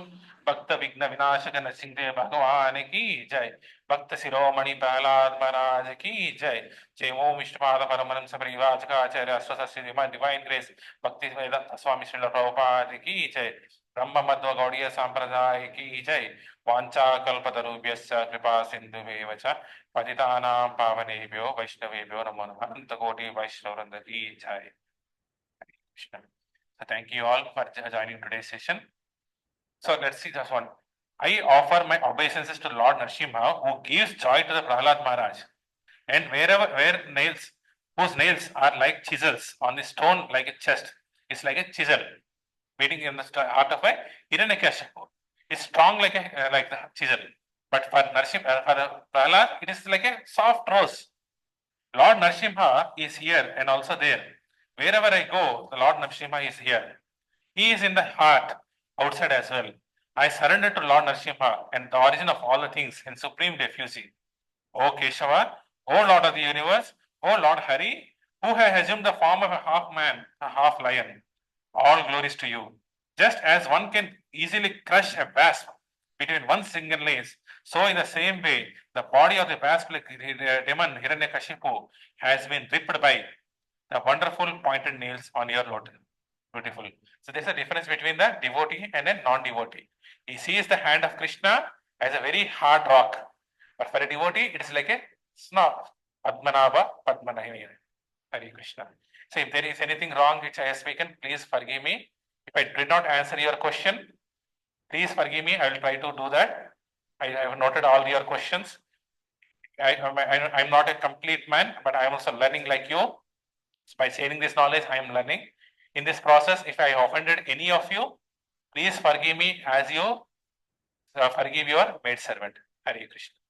भक्त विघ्न विनाशक नरसिंह भगवान की जय भक्त शिरोमणि प्रहलाद महाराज की जय जय ओम विष्णुपाद परमहंस परिव्राजकाचार्य अश्वशस्त्र डिवाइन ग्रेस भक्ति वेदांत स्वामी श्रील प्रभुपाद की जय ब्रह्म मध्व गौड़ीय संप्रदाय की जय वांछा कल्पतरुभ्यश्च कृपा सिंधुभ्येव च पतितानां पावनेभ्यो वैष्णवेभ्यो नमो नमः अनंत कोटि वैष्णववृंद की जय Krishna. So thank you all for joining today's session. So let's see this one. I offer my obeisances to Lord Narasimha, who gives joy to the Prahlad Maharaj. And where nails, whose nails are like chisels on the stone, like a chest, is like a chisel, beating in the heart of a Hiranyakashipu. It's strong like the chisel. But for for Prahlad, it is like a soft rose. Lord Narasimha is here and also there. Wherever I go, the Lord Narasimha is here. He is in the heart, outside as well. I surrender to Lord Narasimha and the origin of all the things in supreme refugee. O Keshava, O Lord of the universe, O Lord Hari, who has assumed the form of a half man, a half lion. All glories to you. Just as one can easily crush a wasp between one single lace, so in the same way, the body of the wasp like demon Hiranyakashipu has been ripped by the wonderful pointed nails on your lotus. Beautiful. So there's a difference between the devotee and a non-devotee. He sees the hand of Krishna as a very hard rock, but for a devotee, it is like a snob. Padmanabha, Padmanabha. Hare Krishna. So if there is anything wrong which I have spoken, please forgive me. If I did not answer your question, please forgive me. I will try to do that. I have noted all your questions. I'm not a complete man, but I am also learning like you. By sharing this knowledge, I am learning. In this process, if I offended any of you, please forgive me as you forgive your maid servant. Hare Krishna.